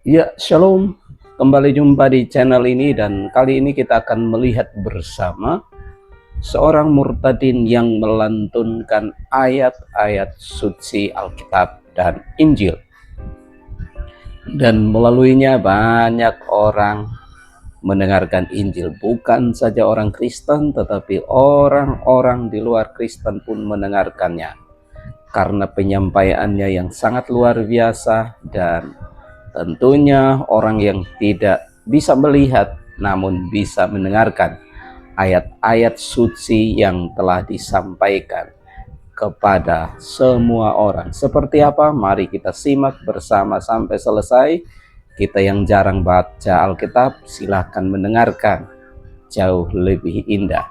Ya, shalom. Kembali jumpa di channel ini dan kali ini kita akan melihat bersama seorang murtadin yang melantunkan ayat-ayat suci Alkitab dan Injil. Dan melaluinya banyak orang mendengarkan Injil, bukan saja orang Kristen tetapi orang-orang di luar Kristen pun mendengarkannya karena penyampaiannya yang sangat luar biasa. Dan tentunya orang yang tidak bisa melihat namun bisa mendengarkan ayat-ayat suci yang telah disampaikan kepada semua orang. Seperti apa? Mari kita simak bersama sampai selesai. Kita yang jarang baca Alkitab, silahkan mendengarkan. Jauh lebih indah.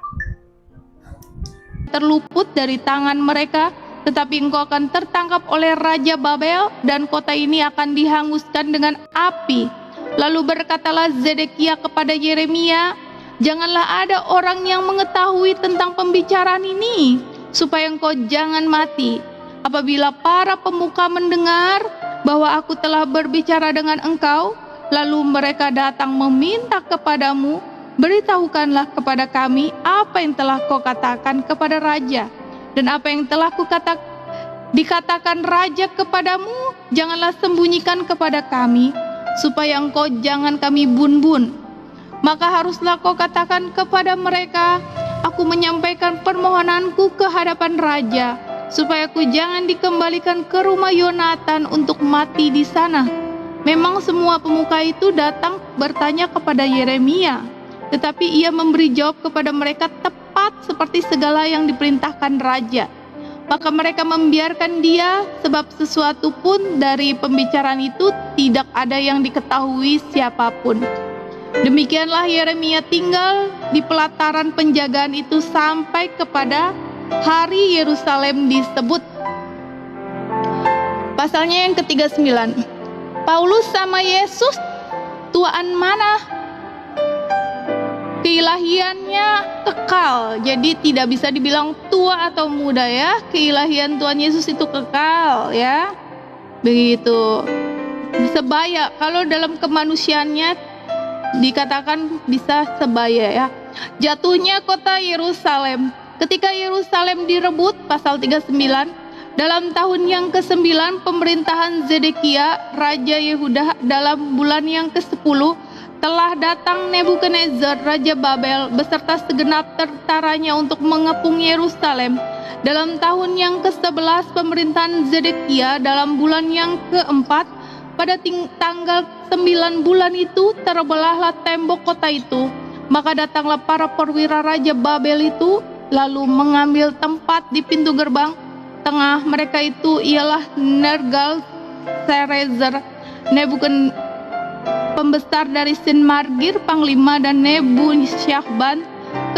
Terluput dari tangan mereka, tetapi engkau akan tertangkap oleh Raja Babel, dan kota ini akan dihanguskan dengan api. Lalu berkatalah Zedekia kepada Yeremia, janganlah ada orang yang mengetahui tentang pembicaraan ini, supaya engkau jangan mati. Apabila para pemuka mendengar bahwa aku telah berbicara dengan engkau, lalu mereka datang meminta kepadamu, beritahukanlah kepada kami apa yang telah kau katakan kepada raja, dan apa yang telah dikatakan raja kepadamu, janganlah sembunyikan kepada kami, supaya engkau jangan kami bun-bun. Maka haruslah kau katakan kepada mereka, aku menyampaikan permohonanku ke hadapan raja, supaya aku jangan dikembalikan ke rumah Yonatan untuk mati di sana. Memang semua pemuka itu datang bertanya kepada Yeremia, tetapi ia memberi jawab kepada mereka tepat seperti segala yang diperintahkan raja. Maka mereka membiarkan dia, sebab sesuatu pun dari pembicaraan itu tidak ada yang diketahui siapapun. Demikianlah Yeremia tinggal di pelataran penjagaan itu sampai kepada hari Yerusalem disebut. Pasalnya yang ke-39. Paulus sama Yesus, tuaan mana? Keilahiannya kekal, jadi tidak bisa dibilang tua atau muda ya. Keilahian Tuhan Yesus itu kekal ya. Begitu. Sebaya, kalau dalam kemanusiaannya dikatakan bisa sebaya ya. Jatuhnya kota Yerusalem. Ketika Yerusalem direbut, pasal 39, dalam tahun yang ke-9 pemerintahan Zedekia, Raja Yehuda, dalam bulan yang ke-10, telah datang Nebukadnezar, Raja Babel, beserta segenap tentaranya untuk mengepung Yerusalem. Dalam tahun yang ke-11 pemerintahan Zedekia, dalam bulan yang ke-4, pada tanggal 9 bulan itu, terbelahlah tembok kota itu. Maka datanglah para perwira Raja Babel itu, lalu mengambil tempat di pintu gerbang tengah mereka itu ialah Nergal-Sarezer, Nebukadnezar pembesar dari Sinmargir, panglima, dan Nebusyahban,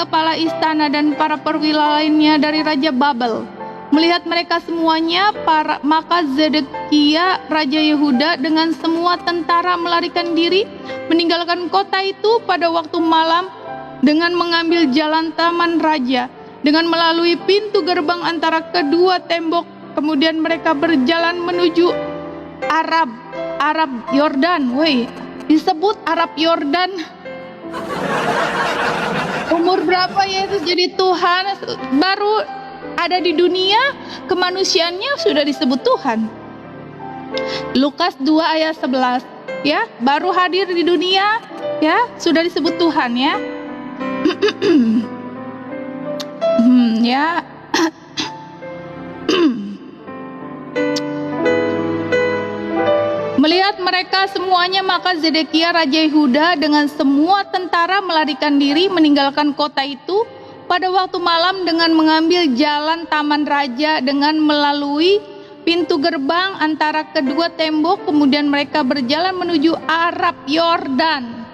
kepala istana, dan para perwira lainnya dari Raja Babel. Melihat mereka semuanya, maka Zedekia Raja Yehuda dengan semua tentara melarikan diri, meninggalkan kota itu pada waktu malam dengan mengambil jalan taman raja, dengan melalui pintu gerbang antara kedua tembok. Kemudian mereka berjalan menuju Arab Yordan. Disebut Arab Yordan. Umur berapa Yesus jadi Tuhan? Baru ada di dunia, kemanusiaannya sudah disebut Tuhan. Lukas 2 ayat 11 ya, baru hadir di dunia ya, sudah disebut Tuhan ya. Ya. Melihat mereka semuanya, maka Zedekia Raja Yehuda dengan semua tentara melarikan diri meninggalkan kota itu pada waktu malam dengan mengambil jalan taman raja, dengan melalui pintu gerbang antara kedua tembok. Kemudian mereka berjalan menuju Arab Yordan.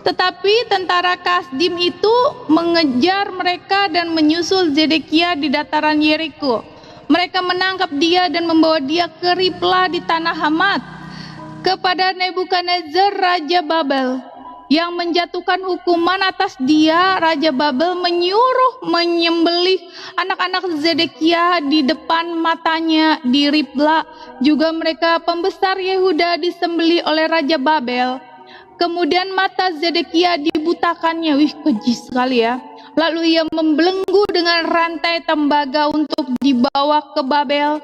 Tetapi tentara Kasdim itu mengejar mereka dan menyusul Zedekia di dataran Yeriko. Mereka menangkap dia dan membawa dia ke Riblah di tanah Hamat, kepada Nebukadnezar Raja Babel, yang menjatuhkan hukuman atas dia. Raja Babel menyuruh menyembelih anak-anak Zedekia di depan matanya di Riblah Juga mereka pembesar Yehuda disembelih oleh Raja Babel. Kemudian mata Zedekia dibutakannya. Wih, keji sekali ya. Lalu ia membelenggu dengan rantai tembaga untuk dibawa ke Babel.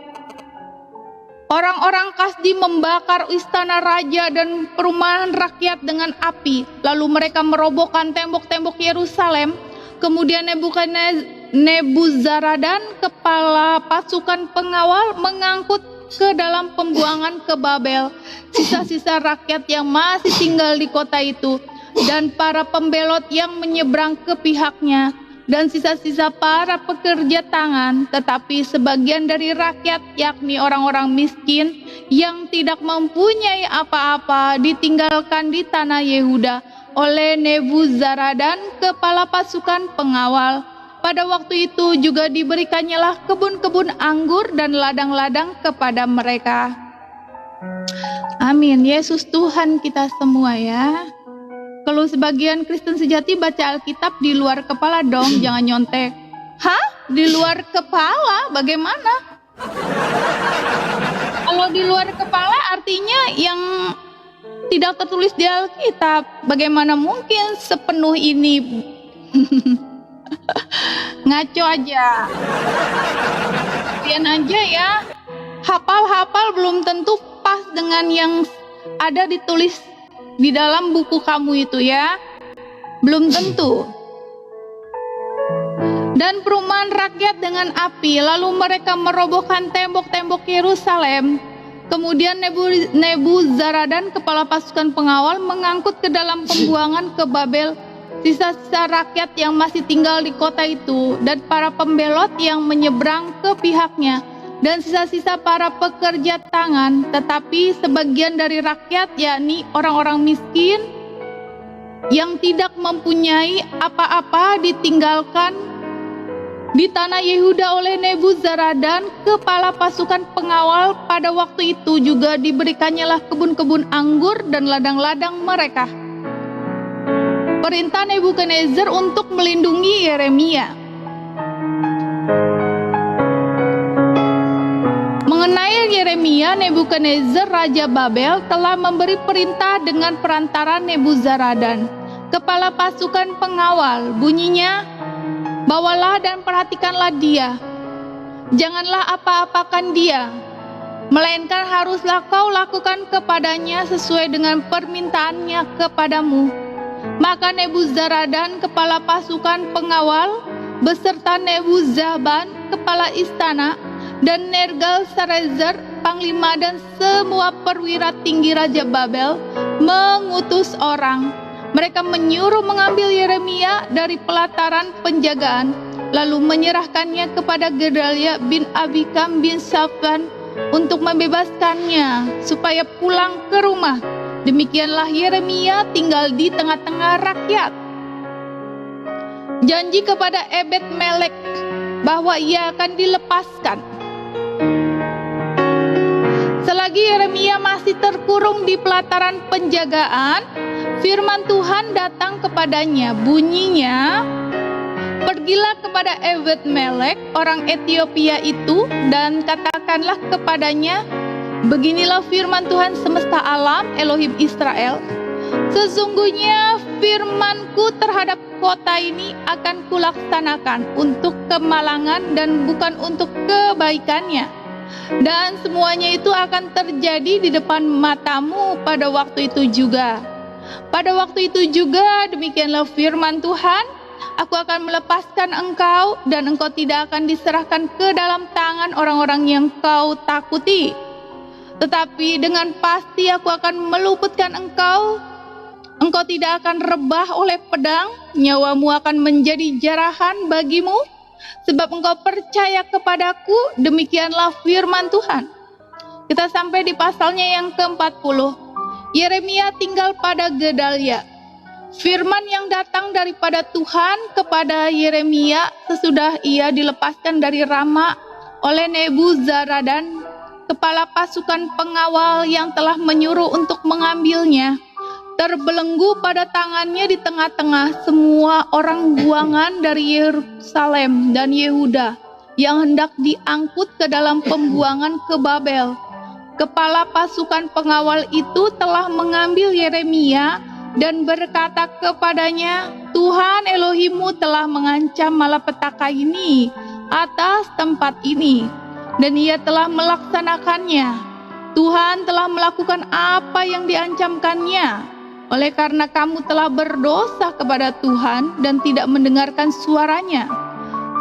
Orang-orang Kasdi membakar istana raja dan perumahan rakyat dengan api. Lalu mereka merobohkan tembok-tembok Yerusalem. Kemudian Nebuzaradan, kepala pasukan pengawal, mengangkut ke dalam pembuangan ke Babel sisa-sisa rakyat yang masih tinggal di kota itu, dan para pembelot yang menyeberang ke pihaknya, dan sisa-sisa para pekerja tangan. Tetapi sebagian dari rakyat, yakni orang-orang miskin yang tidak mempunyai apa-apa, ditinggalkan di tanah Yehuda oleh Nebuzaradan, kepala pasukan pengawal. Pada waktu itu juga diberikannya lah kebun-kebun anggur dan ladang-ladang kepada mereka. Amin. Yesus Tuhan kita semua ya. Kalau sebagian Kristen sejati baca Alkitab di luar kepala dong, jangan nyontek. Hah? Di luar kepala? Bagaimana? Kalau di luar kepala artinya yang tidak tertulis di Alkitab. Bagaimana mungkin sepenuh ini? Ngaco aja. Kalian aja ya. Hafal-hafal belum tentu pas dengan yang ada ditulis di dalam buku kamu itu ya. Belum tentu. Dan perumahan rakyat dengan api. Lalu mereka merobohkan tembok-tembok Yerusalem. Kemudian Nebuzaradan, kepala pasukan pengawal, mengangkut ke dalam pembuangan ke Babel sisa-sisa rakyat yang masih tinggal di kota itu, dan para pembelot yang menyeberang ke pihaknya, dan sisa-sisa para pekerja tangan. Tetapi sebagian dari rakyat, yakni orang-orang miskin yang tidak mempunyai apa-apa, ditinggalkan di tanah Yehuda oleh Nebuzaradan, kepala pasukan pengawal. Pada waktu itu juga diberikannya lah kebun-kebun anggur dan ladang-ladang mereka. Perintah Nebukadnezar untuk melindungi Yeremia. Mengenai Yeremia, Nebukadnezar Raja Babel telah memberi perintah dengan perantara Nebuzaradan, kepala pasukan pengawal. Bunyinya, bawalah dan perhatikanlah dia. Janganlah apa-apakan dia, melainkan haruslah kau lakukan kepadanya sesuai dengan permintaannya kepadamu. Maka Nebuzaradan, kepala pasukan pengawal, beserta Nebuzaradan, kepala istana, dan Nergal-Sarezer, panglima, dan semua perwira tinggi Raja Babel, mengutus orang. Mereka menyuruh mengambil Yeremia dari pelataran penjagaan, lalu menyerahkannya kepada Gedalia bin Abikam bin Safan untuk membebaskannya, supaya pulang ke rumah. Demikianlah Yeremia tinggal di tengah-tengah rakyat. Janji kepada Ebed Melek bahwa ia akan dilepaskan. Selagi Yeremia masih terkurung di pelataran penjagaan, firman Tuhan datang kepadanya. Bunyinya, pergilah kepada Ebed Melek, orang Ethiopia itu, dan katakanlah kepadanya, beginilah firman Tuhan semesta alam, Elohim Israel. Sesungguhnya firmanku terhadap kota ini akan kulaksanakan untuk kemalangan dan bukan untuk kebaikannya. Dan semuanya itu akan terjadi di depan matamu pada waktu itu juga. Pada waktu itu juga, demikianlah firman Tuhan, aku akan melepaskan engkau, dan engkau tidak akan diserahkan ke dalam tangan orang-orang yang kau takuti. Tetapi dengan pasti aku akan meluputkan engkau. Engkau tidak akan rebah oleh pedang, nyawamu akan menjadi jarahan bagimu, sebab engkau percaya kepadaku. Demikianlah firman Tuhan. Kita sampai di pasalnya yang ke-40. Yeremia tinggal pada Gedalia. Firman yang datang daripada Tuhan kepada Yeremia sesudah ia dilepaskan dari Rama oleh Nebuzaradan, kepala pasukan pengawal yang telah menyuruh untuk mengambilnya. Terbelenggu pada tangannya di tengah-tengah semua orang buangan dari Yerusalem dan Yehuda yang hendak diangkut ke dalam pembuangan ke Babel. kepala pasukan pengawal itu telah mengambil Yeremia dan berkata kepadanya, Tuhan Elohimmu telah mengancam malapetaka ini atas tempat ini, dan ia telah melaksanakannya. Tuhan telah melakukan apa yang diancamkannya. Oleh karena kamu telah berdosa kepada Tuhan dan tidak mendengarkan suaranya,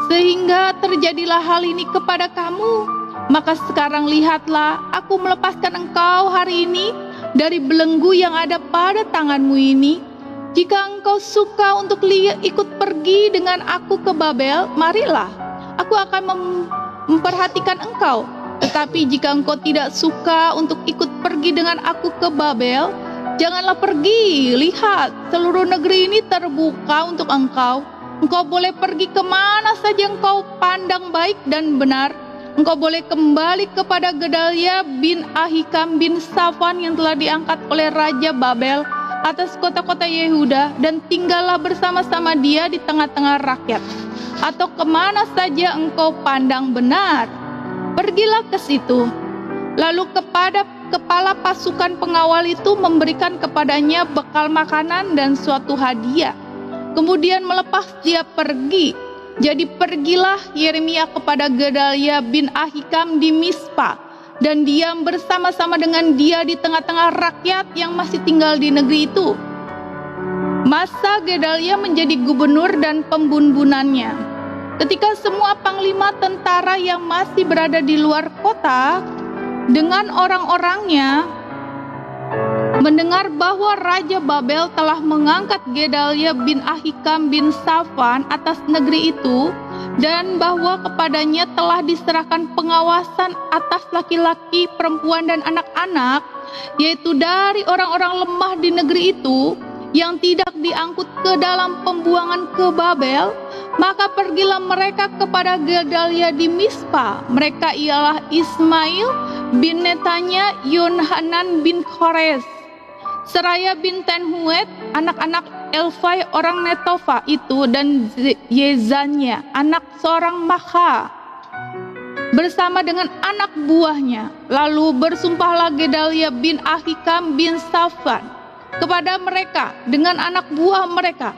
sehingga terjadilah hal ini kepada kamu. Maka sekarang lihatlah, aku melepaskan engkau hari ini dari belenggu yang ada pada tanganmu ini. Jika engkau suka untuk ikut pergi dengan aku ke Babel, marilah, aku akan memperhatikan engkau. Tetapi jika engkau tidak suka untuk ikut pergi dengan aku ke Babel, janganlah pergi. Lihat, seluruh negeri ini terbuka untuk engkau. Engkau boleh pergi kemana saja engkau pandang baik dan benar. Engkau boleh kembali kepada Gedalia bin Ahikam bin Safan yang telah diangkat oleh Raja Babel atas kota-kota Yehuda, dan tinggallah bersama-sama dia di tengah-tengah rakyat. Atau kemana saja engkau pandang benar, pergilah ke situ. Lalu kepada kepala pasukan pengawal itu memberikan kepadanya bekal makanan dan suatu hadiah. Kemudian melepas dia pergi. Jadi pergilah Yeremia kepada Gedalia bin Ahikam di Mispa, dan diam bersama-sama dengan dia di tengah-tengah rakyat yang masih tinggal di negeri itu. Masa Gedalia menjadi gubernur dan pembunbunannya. Ketika semua panglima tentara yang masih berada di luar kota dengan orang-orangnya mendengar bahwa Raja Babel telah mengangkat Gedalia bin Ahikam bin Safan atas negeri itu, dan bahwa kepadanya telah diserahkan pengawasan atas laki-laki, perempuan, dan anak-anak, yaitu dari orang-orang lemah di negeri itu, yang tidak diangkut ke dalam pembuangan ke Babel, maka pergilah mereka kepada Gedalia di Mispa. Mereka ialah Ismail bin Netanya, Yohanan bin Kores, Seraya bin Tenhuet, anak-anak Elfai orang Netofa itu, dan Yezanya, anak seorang Makha, bersama dengan anak buahnya. Lalu bersumpahlah Gedalia bin Ahikam bin Safan kepada mereka dengan anak buah mereka,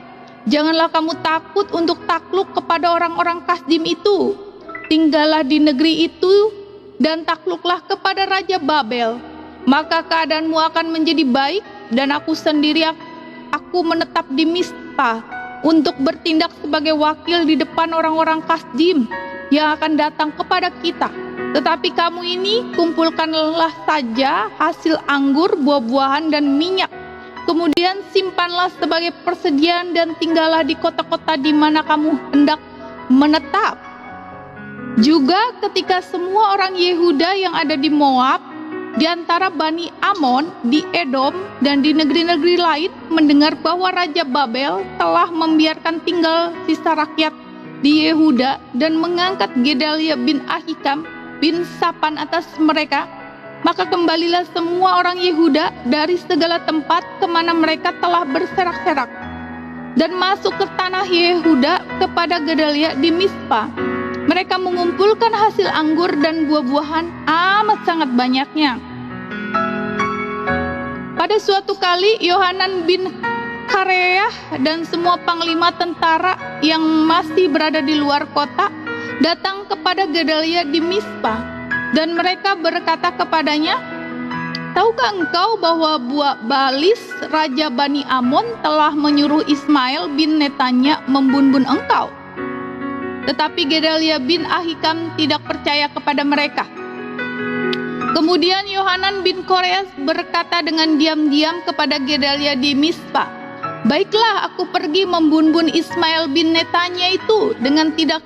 janganlah kamu takut untuk takluk kepada orang-orang Kasdim itu. Tinggallah di negeri itu dan takluklah kepada Raja Babel. Maka keadaanmu akan menjadi baik, dan aku sendiri aku menetap di Mispa untuk bertindak sebagai wakil di depan orang-orang Kasdim yang akan datang kepada kita. Tetapi kamu ini kumpulkanlah saja hasil anggur, buah-buahan, dan minyak. Kemudian simpanlah sebagai persediaan dan tinggallah di kota-kota di mana kamu hendak menetap. Juga ketika semua orang Yehuda yang ada di Moab, di antara Bani Amon, di Edom, dan di negeri-negeri lain mendengar bahwa Raja Babel telah membiarkan tinggal sisa rakyat di Yehuda dan mengangkat Gedalia bin Ahikam bin Safan atas mereka, maka kembalilah semua orang Yehuda dari segala tempat kemana mereka telah berserak-serak dan masuk ke tanah Yehuda kepada Gedalia di Mispa. Mereka mengumpulkan hasil anggur dan buah-buahan amat sangat banyaknya. Pada suatu kali Yohanan bin Kareah dan semua panglima tentara yang masih berada di luar kota datang kepada Gedalia di Mispa, dan mereka berkata kepadanya, tahukah engkau bahwa Balis, Raja Bani Amon, telah menyuruh Ismail bin Netanya membunuh engkau? Tetapi Gedalia bin Ahikam tidak percaya kepada mereka. Kemudian Yohanan bin Koreas berkata dengan diam-diam kepada Gedalia di Mispa, baiklah, aku pergi membunuh Ismail bin Netanya itu dengan tidak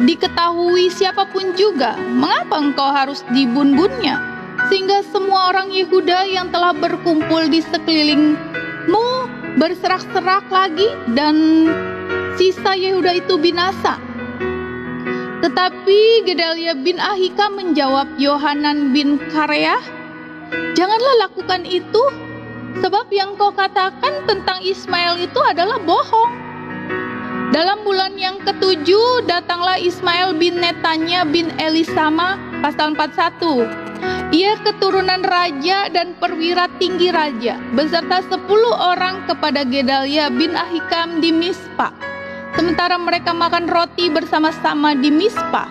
diketahui siapapun juga. Mengapa engkau harus dibunuhnya? Sehingga semua orang Yehuda yang telah berkumpul di sekelilingmu berserak-serak lagi, dan sisa Yehuda itu binasa. Tetapi Gedalia bin Ahikam menjawab Yohanan bin Kareah, janganlah lakukan itu, sebab yang kau katakan tentang Ismail itu adalah bohong. Dalam bulan yang ke-7 datanglah Ismail bin Netanya bin Elisama, pasal 41. Ia keturunan raja dan perwira tinggi raja, beserta 10 orang kepada Gedalia bin Ahikam di Mispa. Sementara mereka makan roti bersama-sama di Mispa,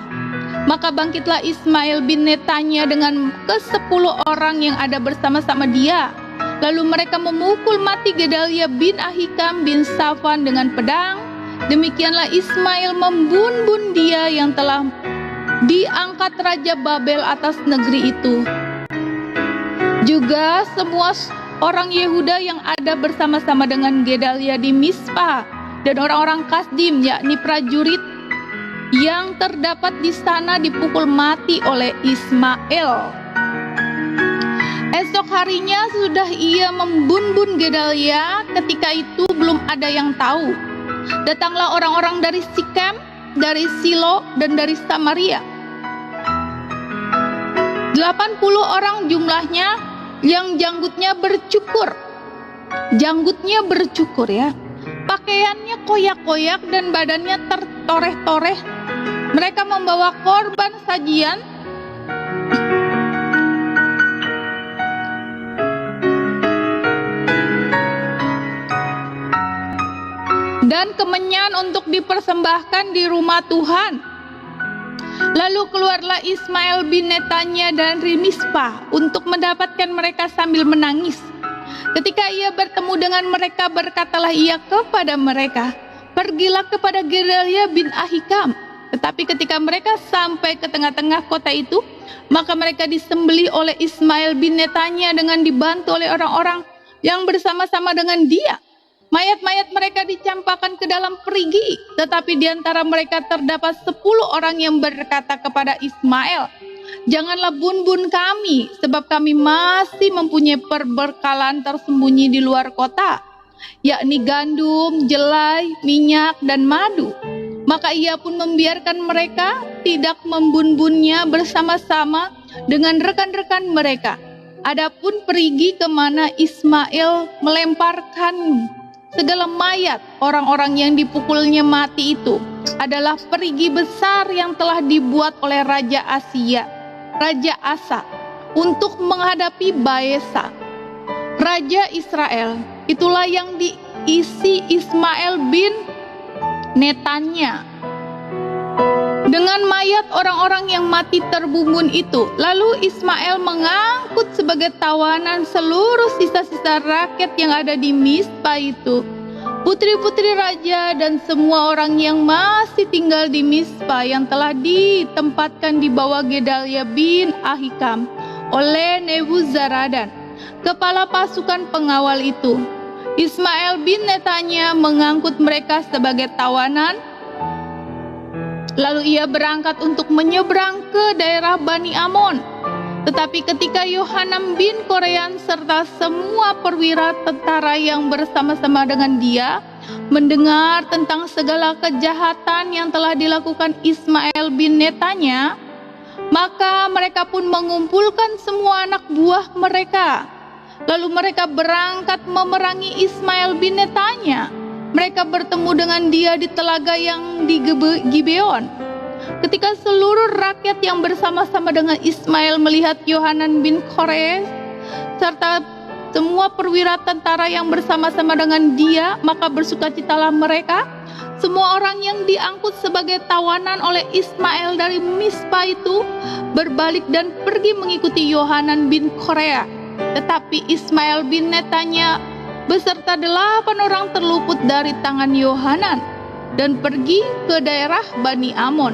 maka bangkitlah Ismail bin Netanya dengan ke-10 orang yang ada bersama-sama dia. Lalu mereka memukul mati Gedalia bin Ahikam bin Safan dengan pedang. Demikianlah Ismail membun-bun dia yang telah diangkat Raja Babel atas negeri itu. Juga semua orang Yehuda yang ada bersama-sama dengan Gedalia di Mispa, dan orang-orang Kasdim, yakni prajurit yang terdapat di sana, dipukul mati oleh Ismail. Esok harinya sudah ia membun-bun Gedalia. Ketika itu belum ada yang tahu. Datanglah orang-orang dari Sikem, dari Silo, dan dari Samaria. 80 orang jumlahnya yang janggutnya bercukur. Janggutnya bercukur ya. Pakaiannya koyak-koyak dan badannya tertoreh-toreh. Mereka membawa korban sajian dan kemenyan untuk dipersembahkan di rumah Tuhan. Lalu keluarlah Ismail bin Netanya dari Mispa untuk mendapatkan mereka sambil menangis. Ketika ia bertemu dengan mereka, berkatalah ia kepada mereka, "Pergilah kepada Gedalia bin Ahikam." Tetapi ketika mereka sampai ke tengah-tengah kota itu, maka mereka disembelih oleh Ismail bin Netanya dengan dibantu oleh orang-orang yang bersama-sama dengan dia. Mayat-mayat mereka dicampakkan ke dalam perigi, tetapi di antara mereka terdapat 10 orang yang berkata kepada Ismail, "Janganlah bun-bun kami, sebab kami masih mempunyai perbekalan tersembunyi di luar kota, yakni gandum, jelai, minyak, dan madu." Maka ia pun membiarkan mereka tidak membun-bunnya bersama-sama dengan rekan-rekan mereka. Adapun perigi kemana Ismail melemparkan segala mayat orang-orang yang dipukulnya mati itu adalah perigi besar yang telah dibuat oleh Raja Asa untuk menghadapi Baesa, Raja Israel. Itulah yang diisi Ismail bin Netanya dengan mayat orang-orang yang mati terbumbun itu. Lalu Ismail mengangkut sebagai tawanan seluruh sisa-sisa rakyat yang ada di Mispa itu, putri-putri raja dan semua orang yang masih tinggal di Mispa yang telah ditempatkan di bawah Gedalia bin Ahikam oleh Nebuzaradan, kepala pasukan pengawal itu. Ismail bin Netanya mengangkut mereka sebagai tawanan. Lalu ia berangkat untuk menyeberang ke daerah Bani Amon. Tetapi ketika Yohanan bin Korean serta semua perwira tentara yang bersama-sama dengan dia mendengar tentang segala kejahatan yang telah dilakukan Ismail bin Netanya, maka mereka pun mengumpulkan semua anak buah mereka. Lalu mereka berangkat memerangi Ismail bin Netanya. Mereka bertemu dengan dia di telaga yang di Gibeon. Ketika seluruh rakyat yang bersama-sama dengan Ismail melihat Yohanan bin Kores serta semua perwira tentara yang bersama-sama dengan dia, maka bersukacitalah mereka. Semua orang yang diangkut sebagai tawanan oleh Ismail dari Mispa itu berbalik dan pergi mengikuti Yohanan bin Korea. Tetapi Ismail bin Netanya beserta 8 orang terluput dari tangan Yohanan dan pergi ke daerah Bani Amon.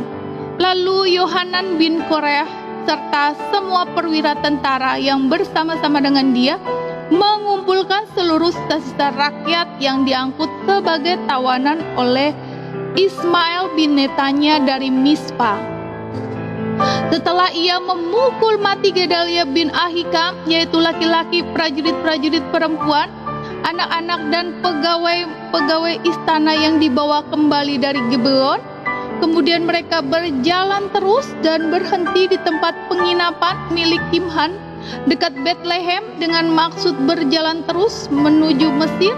Lalu Yohanan bin Korea serta semua perwira tentara yang bersama-sama dengan dia mengumpulkan seluruh sisa-sisa rakyat yang diangkut sebagai tawanan oleh Ismail bin Netanya dari Mispa. Setelah ia memukul mati Gedalia bin Ahikam, yaitu laki-laki, prajurit-prajurit perempuan, anak-anak dan pegawai istana yang dibawa kembali dari Gibeon, kemudian mereka berjalan terus dan berhenti di tempat penginapan milik Kimhan dekat Bethlehem dengan maksud berjalan terus menuju Mesir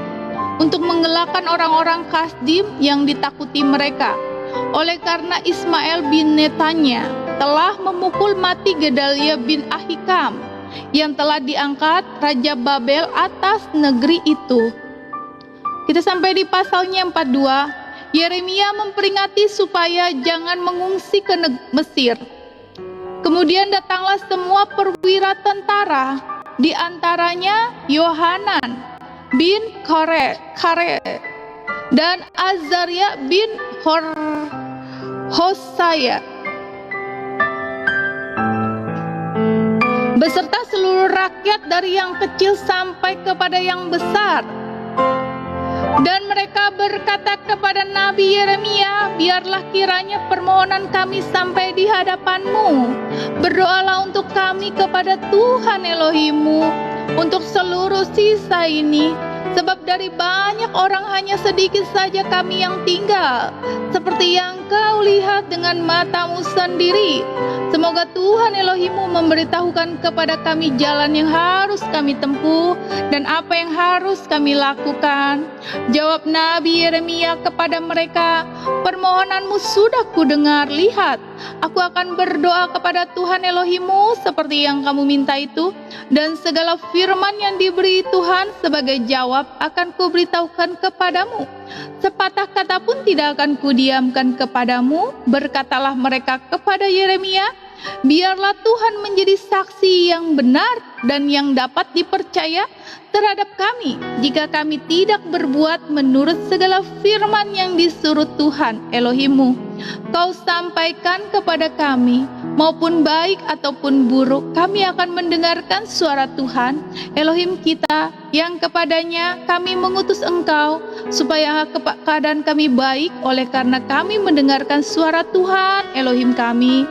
untuk menggelakkan orang-orang Kasdim yang ditakuti mereka oleh karena Ismail bin Netanya. telah memukul mati Gedalia bin Ahikam yang telah diangkat Raja Babel atas negeri itu. Kita sampai di pasalnya 42. Yeremia memperingati supaya jangan mengungsi ke Mesir. Kemudian datanglah semua perwira tentara, di antaranya Yohanan bin Kare dan Azaria bin Hosaya, beserta seluruh rakyat dari yang kecil sampai kepada yang besar. Dan mereka berkata kepada Nabi Yeremia, biarlah kiranya permohonan kami sampai di hadapan-Mu. Berdoalah untuk kami kepada Tuhan Elohim-Mu untuk seluruh sisa ini. Sebab dari banyak orang hanya sedikit saja kami yang tinggal, seperti yang kau lihat dengan matamu sendiri. Semoga Tuhan Elohim-Mu memberitahukan kepada kami jalan yang harus kami tempuh dan apa yang harus kami lakukan. Jawab Nabi Yeremia kepada mereka, permohonanmu sudah kudengar. Lihat, aku akan berdoa kepada Tuhan Elohim-Mu seperti yang kamu minta itu, dan segala firman yang diberi Tuhan sebagai jawab akan kuberitahukan kepadamu. Sepatah kata pun tidak akan kudiamkan kepadamu. Berkatalah mereka kepada Yeremia, biarlah Tuhan menjadi saksi yang benar dan yang dapat dipercaya terhadap kami jika kami tidak berbuat menurut segala firman yang disuruh Tuhan Elohim-Mu Kau sampaikan kepada kami, maupun baik ataupun buruk, kami akan mendengarkan suara Tuhan Elohim kita, yang kepadanya kami mengutus Engkau, supaya keadaan kami baik oleh karena kami mendengarkan suara Tuhan Elohim kami.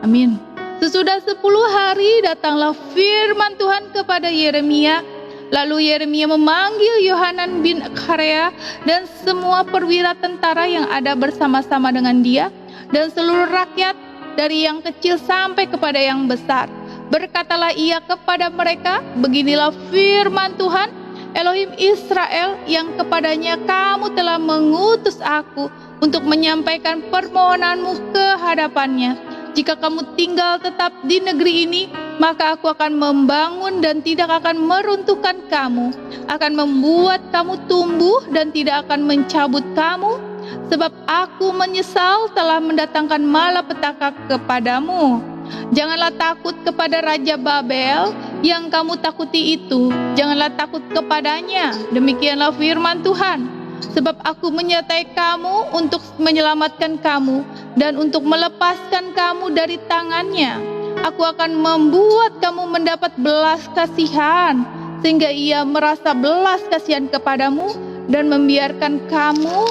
Amin. Sesudah 10 hari datanglah firman Tuhan kepada Yeremia. Lalu Yeremia memanggil Yohanan bin Karea dan semua perwira tentara yang ada bersama-sama dengan dia, dan seluruh rakyat dari yang kecil sampai kepada yang besar. Berkatalah ia kepada mereka, beginilah firman Tuhan Elohim Israel, yang kepadanya kamu telah mengutus aku untuk menyampaikan permohonanmu ke hadapannya. Jika kamu tinggal tetap di negeri ini, maka aku akan membangun dan tidak akan meruntuhkan kamu, akan membuat kamu tumbuh dan tidak akan mencabut kamu, sebab aku menyesal telah mendatangkan malapetaka kepadamu. Janganlah takut kepada Raja Babel yang kamu takuti itu, janganlah takut kepadanya, demikianlah firman Tuhan. Sebab aku menyertai kamu untuk menyelamatkan kamu dan untuk melepaskan kamu dari tangannya. Aku akan membuat kamu mendapat belas kasihan, sehingga ia merasa belas kasihan kepadamu dan membiarkan kamu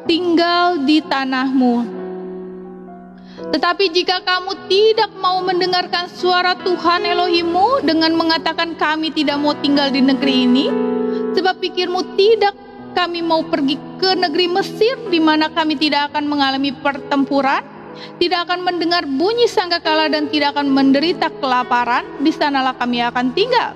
tinggal di tanahmu. Tetapi jika kamu tidak mau mendengarkan suara Tuhan Elohimmu dengan mengatakan kami tidak mau tinggal di negeri ini, sebab pikirmu tidak kami mau pergi ke negeri Mesir, di mana kami tidak akan mengalami pertempuran, tidak akan mendengar bunyi sangkakala dan tidak akan menderita kelaparan, di sanalah kami akan tinggal.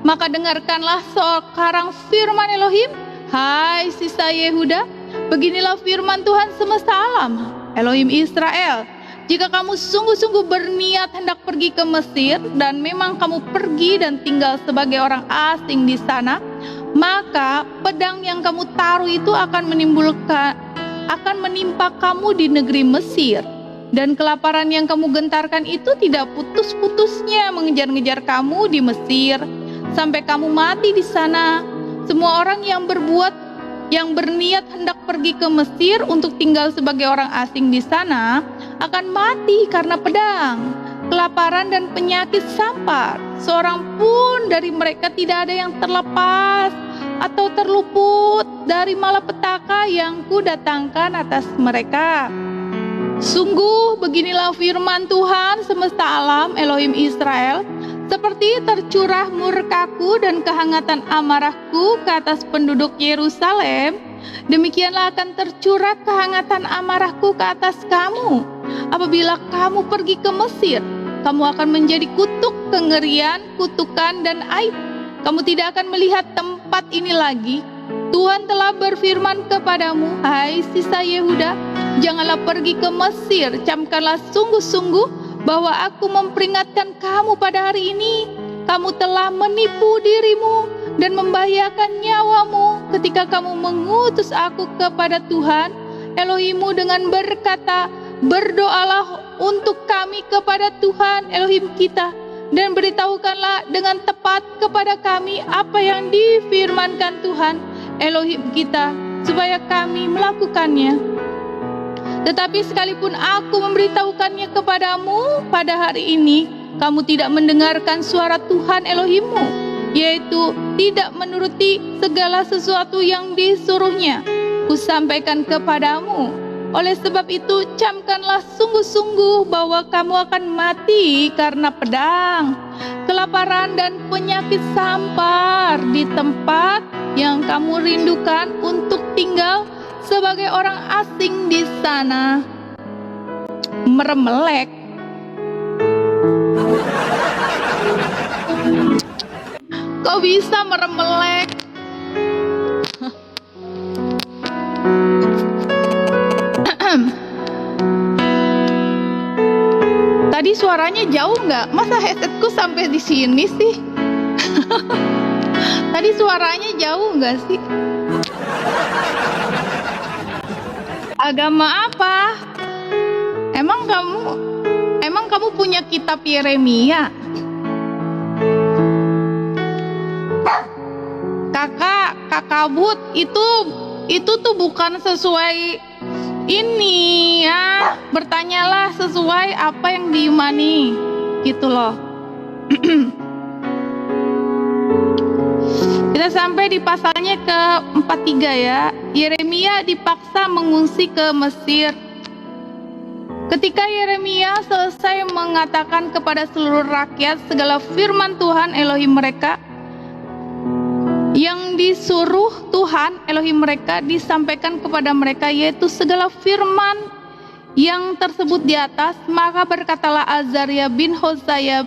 Maka dengarkanlah sekarang firman Elohim, hai sisa Yehuda, beginilah firman Tuhan semesta alam, Elohim Israel. Jika kamu sungguh-sungguh berniat hendak pergi ke Mesir, dan memang kamu pergi dan tinggal sebagai orang asing di sana, maka pedang yang kamu taruh itu akan menimpa kamu di negeri Mesir, dan kelaparan yang kamu gentarkan itu tidak putus-putusnya mengejar-ngejar kamu di Mesir sampai kamu mati di sana. Semua orang yang berniat hendak pergi ke Mesir untuk tinggal sebagai orang asing di sana akan mati karena pedang, kelaparan dan penyakit sampar. Seorang pun dari mereka tidak ada yang terlepas atau terluput dari malapetaka yang kudatangkan atas mereka. Sungguh beginilah firman Tuhan semesta alam, Elohim Israel, seperti tercurah murkaku dan kehangatan amarahku ke atas penduduk Yerusalem, demikianlah akan tercurah kehangatan amarahku ke atas kamu. Apabila kamu pergi ke Mesir, kamu akan menjadi kutuk, kengerian, kutukan, dan aib. Kamu tidak akan melihat tempat ini lagi. Tuhan telah berfirman kepadamu, hai sisa Yehuda, Janganlah pergi ke Mesir, camkanlah sungguh-sungguh bahwa aku memperingatkan kamu pada hari ini. Kamu telah menipu dirimu dan membahayakan nyawamu ketika kamu mengutus aku kepada Tuhan Elohimmu dengan berkata, berdoalah untuk kami kepada Tuhan Elohim kita, dan beritahukanlah dengan tepat kepada kami apa yang difirmankan Tuhan Elohim kita, supaya kami melakukannya. Tetapi sekalipun aku memberitahukannya kepadamu pada hari ini, kamu tidak mendengarkan suara Tuhan Elohimmu, yaitu tidak menuruti segala sesuatu yang disuruhnya kusampaikan kepadamu. Oleh sebab itu, camkanlah sungguh-sungguh bahwa kamu akan mati karena pedang, kelaparan, dan penyakit sampar di tempat yang kamu rindukan untuk tinggal sebagai orang asing di sana. Meremelek. Kok bisa meremelek? Tadi suaranya jauh nggak? Masa headsetku sampai di sini sih? Tadi suaranya jauh nggak sih? Agama apa? Emang kamu punya kitab Yeremia? Kakak Bud, itu tuh bukan sesuai ini ya. Bertanyalah sesuai apa yang diimani, gitu loh. Kita sampai di pasalnya ke-43 ya. Yeremia dipaksa mengungsi ke Mesir. Ketika Yeremia selesai mengatakan kepada seluruh rakyat segala firman Tuhan Elohim mereka, yang disuruh Tuhan Elohim mereka disampaikan kepada mereka, yaitu segala firman yang tersebut di atas, maka berkatalah Azaria bin Hosea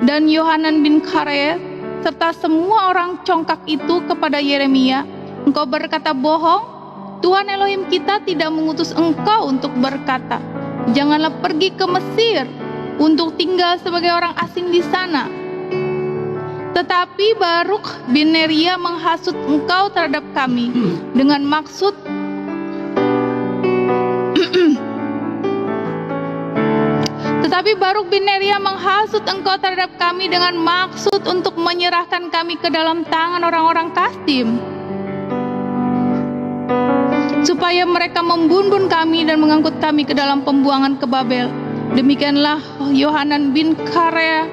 dan Yohanan bin Karea serta semua orang congkak itu kepada Yeremia, engkau berkata bohong. Tuhan Elohim kita tidak mengutus engkau untuk berkata, janganlah pergi ke Mesir untuk tinggal sebagai orang asing di sana. Tetapi Baruk bin Neria menghasut engkau terhadap kami dengan maksud untuk menyerahkan kami ke dalam tangan orang-orang Kasdim, supaya mereka membunuh kami dan mengangkut kami ke dalam pembuangan ke Babel. Demikianlah Yohanan bin Karea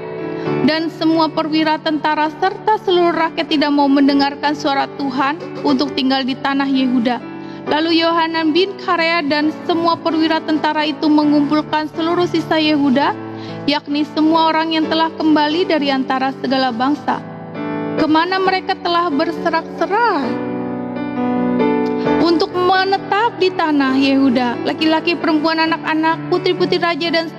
dan semua perwira tentara serta seluruh rakyat tidak mau mendengarkan suara Tuhan untuk tinggal di tanah Yehuda. Lalu Yohanan bin Karea dan semua perwira tentara itu mengumpulkan seluruh sisa Yehuda, yakni semua orang yang telah kembali dari antara segala bangsa, kemana mereka telah berserak-serak, untuk menetap di tanah Yehuda, laki-laki, perempuan, anak-anak, putri-putri raja, dan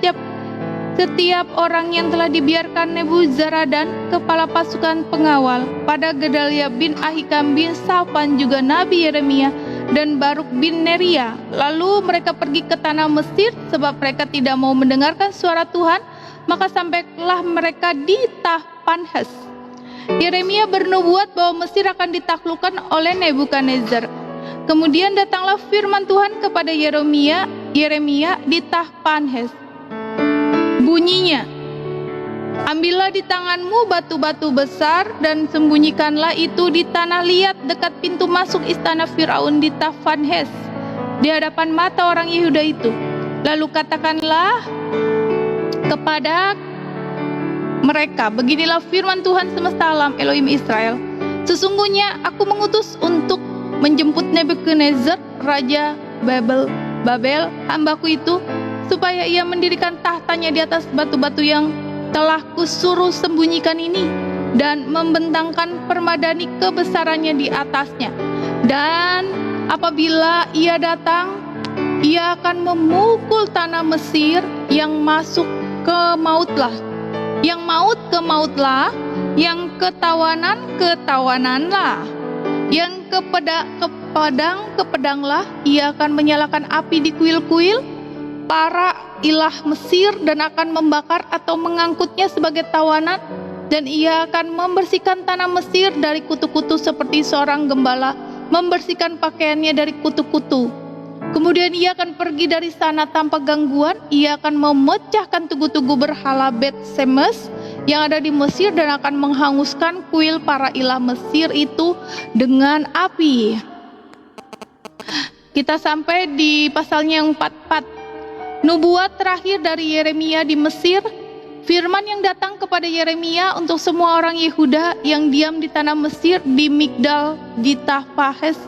setiap orang yang telah dibiarkan Nebuzaradan, kepala pasukan pengawal, pada Gedalia bin Ahikam bin Safan, juga Nabi Yeremia dan Baruk bin Neria. Lalu mereka pergi ke tanah Mesir, sebab mereka tidak mau mendengarkan suara Tuhan. Maka sampailah mereka di Tahpanhes. Yeremia bernubuat bahwa Mesir akan ditaklukkan oleh Nebukadnezar. Kemudian datanglah firman Tuhan kepada Yeremia di Tahpanhes. Bunyinya, ambillah di tanganmu batu-batu besar dan sembunyikanlah itu di tanah liat dekat pintu masuk istana Firaun di Tahpanhes, di hadapan mata orang Yehuda itu. Lalu katakanlah kepada mereka, beginilah firman Tuhan semesta alam Elohim Israel, sesungguhnya aku mengutus untuk menjemput Nebukadnezar raja Babel hambaku itu, supaya ia mendirikan tahtanya di atas batu-batu yang telah kusuruh sembunyikan ini, dan membentangkan permadani kebesarannya di atasnya. Dan apabila ia datang, ia akan memukul tanah Mesir, yang masuk ke mautlah, yang maut ke mautlah, yang ketawanan ketawananlah. Yang ke pedanglah, ia akan menyalakan api di kuil-kuil para ilah Mesir dan akan membakar atau mengangkutnya sebagai tawanan, dan ia akan membersihkan tanah Mesir dari kutu-kutu seperti seorang gembala membersihkan pakaiannya dari kutu-kutu. Kemudian ia akan pergi dari sana tanpa gangguan. Ia akan memecahkan tugu-tugu berhala Bet Semes yang ada di Mesir dan akan menghanguskan kuil para ilah Mesir itu dengan api. Kita sampai di pasalnya yang 44. Nubuat terakhir dari Yeremia di Mesir. Firman yang datang kepada Yeremia untuk semua orang Yehuda yang diam di tanah Mesir, di Migdal, di Tahpahes,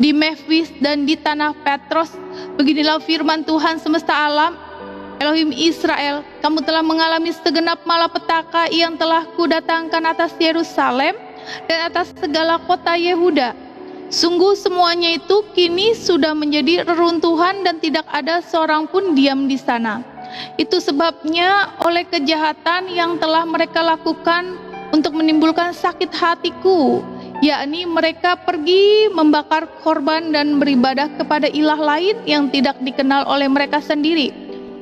di Memphis, dan di tanah Petros. Beginilah firman Tuhan semesta alam, Elohim Israel, kamu telah mengalami segenap malapetaka yang telah kudatangkan atas Yerusalem dan atas segala kota Yehuda. Sungguh semuanya itu kini sudah menjadi reruntuhan dan tidak ada seorang pun diam di sana. Itu sebabnya oleh kejahatan yang telah mereka lakukan untuk menimbulkan sakit hatiku, yakni mereka pergi membakar korban dan beribadah kepada ilah lain yang tidak dikenal oleh mereka sendiri,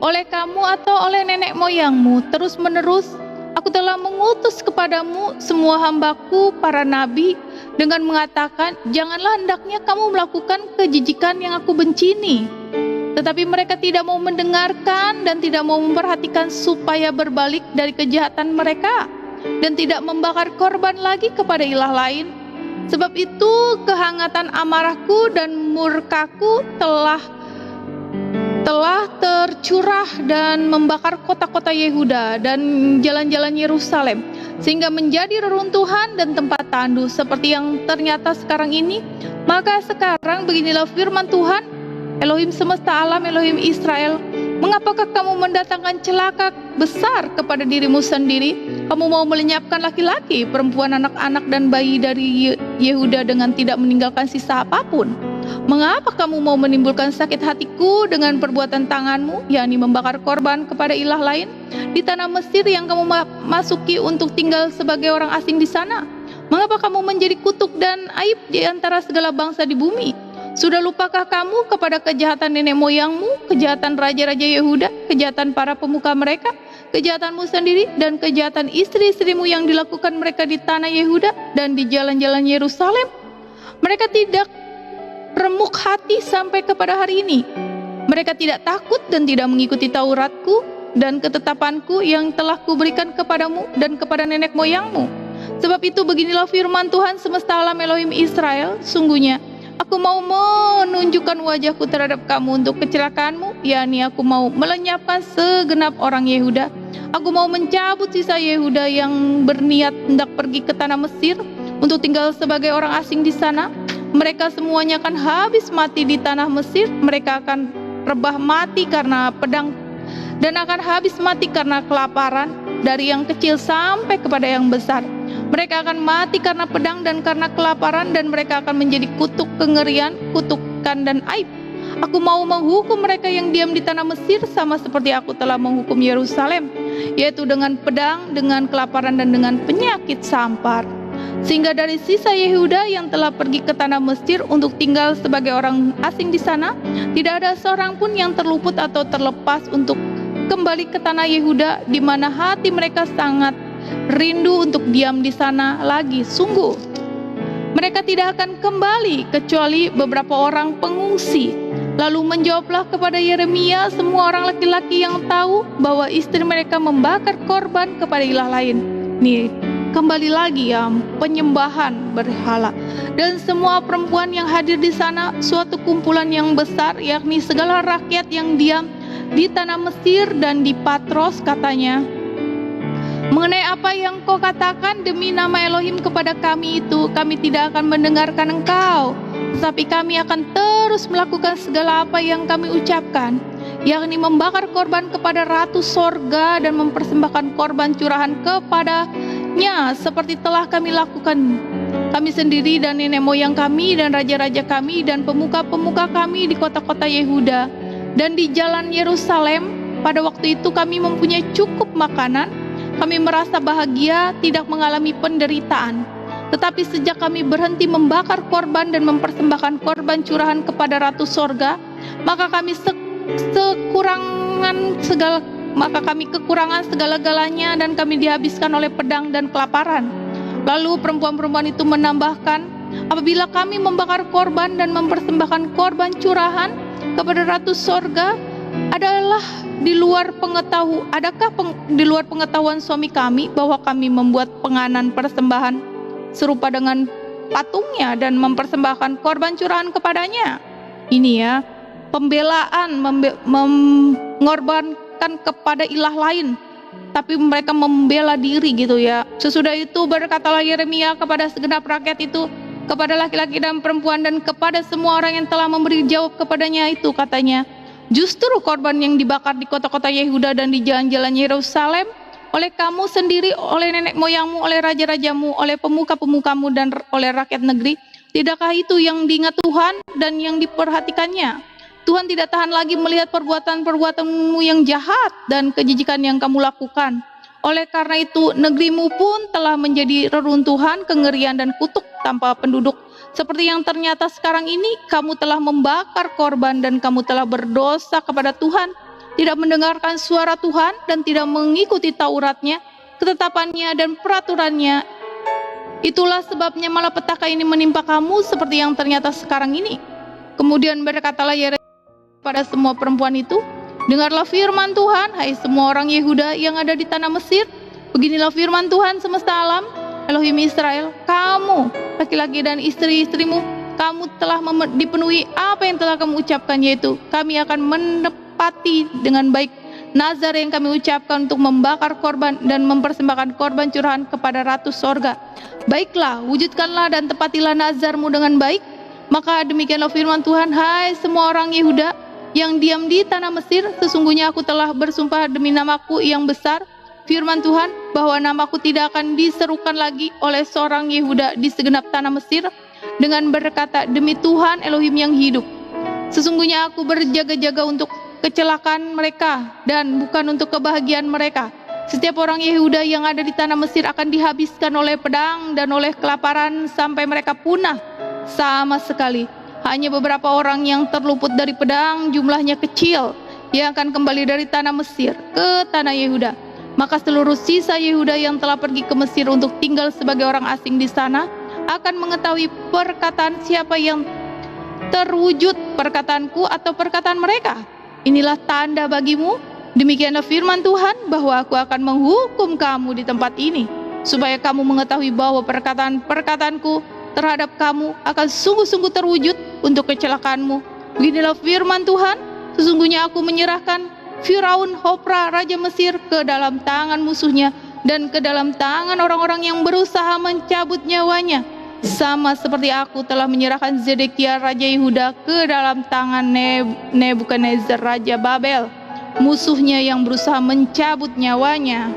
oleh kamu atau oleh nenek moyangmu. Terus menerus aku telah mengutus kepadamu semua hambaku para nabi dengan mengatakan, janganlah hendaknya kamu melakukan kejijikan yang aku benci ini. Tetapi mereka tidak mau mendengarkan dan tidak mau memperhatikan supaya berbalik dari kejahatan mereka dan tidak membakar korban lagi kepada ilah lain. Sebab itu kehangatan amarahku dan murkaku telah tercurah dan membakar kota-kota Yehuda dan jalan-jalan Yerusalem, sehingga menjadi reruntuhan dan tempat tandu seperti yang ternyata sekarang ini. Maka sekarang beginilah firman Tuhan, Elohim semesta alam, Elohim Israel, mengapakah kamu mendatangkan celaka besar kepada dirimu sendiri? Kamu mau melenyapkan laki-laki, perempuan, anak-anak, dan bayi dari Yehuda dengan tidak meninggalkan sisa apapun. Mengapa kamu mau menimbulkan sakit hatiku dengan perbuatan tanganmu, yakni membakar korban kepada ilah lain di tanah Mesir yang kamu masuki untuk tinggal sebagai orang asing di sana? Mengapa kamu menjadi kutuk dan aib di antara segala bangsa di bumi? Sudah lupakah kamu kepada kejahatan nenek moyangmu, kejahatan raja-raja Yehuda, kejahatan para pemuka mereka, kejahatanmu sendiri, dan kejahatan istri-istrimu yang dilakukan mereka di tanah Yehuda dan di jalan-jalan Yerusalem? Mereka tidak remuk hati sampai kepada hari ini. Mereka tidak takut dan tidak mengikuti Tauratku dan ketetapanku yang telah kuberikan kepadamu dan kepada nenek moyangmu. Sebab itu beginilah firman Tuhan semesta alam, Elohim Israel, sungguhnya aku mau menunjukkan wajahku terhadap kamu untuk kecelakaanmu, yakni aku mau melenyapkan segenap orang Yehuda. Aku mau mencabut sisa Yehuda yang berniat hendak pergi ke tanah Mesir untuk tinggal sebagai orang asing di sana. Mereka semuanya akan habis mati di tanah Mesir. Mereka akan rebah mati karena pedang dan akan habis mati karena kelaparan, dari yang kecil sampai kepada yang besar. Mereka akan mati karena pedang dan karena kelaparan, dan mereka akan menjadi kutuk, kengerian, kutukan, dan aib. Aku mau menghukum mereka yang diam di tanah Mesir sama seperti aku telah menghukum Yerusalem, yaitu dengan pedang, dengan kelaparan, dan dengan penyakit sampar. Sehingga dari sisa Yehuda yang telah pergi ke tanah Mesir untuk tinggal sebagai orang asing di sana, tidak ada seorang pun yang terluput atau terlepas untuk kembali ke tanah Yehuda, di mana hati mereka sangat rindu untuk diam di sana lagi. Sungguh mereka tidak akan kembali kecuali beberapa orang pengungsi. Lalu menjawablah kepada Yeremia semua orang laki-laki yang tahu bahwa istri mereka membakar korban kepada ilah lain. Nih, kembali lagi ya, penyembahan berhala. Dan semua perempuan yang hadir di sana, suatu kumpulan yang besar, yakni segala rakyat yang diam di tanah Mesir dan di Patros, katanya, mengenai apa yang kau katakan demi nama Elohim kepada kami itu, kami tidak akan mendengarkan engkau, tetapi kami akan terus melakukan segala apa yang kami ucapkan, yakni membakar korban kepada Ratu Sorga dan mempersembahkan korban curahan kepadanya seperti telah kami lakukan kami sendiri dan nenek moyang kami dan raja-raja kami dan pemuka-pemuka kami di kota-kota Yehuda dan di jalan Yerusalem. Pada waktu itu kami mempunyai cukup makanan. Kami merasa bahagia, tidak mengalami penderitaan. Tetapi sejak kami berhenti membakar korban dan mempersembahkan korban curahan kepada Ratu Sorga, maka kami kekurangan segala-galanya dan kami dihabiskan oleh pedang dan kelaparan. Lalu perempuan-perempuan itu menambahkan, apabila kami membakar korban dan mempersembahkan korban curahan kepada Ratu Sorga, adakah di luar pengetahuan suami kami bahwa kami membuat penganan persembahan serupa dengan patungnya dan mempersembahkan korban curahan kepadanya? Ini ya, pembelaan, mengorbankan kepada ilah lain, tapi mereka membela diri gitu ya. Sesudah itu berkatalah Yeremia kepada segenap rakyat itu, kepada laki-laki dan perempuan dan kepada semua orang yang telah memberi jawab kepadanya itu, katanya, justru korban yang dibakar di kota-kota Yehuda dan di jalan-jalan Yerusalem oleh kamu sendiri, oleh nenek moyangmu, oleh raja-rajamu, oleh pemuka-pemukamu dan oleh rakyat negeri, tidakkah itu yang diingat Tuhan dan yang diperhatikannya? Tuhan tidak tahan lagi melihat perbuatan-perbuatanmu yang jahat dan kejijikan yang kamu lakukan. Oleh karena itu negerimu pun telah menjadi reruntuhan, kengerian dan kutuk tanpa penduduk. Seperti yang ternyata sekarang ini, kamu telah membakar korban dan kamu telah berdosa kepada Tuhan, tidak mendengarkan suara Tuhan dan tidak mengikuti Tauratnya, ketetapannya dan peraturannya. Itulah sebabnya malapetaka ini menimpa kamu seperti yang ternyata sekarang ini. Kemudian berkatalah Yeremia pada semua perempuan itu, dengarlah firman Tuhan, hai semua orang Yehuda yang ada di tanah Mesir. Beginilah firman Tuhan semesta alam, Elohim Israel, kamu, laki-laki dan istri-istrimu, kamu telah dipenuhi apa yang telah kamu ucapkan, yaitu kami akan menepati dengan baik nazar yang kami ucapkan untuk membakar korban dan mempersembahkan korban curahan kepada Ratu Sorga. Baiklah, wujudkanlah dan tepatilah nazarmu dengan baik. Maka demikianlah firman Tuhan, hai semua orang Yehuda yang diam di tanah Mesir, sesungguhnya aku telah bersumpah demi namaku yang besar, firman Tuhan, bahwa namaku tidak akan diserukan lagi oleh seorang Yehuda di segenap tanah Mesir, dengan berkata, demi Tuhan Elohim yang hidup, sesungguhnya aku berjaga-jaga untuk kecelakaan mereka dan bukan untuk kebahagiaan mereka. Setiap orang Yehuda yang ada di tanah Mesir akan dihabiskan oleh pedang dan oleh kelaparan sampai mereka punah sama sekali. Hanya beberapa orang yang terluput dari pedang, jumlahnya kecil, yang akan kembali dari tanah Mesir ke tanah Yehuda. Maka seluruh sisa Yehuda yang telah pergi ke Mesir untuk tinggal sebagai orang asing di sana akan mengetahui perkataan siapa yang terwujud, perkataanku atau perkataan mereka. Inilah tanda bagimu, demikianlah firman Tuhan, bahwa aku akan menghukum kamu di tempat ini, supaya kamu mengetahui bahwa perkataan-perkataanku terhadap kamu akan sungguh-sungguh terwujud untuk kecelakaanmu. Beginilah firman Tuhan, sesungguhnya aku menyerahkan Firaun Hopra Raja Mesir ke dalam tangan musuhnya dan ke dalam tangan orang-orang yang berusaha mencabut nyawanya, sama seperti aku telah menyerahkan Zedekia Raja Yehuda ke dalam tangan Nebukadnezar Raja Babel, musuhnya yang berusaha mencabut nyawanya.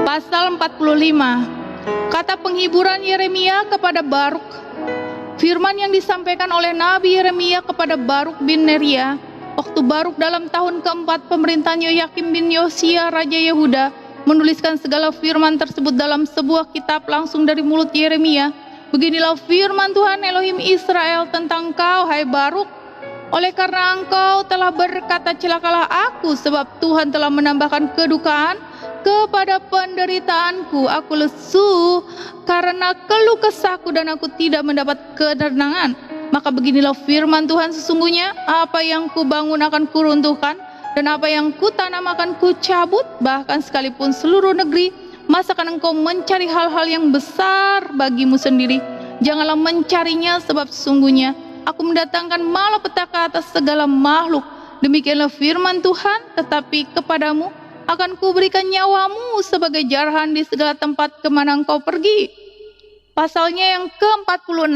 Pasal 45. Kata penghiburan Yeremia kepada Baruk. Firman yang disampaikan oleh Nabi Yeremia kepada Baruk bin Neria waktu Baruk dalam tahun keempat pemerintahan Yoyakim bin Yosia Raja Yehuda menuliskan segala firman tersebut dalam sebuah kitab langsung dari mulut Yeremia. Beginilah firman Tuhan Elohim Israel tentang kau, hai Baruk. Oleh karena engkau telah berkata, celakalah aku, sebab Tuhan telah menambahkan kedukaan kepada penderitaanku. Aku lesu karena keluh kesahku dan aku tidak mendapat ketenangan. Maka beginilah firman Tuhan, sesungguhnya apa yang kubangun akan kuruntuhkan, dan apa yang kutanam akan kucabut. Bahkan sekalipun seluruh negeri masakan engkau mencari hal-hal yang besar bagimu sendiri, janganlah mencarinya, sebab sesungguhnya aku mendatangkan malapetaka atas segala makhluk. Demikianlah firman Tuhan, tetapi kepadamu akan kuberikan nyawamu sebagai jarahan di segala tempat kemana engkau pergi. Pasalnya yang ke-46.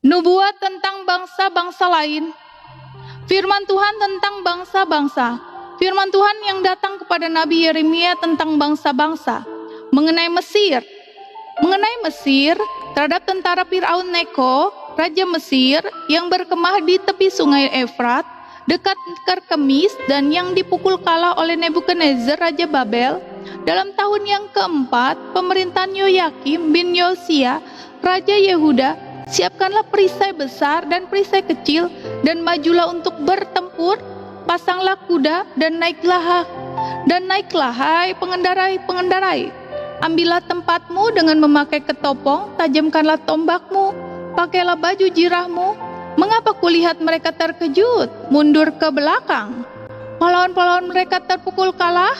Nubuat tentang bangsa-bangsa lain. Firman Tuhan tentang bangsa-bangsa. Firman Tuhan yang datang kepada Nabi Yeremia tentang bangsa-bangsa. Mengenai Mesir. Terhadap tentara Firaun Neko, Raja Mesir, yang berkemah di tepi sungai Efrat, dekat Karkemis, dan yang dipukul kalah oleh Nebukadnezar Raja Babel. Dalam tahun yang keempat pemerintahan Yoyakim bin Yosia, Raja Yehuda, siapkanlah perisai besar dan perisai kecil, dan majulah untuk bertempur, pasanglah kuda dan naiklah hai pengendarai. Ambillah tempatmu dengan memakai ketopong, tajamkanlah tombakmu, pakailah baju jirahmu. Mengapa kulihat mereka terkejut, mundur ke belakang? Pahlawan-pahlawan mereka terpukul kalah,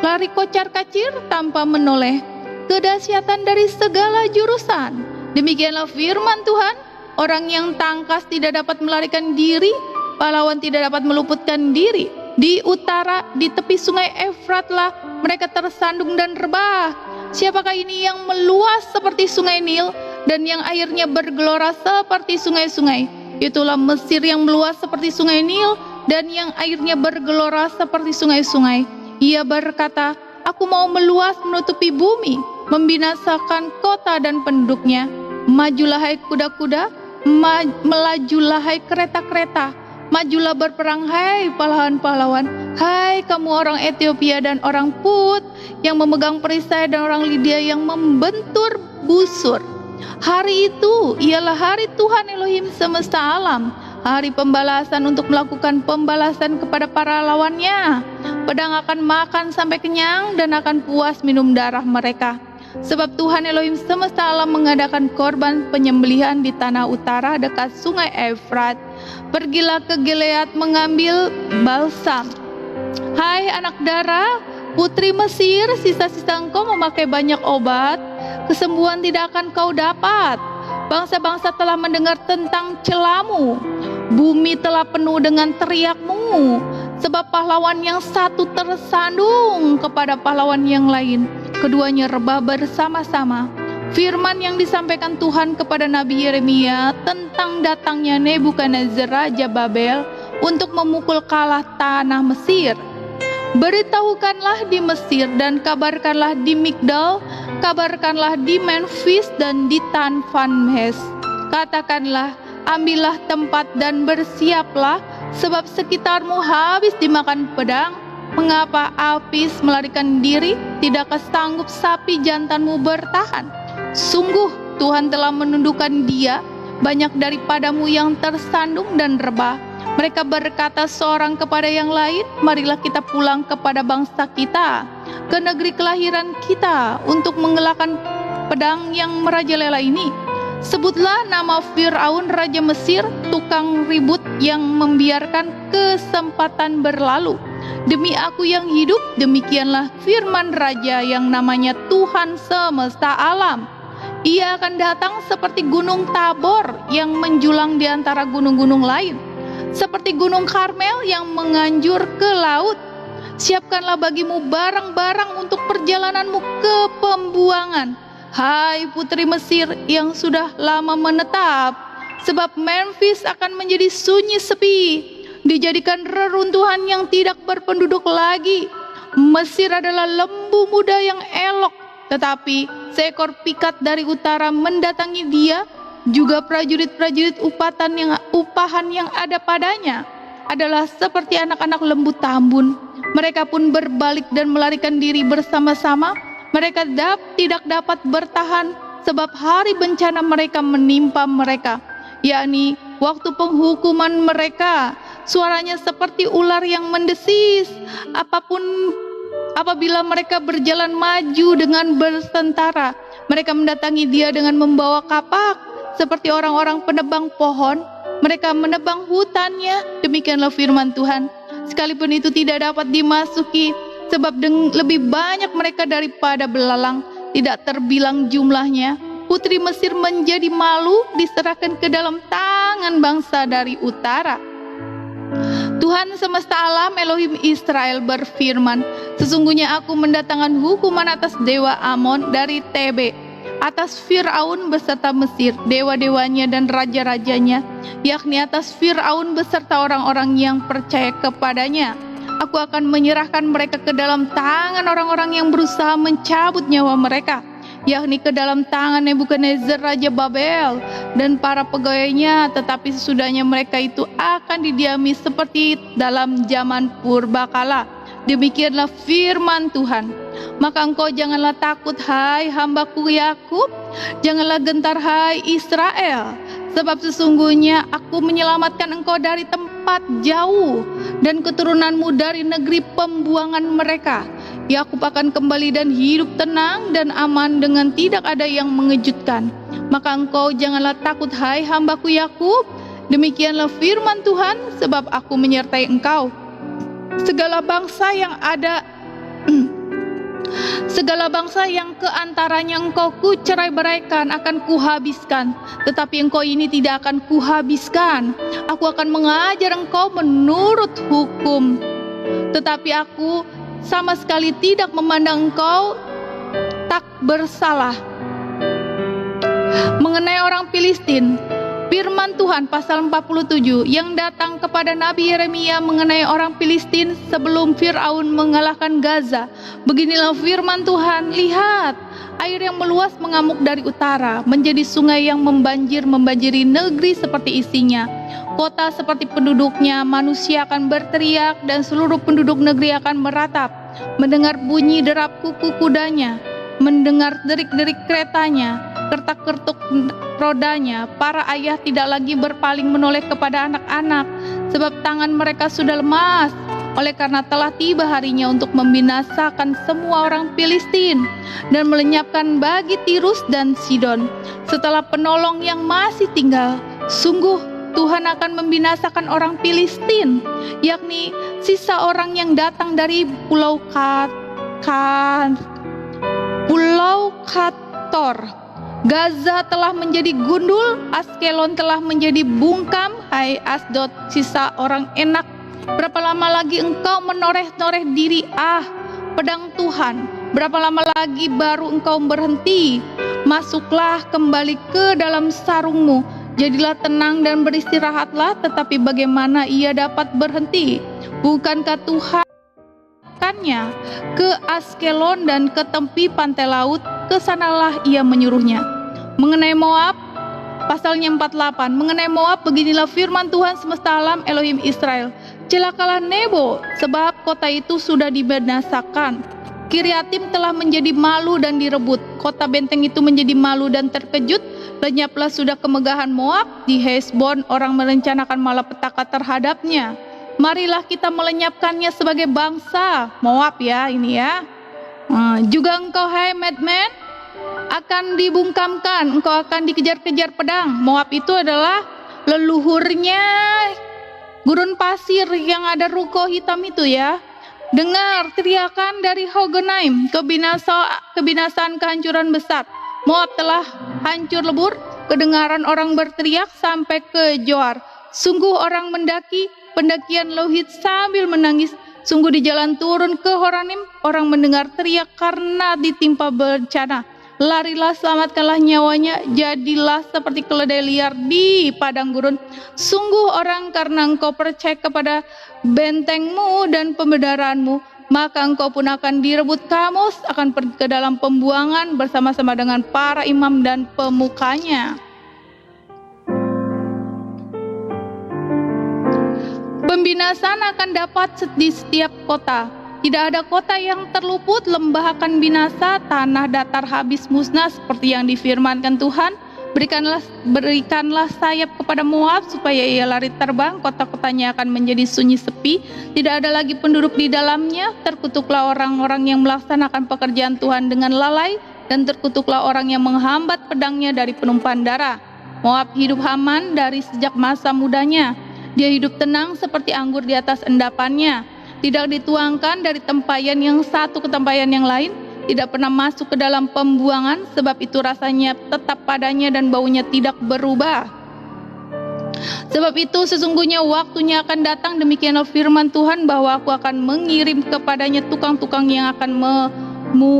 lari kocar-kacir tanpa menoleh. Kedahsyatan dari segala jurusan. Demikianlah firman Tuhan. Orang yang tangkas tidak dapat melarikan diri, pahlawan tidak dapat meluputkan diri. Di utara, di tepi sungai Efratlah mereka tersandung dan rebah. Siapakah ini yang meluas seperti sungai Nil dan yang airnya bergelora seperti sungai-sungai? Itulah Mesir yang meluas seperti sungai Nil dan yang airnya bergelora seperti sungai-sungai. Ia berkata, aku mau meluas menutupi bumi, membinasakan kota dan penduduknya. Majulah hai kuda-kuda, melajulah hai kereta-kereta, majulah berperang hai pahlawan-pahlawan. Hai kamu orang Ethiopia dan orang Put yang memegang perisai dan orang Lydia yang membentur busur. Hari itu ialah hari Tuhan Elohim semesta alam, hari pembalasan untuk melakukan pembalasan kepada para lawannya. Pedang akan makan sampai kenyang dan akan puas minum darah mereka. Sebab Tuhan Elohim semesta alam mengadakan korban penyembelihan di tanah utara dekat sungai Efrat. Pergilah ke Gilead mengambil balsam. Hai anak darah, putri Mesir, sisa-sisa engkau memakai banyak obat, kesembuhan tidak akan kau dapat. Bangsa-bangsa telah mendengar tentang celamu, bumi telah penuh dengan teriakmu, sebab pahlawan yang satu tersandung kepada pahlawan yang lain, keduanya rebah bersama-sama. Firman yang disampaikan Tuhan kepada Nabi Yeremia tentang datangnya Nebukadnezar Raja Babel untuk memukul kalah tanah Mesir. Beritahukanlah di Mesir dan kabarkanlah di Migdal, kabarkanlah di Memphis dan di Tanfanhes. Katakanlah, ambillah tempat dan bersiaplah, sebab sekitarmu habis dimakan pedang. Mengapa Apis melarikan diri? Tidakkah sanggup sapi jantanmu bertahan? Sungguh Tuhan telah menundukkan dia, banyak daripadamu yang tersandung dan rebah. Mereka berkata seorang kepada yang lain, marilah kita pulang kepada bangsa kita, ke negeri kelahiran kita, untuk mengelakkan pedang yang merajalela ini. Sebutlah nama Fir'aun Raja Mesir, tukang ribut yang membiarkan kesempatan berlalu. Demi aku yang hidup, demikianlah firman Raja yang namanya Tuhan semesta alam. Ia akan datang seperti gunung Tabor yang menjulang di antara gunung-gunung lain, seperti gunung Karmel yang menganjur ke laut. Siapkanlah bagimu barang-barang untuk perjalananmu ke pembuangan, hai putri Mesir yang sudah lama menetap, sebab Memphis akan menjadi sunyi sepi, dijadikan reruntuhan yang tidak berpenduduk lagi. Mesir adalah lembu muda yang elok, tetapi seekor pikat dari utara mendatangi dia. Juga prajurit-prajurit upahan yang ada padanya adalah seperti anak-anak lembu tambun. Mereka pun berbalik dan melarikan diri bersama-sama. Mereka tidak dapat bertahan, sebab hari bencana mereka menimpa mereka, yakni waktu penghukuman mereka. Suaranya seperti ular yang mendesis. Apabila mereka berjalan maju dengan bertentara, mereka mendatangi dia dengan membawa kapak. Seperti orang-orang penebang pohon, mereka menebang hutannya. Demikianlah firman Tuhan. Sekalipun itu tidak dapat dimasuki, sebab lebih banyak mereka daripada belalang, tidak terbilang jumlahnya. Putri Mesir menjadi malu, diserahkan ke dalam tangan bangsa dari utara. Tuhan semesta alam Elohim Israel berfirman, sesungguhnya aku mendatangkan hukuman atas dewa Amon dari Tebe, atas Fir'aun beserta Mesir, dewa-dewanya dan raja-rajanya, yakni atas Fir'aun beserta orang-orang yang percaya kepadanya. Aku akan menyerahkan mereka ke dalam tangan orang-orang yang berusaha mencabut nyawa mereka, yakni ke dalam tangan Nebukadnezar Raja Babel dan para pegawainya. Tetapi sesudahnya mereka itu akan didiami seperti dalam zaman purbakala, Demikianlah firman Tuhan. Maka engkau janganlah takut, hai hambaku Yakub, janganlah gentar, hai Israel, sebab sesungguhnya aku menyelamatkan engkau dari tempat jauh dan keturunanmu dari negeri pembuangan mereka. Yakub akan kembali dan hidup tenang dan aman dengan tidak ada yang mengejutkan. Maka engkau janganlah takut, hai hambaku Yakub, demikianlah firman Tuhan, sebab aku menyertai engkau. Segala bangsa yang keantaranya engkau kucerai-beraikan akan kuhabiskan, tetapi engkau ini tidak akan kuhabiskan. Aku akan mengajar engkau menurut hukum, tetapi aku sama sekali tidak memandang engkau tak bersalah. Mengenai orang Filistin, firman Tuhan pasal 47 yang datang kepada Nabi Yeremia mengenai orang Filistin sebelum Firaun mengalahkan Gaza. Beginilah firman Tuhan, lihat, air yang meluas mengamuk dari utara, menjadi sungai yang membanjiri negeri seperti isinya. Kota seperti penduduknya, manusia akan berteriak dan seluruh penduduk negeri akan meratap. Mendengar bunyi derap kuku kudanya, mendengar derik-derik keretanya, kertak-kertuk rodanya, para ayah tidak lagi berpaling menoleh kepada anak-anak, sebab tangan mereka sudah lemas, oleh karena telah tiba harinya untuk membinasakan semua orang Filistin dan melenyapkan bagi Tirus dan Sidon. Setelah penolong yang masih tinggal, sungguh Tuhan akan membinasakan orang Filistin, yakni sisa orang yang datang dari Pulau Kator. Gaza telah menjadi gundul, Askelon telah menjadi bungkam, hai Asdod, sisa orang enak. Berapa lama lagi engkau menoreh-noreh diri, pedang Tuhan? Berapa lama lagi baru engkau berhenti? Masuklah kembali ke dalam sarungmu, jadilah tenang dan beristirahatlah. Tetapi bagaimana ia dapat berhenti? Bukankah Tuhan ke Askelon dan ke tepi pantai laut? Kesanalah ia menyuruhnya. Mengenai Moab, pasalnya 48, mengenai Moab beginilah firman Tuhan semesta alam, Elohim Israel. Celakalah Nebo, sebab kota itu sudah dibinasakan. Kiriatim telah menjadi malu dan direbut, kota benteng itu menjadi malu dan terkejut. Lenyaplah sudah kemegahan Moab, di Hesbon orang merencanakan malapetaka terhadapnya. Marilah kita melenyapkannya sebagai bangsa. Moab ya, ini ya. Juga engkau, hai Madman, akan dibungkamkan, engkau akan dikejar-kejar pedang. Moab itu adalah leluhurnya gurun pasir yang ada ruko hitam itu ya. Dengar teriakan dari Hogonaim, kebinasaan, kehancuran besar. Moab telah hancur lebur, kedengaran orang berteriak sampai ke Joar. Sungguh orang mendaki pendakian Lohit sambil menangis. Sungguh di jalan turun ke Horonim, orang mendengar teriak karena ditimpa bencana. Larilah, selamatkanlah nyawanya, jadilah seperti keledai liar di padang gurun. Sungguh orang, karena engkau percaya kepada bentengmu dan pembedaraanmu, maka engkau pun akan direbut. Kamus akan pergi ke dalam pembuangan bersama-sama dengan para imam dan pemukanya. Pembinasaan akan dapat di setiap kota. Tidak ada kota yang terluput, lembah akan binasa, tanah datar habis musnah seperti yang difirmankan Tuhan. Berikanlah sayap kepada Moab supaya ia lari terbang, kota-kotanya akan menjadi sunyi sepi, tidak ada lagi penduduk di dalamnya. Terkutuklah orang-orang yang melaksanakan pekerjaan Tuhan dengan lalai, dan terkutuklah orang yang menghambat pedangnya dari penumpahan darah. Moab hidup aman dari sejak masa mudanya. Dia hidup tenang seperti anggur di atas endapannya, tidak dituangkan dari tempayan yang satu ke tempayan yang lain, tidak pernah masuk ke dalam pembuangan, sebab itu rasanya tetap padanya dan baunya tidak berubah. Sebab itu sesungguhnya waktunya akan datang, demikianlah firman Tuhan, bahwa aku akan mengirim kepadanya tukang-tukang yang akan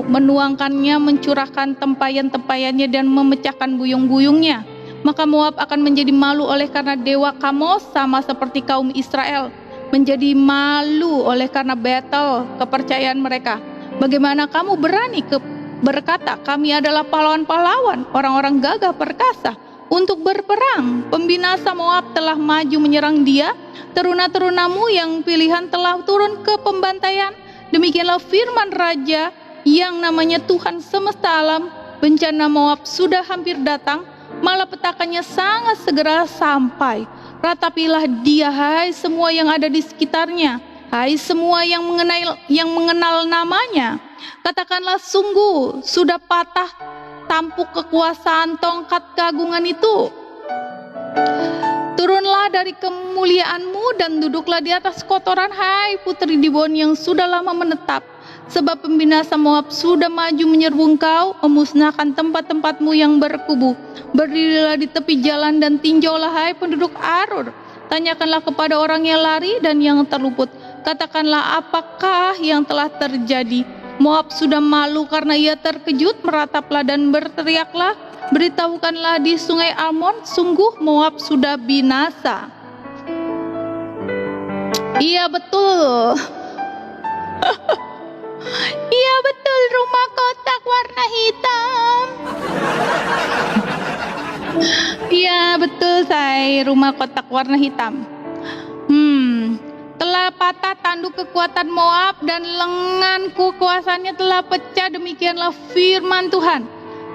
menuangkannya, mencurahkan tempayan-tempayannya dan memecahkan buyung-buyungnya. Maka Moab akan menjadi malu oleh karena dewa Kamos, sama seperti kaum Israel menjadi malu oleh karena Betel, kepercayaan mereka. Bagaimana kamu berani berkata, kami adalah pahlawan-pahlawan, orang-orang gagah perkasa untuk berperang? Pembinasa Moab telah maju menyerang dia, teruna-terunamu yang pilihan telah turun ke pembantaian. Demikianlah firman Raja yang namanya Tuhan semesta alam. Bencana Moab sudah hampir datang, malapetakannya sangat segera sampai. Ratapilah dia, hai semua yang ada di sekitarnya, hai semua yang mengenal namanya. Katakanlah, sungguh sudah patah tampuk kekuasaan tongkat keagungan itu. Turunlah dari kemuliaanmu dan duduklah di atas kotoran, hai putri Dibon yang sudah lama menetap. Sebab pembinasa Moab sudah maju menyerbu engkau, memusnahkan tempat-tempatmu yang berkubu. Berdirilah di tepi jalan dan tinjaulah, hai penduduk Arur. Tanyakanlah kepada orang yang lari dan yang terluput. Katakanlah, apakah yang telah terjadi? Moab sudah malu karena ia terkejut, merataplah dan berteriaklah. Beritahukanlah di sungai Almon, sungguh Moab sudah binasa. Iya betul. Iya betul, rumah kotak warna hitam. Iya betul, say, rumah kotak warna hitam. Telah patah tanduk kekuatan Moab dan lengan kekuasaannya telah pecah, demikianlah firman Tuhan.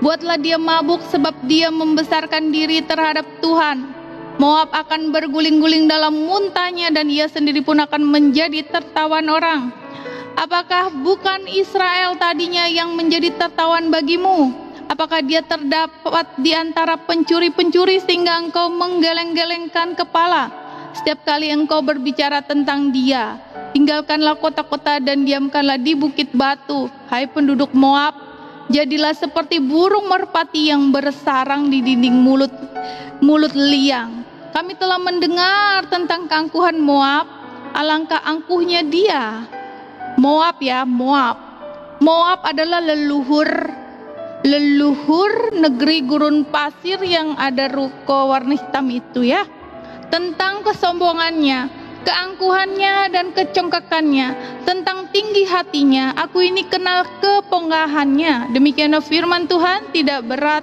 Buatlah dia mabuk sebab dia membesarkan diri terhadap Tuhan. Moab akan berguling-guling dalam muntahnya dan ia sendiri pun akan menjadi tertawan orang. Apakah bukan Israel tadinya yang menjadi tertawan bagimu? Apakah dia terdapat di antara pencuri-pencuri sehingga engkau menggeleng-gelengkan kepala? Setiap kali engkau berbicara tentang dia, tinggalkanlah kota-kota dan diamkanlah di bukit batu. Hai penduduk Moab, jadilah seperti burung merpati yang bersarang di dinding mulut liang. Kami telah mendengar tentang keangkuhan Moab, alangkah angkuhnya dia. Moab ya, Moab. Moab adalah leluhur negeri gurun pasir yang ada ruko warna hitam itu ya. Tentang kesombongannya, keangkuhannya dan kecongkakannya, tentang tinggi hatinya, aku ini kenal keponggahannya. Demikianlah firman Tuhan, tidak benar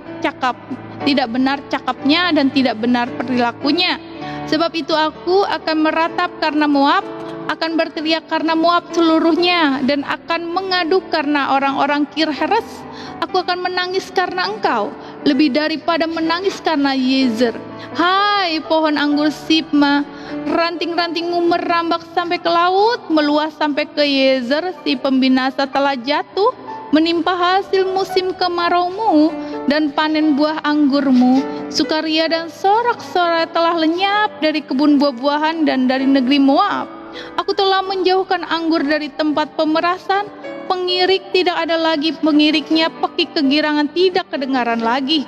cakapnya dan tidak benar perilakunya. Sebab itu aku akan meratap karena Moab, akan berteriak karena Moab seluruhnya, dan akan mengadu karena orang-orang Kir-Heres. Aku akan menangis karena engkau, lebih daripada menangis karena Yezer. Hai pohon anggur Sibma, ranting-rantingmu merambak sampai ke laut, meluas sampai ke Yezer. Si pembinasa telah jatuh, menimpa hasil musim kemaraumu dan panen buah anggurmu. Sukaria dan sorak-sorai telah lenyap dari kebun buah-buahan dan dari negeri Moab. Aku telah menjauhkan anggur dari tempat pemerasan, pengirik tidak ada lagi pengiriknya, pekik kegirangan tidak kedengaran lagi.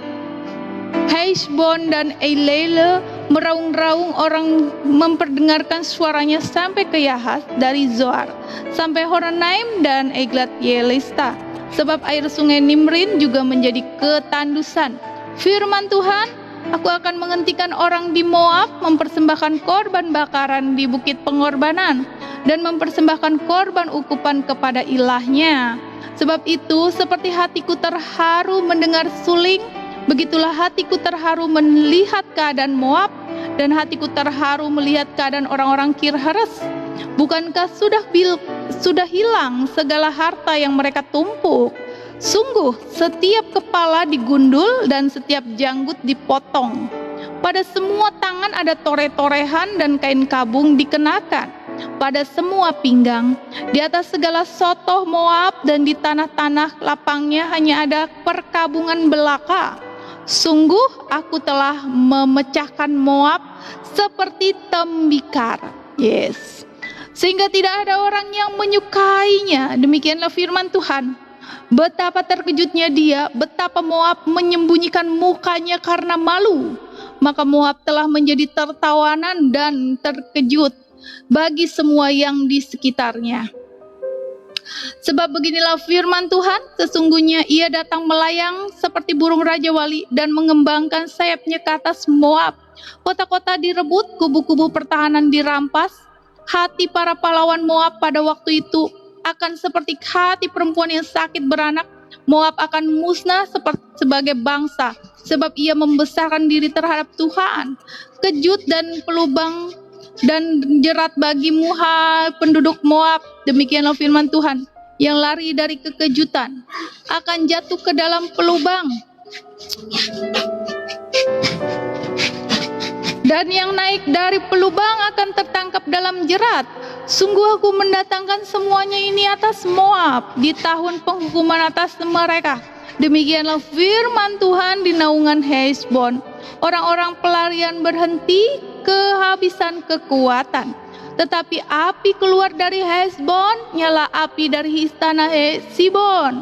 Heshbon dan Eileile meraung-raung, orang memperdengarkan suaranya sampai ke Yahas, dari Zoar sampai Horonaim dan Eglat Yelista. Sebab air sungai Nimrin juga menjadi ketandusan. Firman Tuhan, aku akan menghentikan orang di Moab mempersembahkan korban bakaran di bukit pengorbanan dan mempersembahkan korban ukupan kepada ilahnya. Sebab itu, seperti hatiku terharu mendengar suling, begitulah hatiku terharu melihat keadaan Moab, dan hatiku terharu melihat keadaan orang-orang Kir-Heres. Bukankah sudah hilang segala harta yang mereka tumpuk? Sungguh setiap kepala digundul dan setiap janggut dipotong. Pada semua tangan ada tore-torehan dan kain kabung dikenakan. Pada semua pinggang, di atas segala sotoh Moab dan di tanah-tanah lapangnya hanya ada perkabungan belaka. Sungguh aku telah memecahkan Moab seperti tembikar. Yes. Sehingga tidak ada orang yang menyukainya. Demikianlah firman Tuhan. Betapa terkejutnya dia, betapa Moab menyembunyikan mukanya karena malu. Maka Moab telah menjadi tertawanan dan terkejut bagi semua yang di sekitarnya. Sebab beginilah firman Tuhan, sesungguhnya ia datang melayang seperti burung Raja Wali dan mengembangkan sayapnya ke atas Moab. Kota-kota direbut, kubu-kubu pertahanan dirampas. Hati para pahlawan Moab pada waktu itu akan seperti hati perempuan yang sakit beranak. Moab akan musnah sebagai bangsa, sebab ia membesarkan diri terhadap Tuhan. Kejut dan pelubang dan jerat bagimu, hai penduduk Moab. Demikianlah firman Tuhan. Yang lari dari kekejutan akan jatuh ke dalam pelubang, dan yang naik dari pelubang akan tertangkap dalam jerat. Sungguh aku mendatangkan semuanya ini atas Moab di tahun penghukuman atas mereka. Demikianlah firman Tuhan di naungan Hesbon. Orang-orang pelarian berhenti kehabisan kekuatan. Tetapi api keluar dari Hesbon, nyala api dari istana Sibon,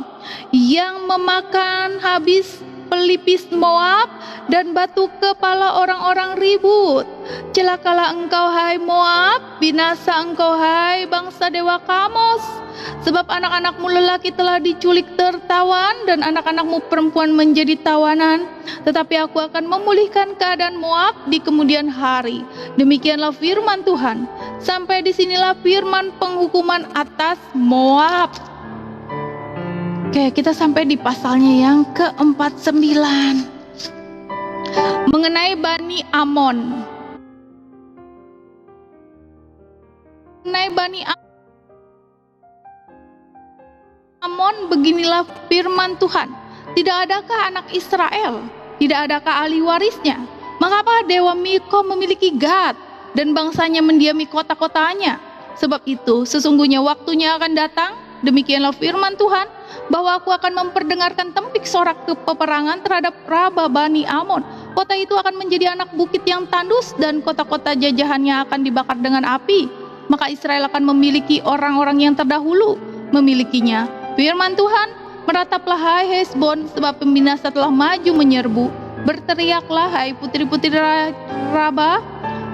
yang memakan habis pelipis Moab dan batu kepala orang-orang ribut. Celakalah engkau, hai Moab, binasa engkau, hai bangsa dewa Kamos. Sebab anak-anakmu lelaki telah diculik tertawan dan anak-anakmu perempuan menjadi tawanan. Tetapi aku akan memulihkan keadaan Moab di kemudian hari. Demikianlah firman Tuhan. Sampai disinilah firman penghukuman atas Moab. Oke, kita sampai di pasalnya yang ke-49. Mengenai Bani Amon. Mengenai Bani Amon, beginilah firman Tuhan. Tidak adakah anak Israel? Tidak adakah ahli warisnya? Mengapa Dewa Milko memiliki Gad dan bangsanya mendiami kota-kotanya? Sebab itu sesungguhnya waktunya akan datang, demikianlah firman Tuhan, bahwa aku akan memperdengarkan tempik sorak peperangan terhadap Raba Bani Amon. Kota itu akan menjadi anak bukit yang tandus dan kota-kota jajahannya akan dibakar dengan api. Maka Israel akan memiliki orang-orang yang terdahulu memilikinya. Firman Tuhan, merataplah hai Hesbon, sebab pembinasa telah maju menyerbu. Berteriaklah hai putri-putri Raba,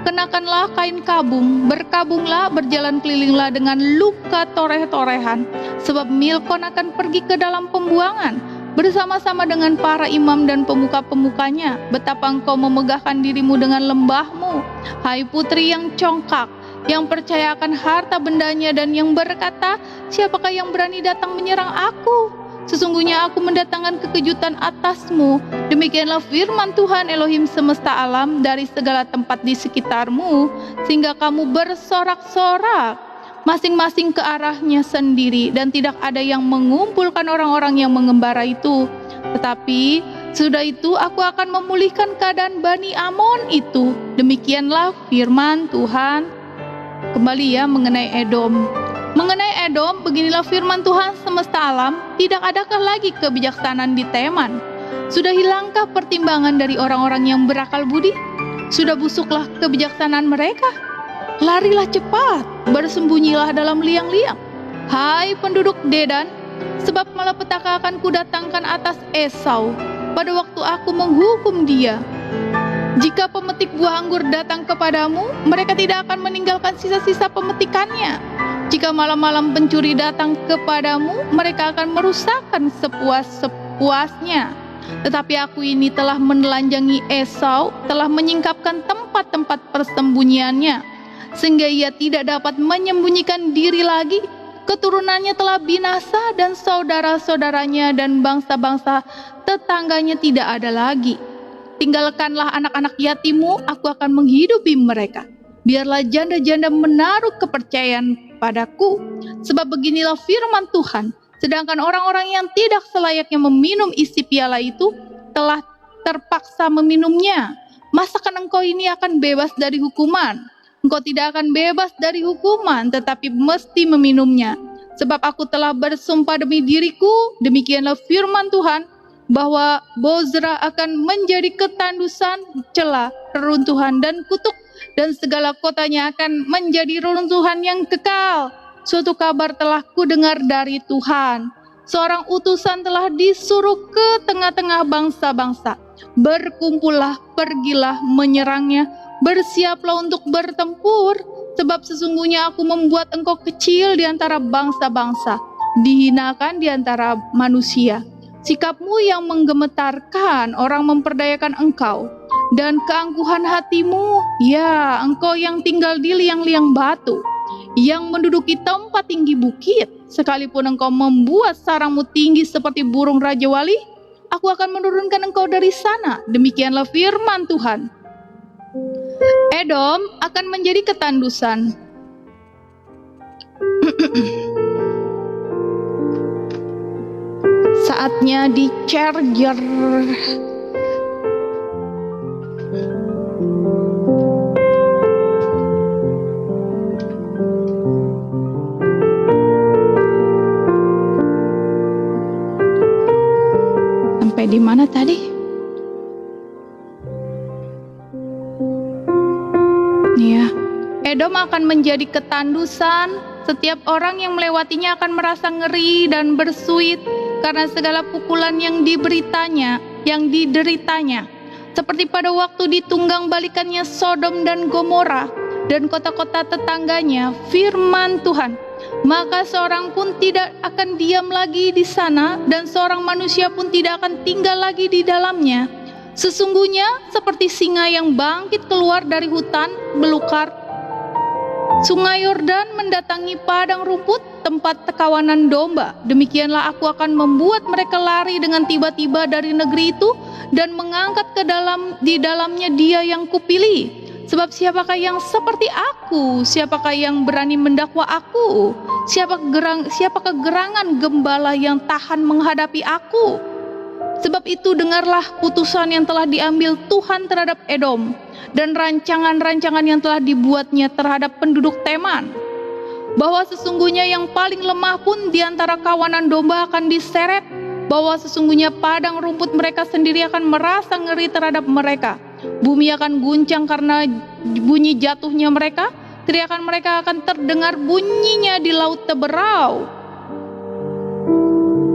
kenakanlah kain kabung, berkabunglah, berjalan kelilinglah dengan luka toreh-torehan. Sebab Milkon akan pergi ke dalam pembuangan bersama-sama dengan para imam dan pemuka-pemukanya. Betapa engkau memegahkan dirimu dengan lembahmu, hai putri yang congkak, yang percaya akan harta bendanya dan yang berkata, siapakah yang berani datang menyerang aku? Sesungguhnya aku mendatangkan kekejutan atasmu. Demikianlah firman Tuhan Elohim semesta alam dari segala tempat di sekitarmu, sehingga kamu bersorak-sorak masing-masing ke arahnya sendiri, dan tidak ada yang mengumpulkan orang-orang yang mengembara itu. Tetapi sudah itu aku akan memulihkan keadaan Bani Amon itu. Demikianlah firman Tuhan. Kembali ya mengenai Edom. Mengenai Edom, beginilah firman Tuhan semesta alam, tidak adakah lagi kebijaksanaan di Teman? Sudah hilangkah pertimbangan dari orang-orang yang berakal budi? Sudah busuklah kebijaksanaan mereka? Larilah cepat, bersembunyilah dalam liang-liang, hai penduduk Dedan, sebab malapetaka akan kudatangkan atas Esau pada waktu aku menghukum dia. Jika pemetik buah anggur datang kepadamu, mereka tidak akan meninggalkan sisa-sisa pemetikannya. Jika malam-malam pencuri datang kepadamu, mereka akan merusakkan sepuas-puasnya. Tetapi aku ini telah menelanjangi Esau, telah menyingkapkan tempat-tempat persembunyiannya, sehingga ia tidak dapat menyembunyikan diri lagi. Keturunannya telah binasa dan saudara-saudaranya dan bangsa-bangsa tetangganya tidak ada lagi. Tinggalkanlah anak-anak yatimmu, aku akan menghidupi mereka. Biarlah janda-janda menaruh kepercayaan padaku. Sebab beginilah firman Tuhan, sedangkan orang-orang yang tidak selayaknya meminum isi piala itu telah terpaksa meminumnya. Masakan engkau ini akan bebas dari hukuman? Engkau tidak akan bebas dari hukuman, tetapi mesti meminumnya. Sebab aku telah bersumpah demi diriku, demikianlah firman Tuhan, bahwa Bozra akan menjadi ketandusan, celah, reruntuhan dan kutuk, dan segala kotanya akan menjadi reruntuhan yang kekal. Suatu kabar telah kudengar dari Tuhan. Seorang utusan telah disuruh ke tengah-tengah bangsa-bangsa. Berkumpullah, pergilah menyerangnya, bersiaplah untuk bertempur, sebab sesungguhnya aku membuat engkau kecil di antara bangsa-bangsa, dihinakan di antara manusia. Sikapmu yang menggemetarkan orang memperdayakan engkau, dan keangkuhan hatimu, ya engkau yang tinggal di liang-liang batu, yang menduduki tempat tinggi bukit, sekalipun engkau membuat sarangmu tinggi seperti burung Raja Wali, aku akan menurunkan engkau dari sana. Demikianlah firman Tuhan. Edom akan menjadi ketandusan. Saatnya di charger. Sampai di mana tadi? Ya, Edom akan menjadi ketandusan. Setiap orang yang melewatinya akan merasa ngeri dan bersuit karena segala pukulan yang dideritanya. Seperti pada waktu ditunggang balikannya Sodom dan Gomora dan kota-kota tetangganya, firman Tuhan. Maka seorang pun tidak akan diam lagi di sana, dan seorang manusia pun tidak akan tinggal lagi di dalamnya. Sesungguhnya seperti singa yang bangkit keluar dari hutan belukar, Sungai Yordan mendatangi padang rumput, tempat tekawanan domba. Demikianlah aku akan membuat mereka lari dengan tiba-tiba dari negeri itu dan mengangkat di dalamnya dia yang kupilih. Sebab siapakah yang seperti aku? Siapakah yang berani mendakwa aku? Siapakah gerangan gembala yang tahan menghadapi aku? Sebab itu dengarlah putusan yang telah diambil Tuhan terhadap Edom, dan rancangan-rancangan yang telah dibuatnya terhadap penduduk Teman, bahwa sesungguhnya yang paling lemah pun di antara kawanan domba akan diseret, bahwa sesungguhnya padang rumput mereka sendiri akan merasa ngeri terhadap mereka. Bumi akan guncang karena bunyi jatuhnya mereka, teriakan mereka akan terdengar bunyinya di laut teberau.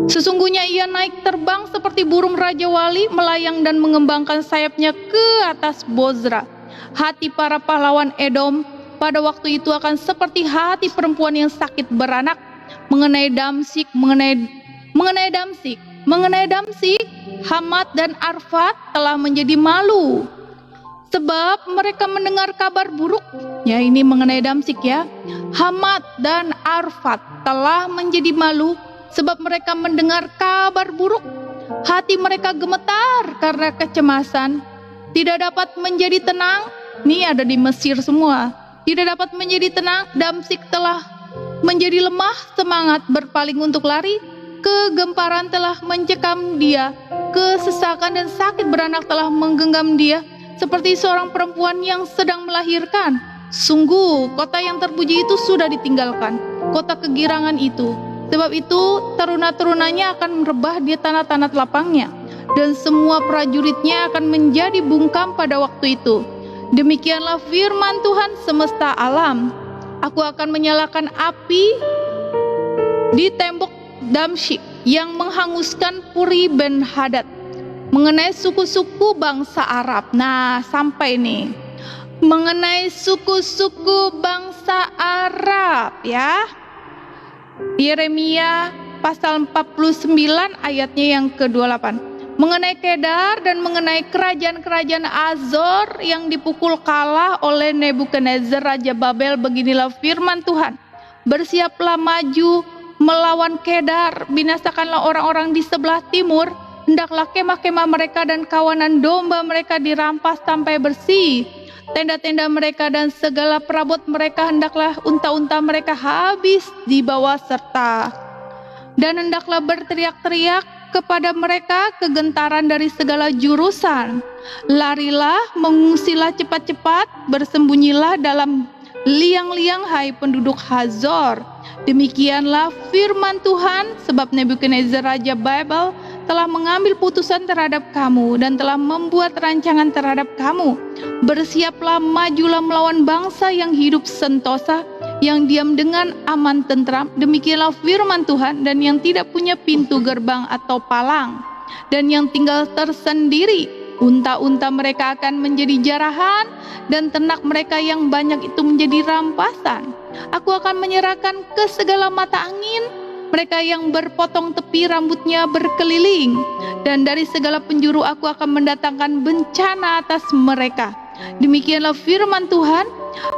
Sesungguhnya ia naik terbang seperti burung Raja Wali, melayang dan mengembangkan sayapnya ke atas Bozra. Hati para pahlawan Edom pada waktu itu akan seperti hati perempuan yang sakit beranak. Mengenai Damsik, Hamat dan Arfad telah menjadi malu, sebab mereka mendengar kabar buruk. Ya, ini mengenai Damsik ya. Hamat dan Arfad telah menjadi malu, sebab mereka mendengar kabar buruk. Hati mereka gemetar karena kecemasan, tidak dapat menjadi tenang. Ini ada di Mesir semua. Tidak dapat menjadi tenang. Damsik telah menjadi lemah semangat berpaling untuk lari. Kegemparan telah mencekam dia. Kesesakan dan sakit beranak telah menggenggam dia, seperti seorang perempuan yang sedang melahirkan. Sungguh kota yang terpuji itu sudah ditinggalkan, kota kegirangan itu. Sebab itu teruna-terunanya akan merebah di tanah-tanah lapangnya, dan semua prajuritnya akan menjadi bungkam pada waktu itu. Demikianlah firman Tuhan semesta alam. Aku akan menyalakan api di tembok Damsyik yang menghanguskan Puri Ben Hadad. Mengenai suku-suku bangsa Arab. Nah, sampai nih. Mengenai suku-suku bangsa Arab ya. Yeremia pasal 49 ayatnya yang ke-28. Mengenai Kedar dan mengenai kerajaan-kerajaan Azor yang dipukul kalah oleh Nebukadnezar Raja Babel, beginilah firman Tuhan. Bersiaplah maju melawan Kedar, binasakanlah orang-orang di sebelah timur. Hendaklah kemah-kemah mereka dan kawanan domba mereka dirampas sampai bersih. Tenda-tenda mereka dan segala perabot mereka, hendaklah unta-unta mereka habis dibawa serta. Dan hendaklah berteriak-teriak kepada mereka kegentaran dari segala jurusan. Larilah, mengungsilah cepat-cepat, bersembunyilah dalam liang-liang hai penduduk Hazor. Demikianlah firman Tuhan, sebab Nebukadnezar Raja Babel telah mengambil putusan terhadap kamu dan telah membuat rancangan terhadap kamu. Bersiaplah, majulah melawan bangsa yang hidup sentosa, yang diam dengan aman tentram. Demikianlah firman Tuhan, dan yang tidak punya pintu gerbang atau palang, dan yang tinggal tersendiri. Unta-unta mereka akan menjadi jarahan, dan ternak mereka yang banyak itu menjadi rampasan. Aku akan menyerahkan ke segala mata angin mereka yang berpotong tepi rambutnya berkeliling, dan dari segala penjuru aku akan mendatangkan bencana atas mereka. Demikianlah firman Tuhan.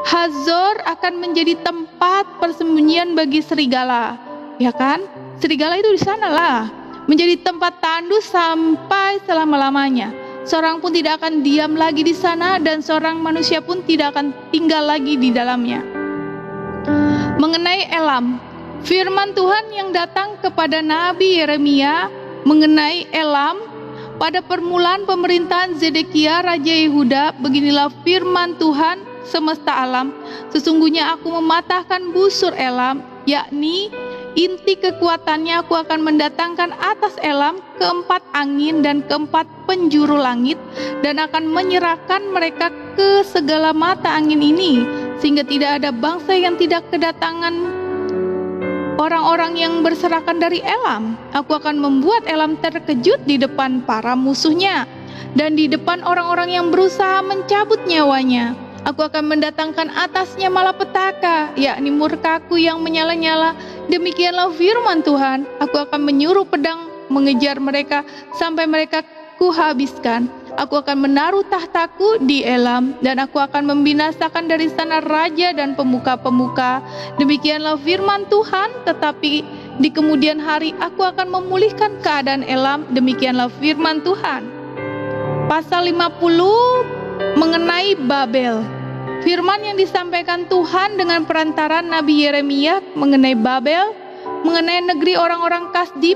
Hazor akan menjadi tempat persembunyian bagi serigala, ya kan? Serigala itu di sana lah, menjadi tempat tandus sampai selama-lamanya. seorang pun tidak akan diam lagi di sana, dan seorang manusia pun tidak akan tinggal lagi di dalamnya. Mengenai Elam, firman Tuhan yang datang kepada Nabi Yeremia mengenai Elam pada permulaan pemerintahan Zedekia Raja Yehuda. Beginilah firman Tuhan semesta alam, sesungguhnya aku mematahkan busur Elam, yakni inti kekuatannya. Aku akan mendatangkan atas Elam keempat angin dan keempat penjuru langit, dan akan menyerahkan mereka ke segala mata angin ini, sehingga tidak ada bangsa yang tidak kedatangan orang-orang yang berserakan dari Elam. Aku akan membuat Elam terkejut di depan para musuhnya, dan di depan orang-orang yang berusaha mencabut nyawanya. Aku akan mendatangkan atasnya malapetaka, yakni murkaku yang menyala-nyala. Demikianlah firman Tuhan, aku akan menyuruh pedang mengejar mereka sampai mereka kuhabiskan. Aku akan menaruh tahtaku di Elam, dan aku akan membinasakan dari sana raja dan pemuka-pemuka. Demikianlah firman Tuhan, tetapi di kemudian hari aku akan memulihkan keadaan Elam. Demikianlah firman Tuhan. Pasal 50 mengenai Babel. Firman yang disampaikan Tuhan dengan perantaran Nabi Yeremia mengenai Babel, mengenai negeri orang-orang Kasdim.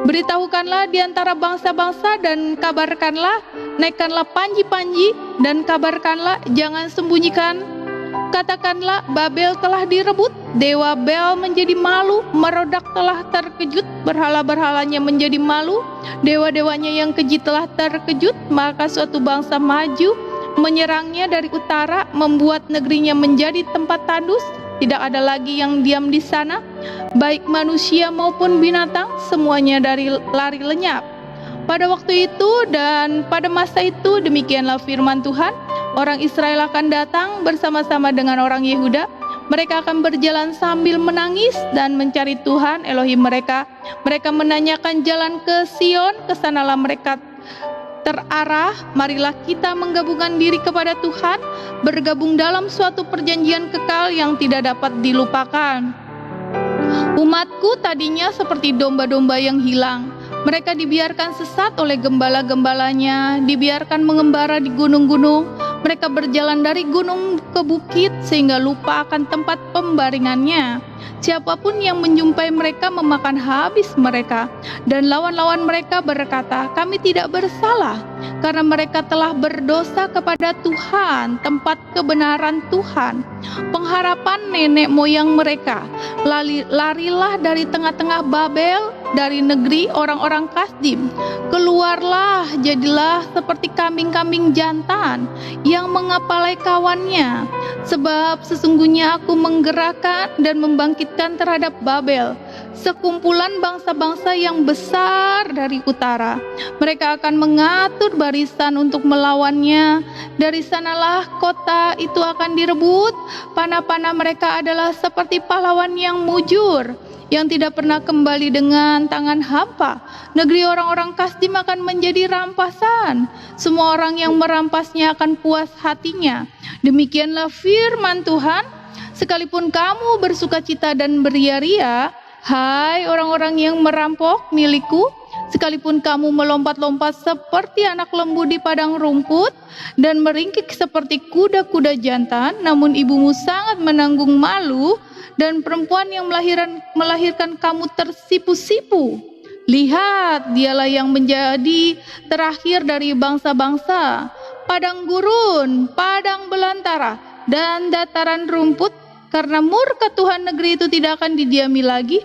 Beritahukanlah di antara bangsa-bangsa dan kabarkanlah, naikkanlah panji-panji dan kabarkanlah, jangan sembunyikan. Katakanlah, Babel telah direbut, dewa Bel menjadi malu, Merodak telah terkejut, berhala-berhalanya menjadi malu, dewa-dewanya yang keji telah terkejut. Maka suatu bangsa maju menyerangnya dari utara, membuat negerinya menjadi tempat tandus. Tidak ada lagi yang diam di sana, baik manusia maupun binatang, semuanya lari lenyap. Pada waktu itu dan pada masa itu, demikianlah firman Tuhan, orang Israel akan datang bersama-sama dengan orang Yehuda. Mereka akan berjalan sambil menangis dan mencari Tuhan Elohim mereka. Mereka menanyakan jalan ke Sion, kesanalah mereka terarah. Marilah kita menggabungkan diri kepada Tuhan, bergabung dalam suatu perjanjian kekal yang tidak dapat dilupakan. Umatku tadinya seperti domba-domba yang hilang. Mereka dibiarkan sesat oleh gembala-gembalanya, dibiarkan mengembara di gunung-gunung. Mereka berjalan dari gunung ke bukit sehingga lupa akan tempat pembaringannya. Siapapun yang menjumpai mereka memakan habis mereka, dan lawan-lawan mereka berkata, kami tidak bersalah, karena mereka telah berdosa kepada Tuhan, tempat kebenaran Tuhan, pengharapan nenek moyang mereka. Larilah dari tengah-tengah Babel, dari negeri orang-orang Kasdim. Keluarlah, jadilah seperti kambing-kambing jantan yang mengapalai kawannya. Sebab sesungguhnya aku menggerakkan dan membangkitkan terhadap Babel sekumpulan bangsa-bangsa yang besar dari utara. Mereka akan mengatur barisan untuk melawannya. Dari sanalah kota itu akan direbut. Panah-panah mereka adalah seperti pahlawan yang mujur, yang tidak pernah kembali dengan tangan hampa. Negeri orang-orang Kasdim akan menjadi rampasan. Semua orang yang merampasnya akan puas hatinya. Demikianlah firman Tuhan. Sekalipun kamu bersukacita dan beria-ria, hai orang-orang yang merampok milikku, sekalipun kamu melompat-lompat seperti anak lembu di padang rumput dan meringkik seperti kuda-kuda jantan, namun ibumu sangat menanggung malu, dan perempuan yang melahirkan kamu tersipu-sipu. Lihat, dialah yang menjadi terakhir dari bangsa-bangsa, padang gurun, padang belantara, dan dataran rumput. Karena murka Tuhan, negeri itu tidak akan didiami lagi,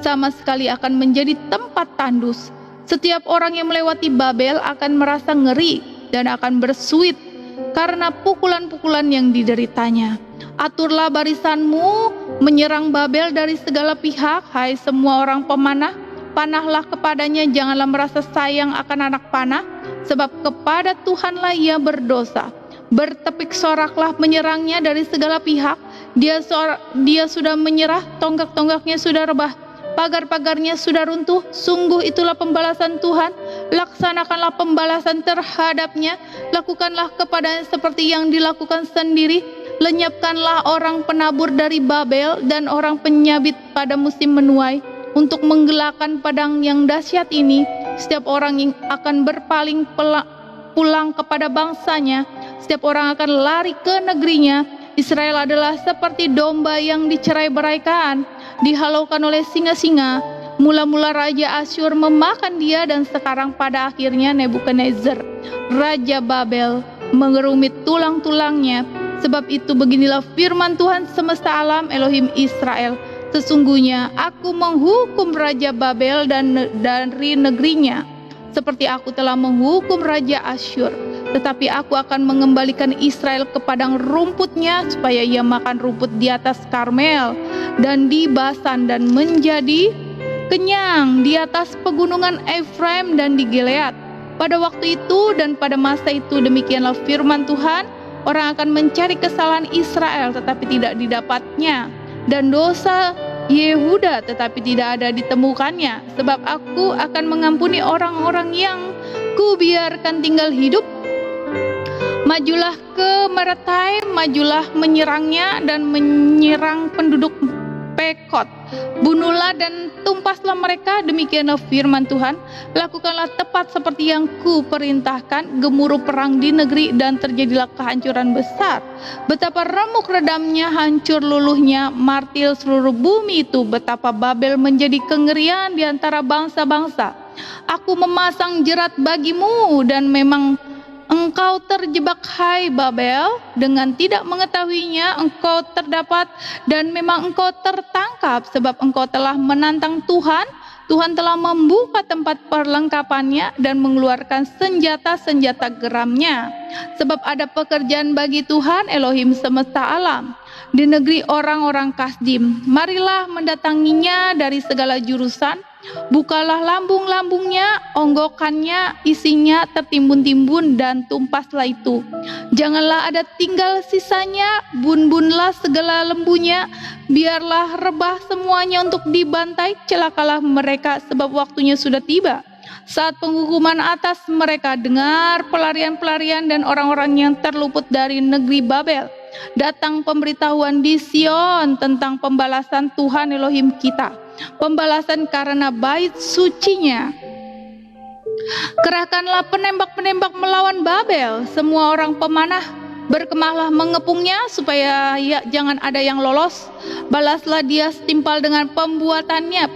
sama sekali akan menjadi tempat tandus. Setiap orang yang melewati Babel akan merasa ngeri dan akan bersuit karena pukulan-pukulan yang dideritanya. Aturlah barisanmu menyerang Babel dari segala pihak, hai semua orang pemanah. Panahlah kepadanya, janganlah merasa sayang akan anak panah, sebab kepada Tuhanlah ia berdosa. Bertepik soraklah menyerangnya dari segala pihak. Dia sudah menyerah, tonggak-tonggaknya sudah rebah, pagar-pagarnya sudah runtuh. Sungguh itulah pembalasan Tuhan. Laksanakanlah pembalasan terhadapnya. Lakukanlah kepadanya seperti yang dilakukan sendiri. Lenyapkanlah orang penabur dari Babel dan orang penyabit pada musim menuai, untuk menggelakkan pedang yang dahsyat ini. Setiap orang yang akan berpaling pulang kepada bangsanya. Setiap orang akan lari ke negerinya. Israel adalah seperti domba yang dicerai-beraikan, dihalaukan oleh singa-singa. Mula-mula Raja Asyur memakan dia, dan sekarang pada akhirnya Nebukadnezar, Raja Babel, mengerumit tulang-tulangnya. Sebab itu beginilah firman Tuhan semesta alam, Elohim Israel. Sesungguhnya aku menghukum Raja Babel dan dari negerinya, seperti aku telah menghukum Raja Asyur. Tetapi aku akan mengembalikan Israel ke padang rumputnya, supaya ia makan rumput di atas Karmel dan di Basan, dan menjadi kenyang di atas pegunungan Efraim dan di Gilead. Pada waktu itu dan pada masa itu, demikianlah firman Tuhan, orang akan mencari kesalahan Israel tetapi tidak didapatnya, dan dosa Yehuda tetapi tidak ada ditemukannya. Sebab aku akan mengampuni orang-orang yang kubiarkan tinggal hidup. Majulah ke Meretai, majulah menyerangnya dan menyerang penduduk Pekot. Bunuhlah dan tumpaslah mereka, demikianlah firman Tuhan. Lakukanlah tepat seperti yang ku perintahkan. Gemuruh perang di negeri dan terjadilah kehancuran besar. Betapa remuk redamnya, hancur luluhnya, martil seluruh bumi itu. Betapa Babel menjadi kengerian di antara bangsa-bangsa. Aku memasang jerat bagimu, dan memang engkau terjebak, hai Babel. Dengan tidak mengetahuinya engkau terdapat, dan memang engkau tertangkap. Sebab engkau telah menantang Tuhan. Tuhan telah membuka tempat perlengkapannya dan mengeluarkan senjata-senjata geramnya. Sebab ada pekerjaan bagi Tuhan, Elohim semesta alam, di negeri orang-orang Kasdim. Marilah mendatanginya dari segala jurusan. Bukalah lambung-lambungnya, onggokannya, isinya tertimbun-timbun, dan tumpaslah itu. Janganlah ada tinggal sisanya, bun-bunlah segala lembunya. Biarlah rebah semuanya untuk dibantai. Celakalah mereka, sebab waktunya sudah tiba. Saat penghukuman atas mereka, dengar pelarian-pelarian dan orang-orang yang terluput dari negeri Babel. Datang pemberitahuan di Sion tentang pembalasan Tuhan Elohim kita, pembalasan karena bait sucinya. Kerahkanlah penembak-penembak melawan Babel, semua orang pemanah, berkemahlah mengepungnya, supaya jangan ada yang lolos. Balaslah dia setimpal dengan perbuatannya.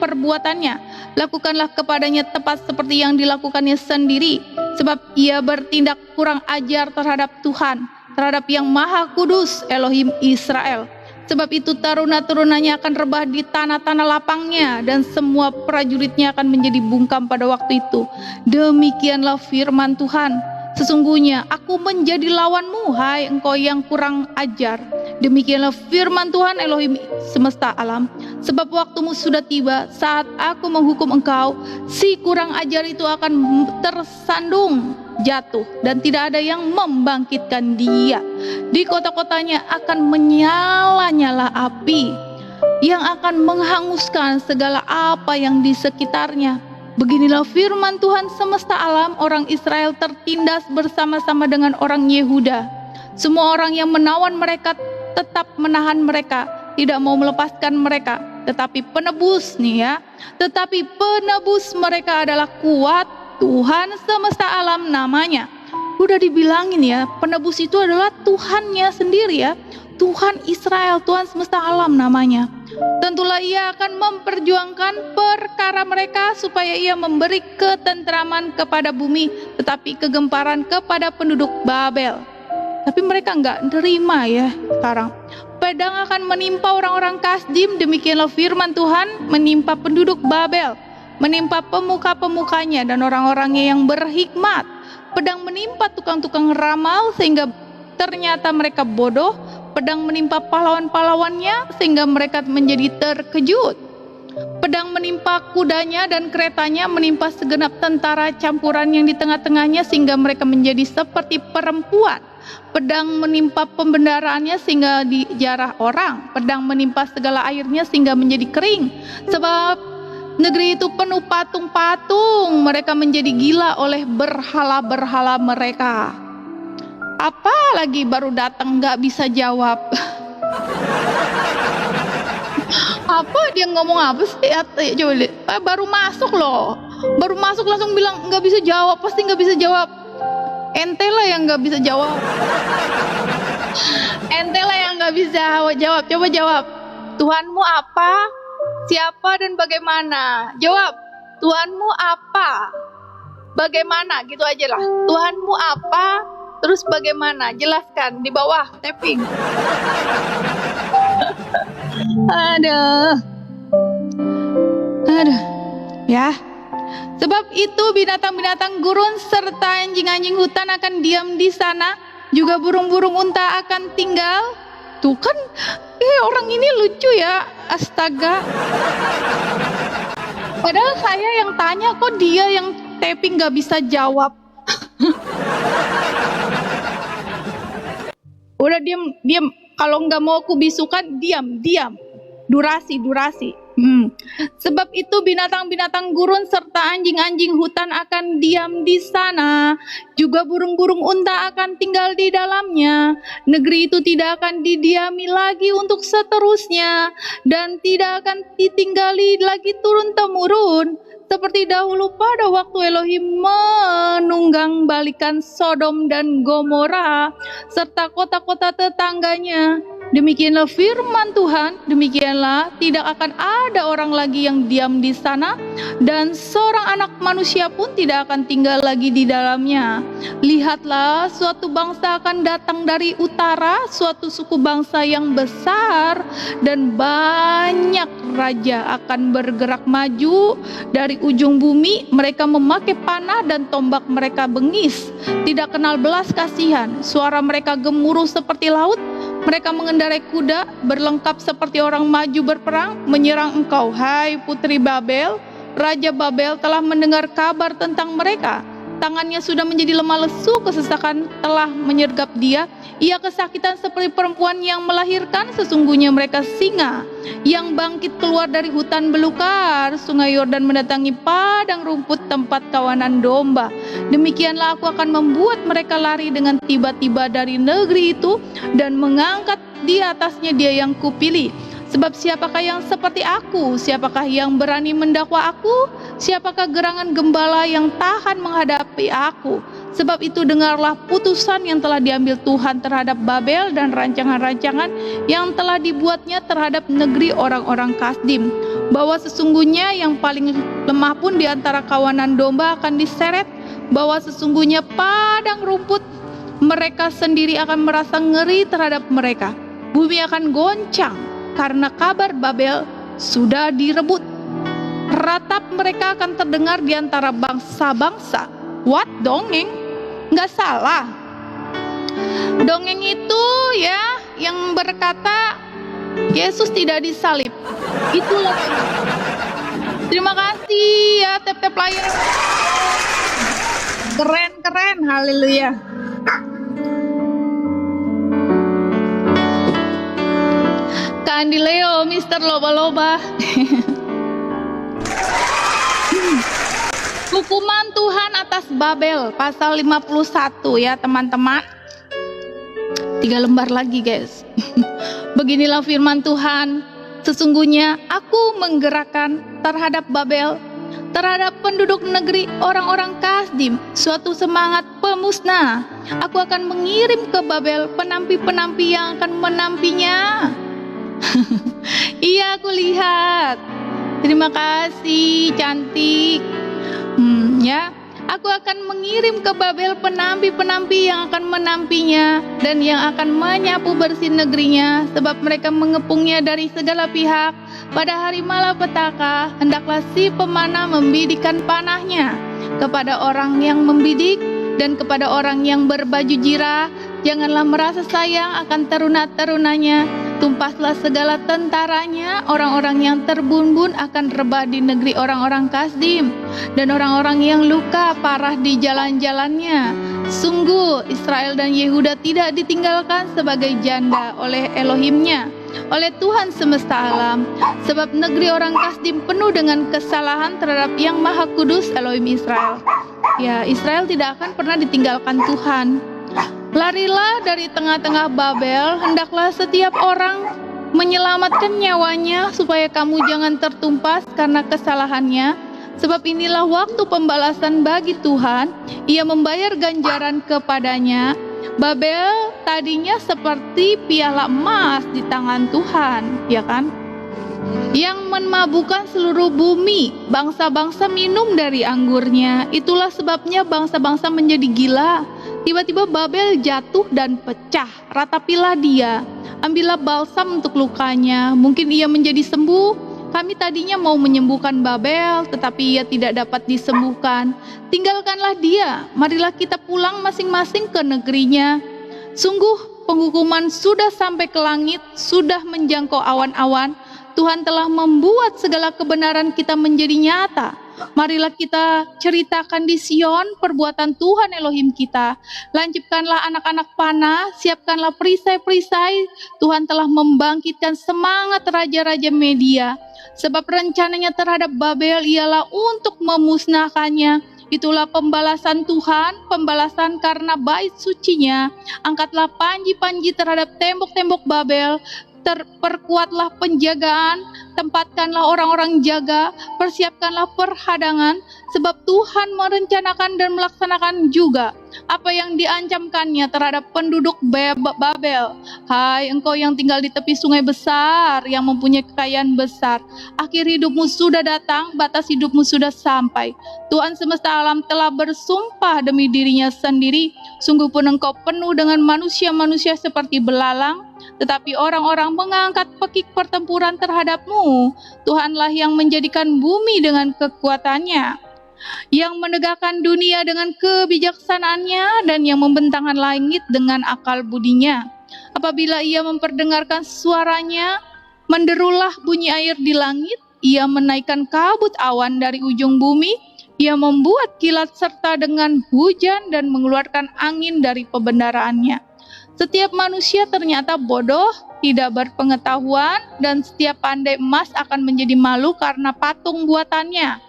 Lakukanlah kepadanya tepat seperti yang dilakukannya sendiri, sebab ia bertindak kurang ajar terhadap Tuhan, terhadap yang Maha Kudus, Elohim Israel. Sebab itu taruna-turunanya akan rebah di tanah-tanah lapangnya, dan semua prajuritnya akan menjadi bungkam pada waktu itu. Demikianlah firman Tuhan. Sesungguhnya aku menjadi lawanmu, hai engkau yang kurang ajar. Demikianlah firman Tuhan Elohim semesta alam. Sebab waktumu sudah tiba, saat aku menghukum engkau. Si kurang ajar itu akan tersandung jatuh, dan tidak ada yang membangkitkan dia. Di kota-kotanya akan menyala-nyala api yang akan menghanguskan segala apa yang di sekitarnya. Beginilah firman Tuhan semesta alam, orang Israel tertindas bersama-sama dengan orang Yehuda. Semua orang yang menawan mereka tetap menahan mereka, tidak mau melepaskan mereka. Tetapi penebus mereka adalah kuat, Tuhan semesta alam namanya. Udah dibilangin ya, penebus itu adalah Tuhannya sendiri ya. Tuhan Israel, Tuhan semesta alam namanya. Tentulah ia akan memperjuangkan perkara mereka, supaya ia memberi ketentraman kepada bumi, tetapi kegemparan kepada penduduk Babel. Tapi mereka nggak nerima ya sekarang. Pedang akan menimpa orang-orang Kasdim, demikianlah firman Tuhan, menimpa penduduk Babel, menimpa pemuka-pemukanya dan orang-orangnya yang berhikmat. Pedang menimpa tukang-tukang ramal, sehingga ternyata mereka bodoh. Pedang menimpa pahlawan-pahlawannya, sehingga mereka menjadi terkejut. Pedang menimpa kudanya dan keretanya, menimpa segenap tentara campuran yang di tengah-tengahnya, sehingga mereka menjadi seperti perempuan. Pedang menimpa pembendaraannya sehingga dijarah orang. Pedang menimpa segala airnya sehingga menjadi kering. Sebab negeri itu penuh patung-patung, mereka menjadi gila oleh berhala-berhala mereka. Apalagi baru datang gak bisa jawab. Apa dia ngomong apa sih? Coba lihat. Baru masuk loh, baru masuk langsung bilang gak bisa jawab, pasti gak bisa jawab. Ente lah yang nggak bisa jawab. Ente lah yang nggak bisa jawab. Coba jawab. Tuhanmu apa? Siapa dan bagaimana? Jawab. Tuhanmu apa? Bagaimana? Gitu aja lah. Tuhanmu apa? Terus bagaimana? Jelaskan di bawah tapping. Aduh. Aduh. Ya. Sebab itu binatang-binatang gurun serta anjing-anjing hutan akan diam di sana, juga burung-burung unta akan tinggal. Tuh kan, orang ini lucu ya, astaga. Padahal saya yang tanya, kok dia yang tapping gak bisa jawab. Udah diam. Kalau nggak mau aku bisukan, diam. Durasi. Sebab itu binatang-binatang gurun serta anjing-anjing hutan akan diam di sana, juga burung-burung unta akan tinggal di dalamnya. Negeri itu tidak akan didiami lagi untuk seterusnya, dan tidak akan ditinggali lagi turun-temurun, seperti dahulu pada waktu Elohim menunggang balikan Sodom dan Gomora serta kota-kota tetangganya. Demikianlah firman Tuhan, demikianlah tidak akan ada orang lagi yang diam di sana, dan seorang anak manusia pun tidak akan tinggal lagi di dalamnya. Lihatlah, suatu bangsa akan datang dari utara, suatu suku bangsa yang besar dan banyak raja akan bergerak maju dari ujung bumi. Mereka memakai panah dan tombak mereka bengis, tidak kenal belas kasihan. Suara mereka gemuruh seperti laut. Mereka mengendarai kuda, berlengkap seperti orang maju berperang, menyerang engkau, hai putri Babel. Raja Babel telah mendengar kabar tentang mereka. Tangannya sudah menjadi lemah lesu, kesesakan telah menyergap dia. Ia kesakitan seperti perempuan yang melahirkan. Sesungguhnya mereka singa yang bangkit keluar dari hutan belukar. Sungai Yordan mendatangi padang rumput, tempat kawanan domba. Demikianlah aku akan membuat mereka lari dengan tiba-tiba dari negeri itu, dan mengangkat di atasnya dia yang kupilih. Sebab siapakah yang seperti aku? Siapakah yang berani mendakwa aku? Siapakah gerangan gembala yang tahan menghadapi aku? Sebab itu dengarlah putusan yang telah diambil Tuhan terhadap Babel, dan rancangan-rancangan yang telah dibuatnya terhadap negeri orang-orang Kasdim. Bahwa sesungguhnya yang paling lemah pun di antara kawanan domba akan diseret. Bahwa sesungguhnya padang rumput mereka sendiri akan merasa ngeri terhadap mereka. Bumi akan goncang karena kabar Babel sudah direbut. Ratap mereka akan terdengar di antara bangsa-bangsa. What? Dongeng? Nggak salah. Dongeng itu ya yang berkata Yesus tidak disalib. Itulah. Terima kasih ya tap-tap layar. Keren, haleluya. Andi Leo, Mister Loba-Loba. Hukuman Tuhan atas Babel, pasal 51 ya teman-teman. 3 lembar lagi guys. Beginilah firman Tuhan. Sesungguhnya aku menggerakkan terhadap Babel, terhadap penduduk negeri orang-orang Kasdim, suatu semangat pemusnah. Aku akan mengirim ke Babel penampi-penampi yang akan menampinya. Iya, aku lihat. Terima kasih, cantik. Ya, aku akan mengirim ke Babel penampi-penampi yang akan menampinya dan yang akan menyapu bersih negerinya, sebab mereka mengepungnya dari segala pihak. Pada hari malapetaka, hendaklah si pemanah membidikkan panahnya kepada orang yang membidik dan kepada orang yang berbaju jirah. Janganlah merasa sayang akan teruna-terunanya. Tumpaslah segala tentaranya. Orang-orang yang terbumbun akan rebah di negeri orang-orang Kasdim, dan orang-orang yang luka parah di jalan-jalannya. Sungguh Israel dan Yehuda tidak ditinggalkan sebagai janda oleh Elohimnya, oleh Tuhan semesta alam. Sebab negeri orang Kasdim penuh dengan kesalahan terhadap yang Maha Kudus Elohim Israel. Ya, Israel tidak akan pernah ditinggalkan Tuhan. Larilah dari tengah-tengah Babel, hendaklah setiap orang menyelamatkan nyawanya, supaya kamu jangan tertumpas karena kesalahannya. Sebab inilah waktu pembalasan bagi Tuhan, Ia membayar ganjaran kepadanya. Babel tadinya seperti piala emas di tangan Tuhan, ya kan? Yang memabukkan seluruh bumi, bangsa-bangsa minum dari anggurnya. Itulah sebabnya bangsa-bangsa menjadi gila. Tiba-tiba Babel jatuh dan pecah, ratapilah dia. Ambillah balsam untuk lukanya, mungkin ia menjadi sembuh. Kami tadinya mau menyembuhkan Babel, tetapi ia tidak dapat disembuhkan. Tinggalkanlah dia, marilah kita pulang masing-masing ke negerinya. Sungguh penghukuman sudah sampai ke langit, sudah menjangkau awan-awan. Tuhan telah membuat segala kebenaran kita menjadi nyata. Marilah kita ceritakan di Sion perbuatan Tuhan Elohim kita. Lancipkanlah anak-anak panah, siapkanlah perisai-perisai. Tuhan telah membangkitkan semangat raja-raja Media. Sebab rencananya terhadap Babel ialah untuk memusnahkannya. Itulah pembalasan Tuhan, pembalasan karena bait sucinya. Angkatlah panji-panji terhadap tembok-tembok Babel. Perkuatlah penjagaan, tempatkanlah orang-orang jaga, persiapkanlah perhadangan, sebab Tuhan merencanakan dan melaksanakan juga apa yang diancamkannya terhadap penduduk Babel. Hai engkau yang tinggal di tepi sungai besar, yang mempunyai kekayaan besar, akhir hidupmu sudah datang, batas hidupmu sudah sampai. Tuhan semesta alam telah bersumpah demi dirinya sendiri, sungguh pun engkau penuh dengan manusia-manusia seperti belalang, tetapi orang-orang mengangkat pekik pertempuran terhadapmu. Tuhanlah yang menjadikan bumi dengan kekuatannya, yang menegakkan dunia dengan kebijaksanaannya, dan yang membentangkan langit dengan akal budinya. Apabila ia memperdengarkan suaranya, menderulah bunyi air di langit. Ia menaikkan kabut awan dari ujung bumi. Ia membuat kilat serta dengan hujan dan mengeluarkan angin dari pembendaraannya. Setiap manusia ternyata bodoh, tidak berpengetahuan, dan setiap pandai emas akan menjadi malu karena patung buatannya.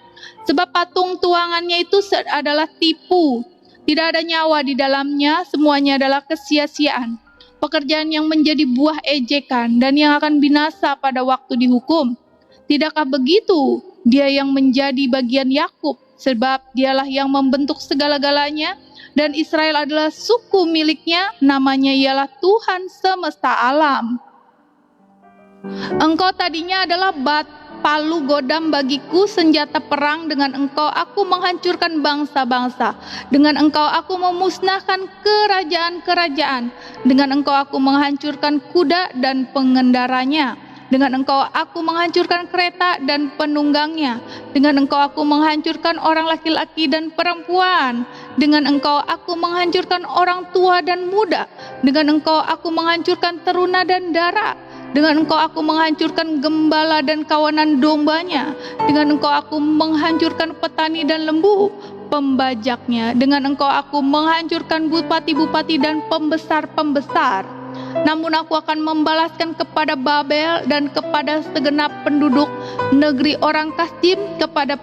Sebab patung tuangannya itu adalah tipu, tidak ada nyawa di dalamnya, semuanya adalah kesia-siaan. Pekerjaan yang menjadi buah ejekan dan yang akan binasa pada waktu dihukum. Tidakkah begitu? Dia yang menjadi bagian Yakub, sebab dialah yang membentuk segala-galanya. Dan Israel adalah suku miliknya, namanya ialah Tuhan semesta alam. Engkau tadinya adalah palu godam bagiku, senjata perang. Dengan engkau aku menghancurkan bangsa-bangsa. Dengan engkau aku memusnahkan kerajaan-kerajaan. Dengan engkau aku menghancurkan kuda dan pengendaranya. Dengan engkau aku menghancurkan kereta dan penunggangnya. Dengan engkau aku menghancurkan orang laki-laki dan perempuan. Dengan engkau aku menghancurkan orang tua dan muda. Dengan engkau aku menghancurkan teruna dan dara. Dengan engkau aku menghancurkan gembala dan kawanan dombanya. Dengan engkau aku menghancurkan petani dan lembu pembajaknya. Dengan engkau aku menghancurkan bupati-bupati dan pembesar-pembesar. Namun aku akan membalaskan kepada Babel dan kepada segenap penduduk negeri orang Kasdim, kepada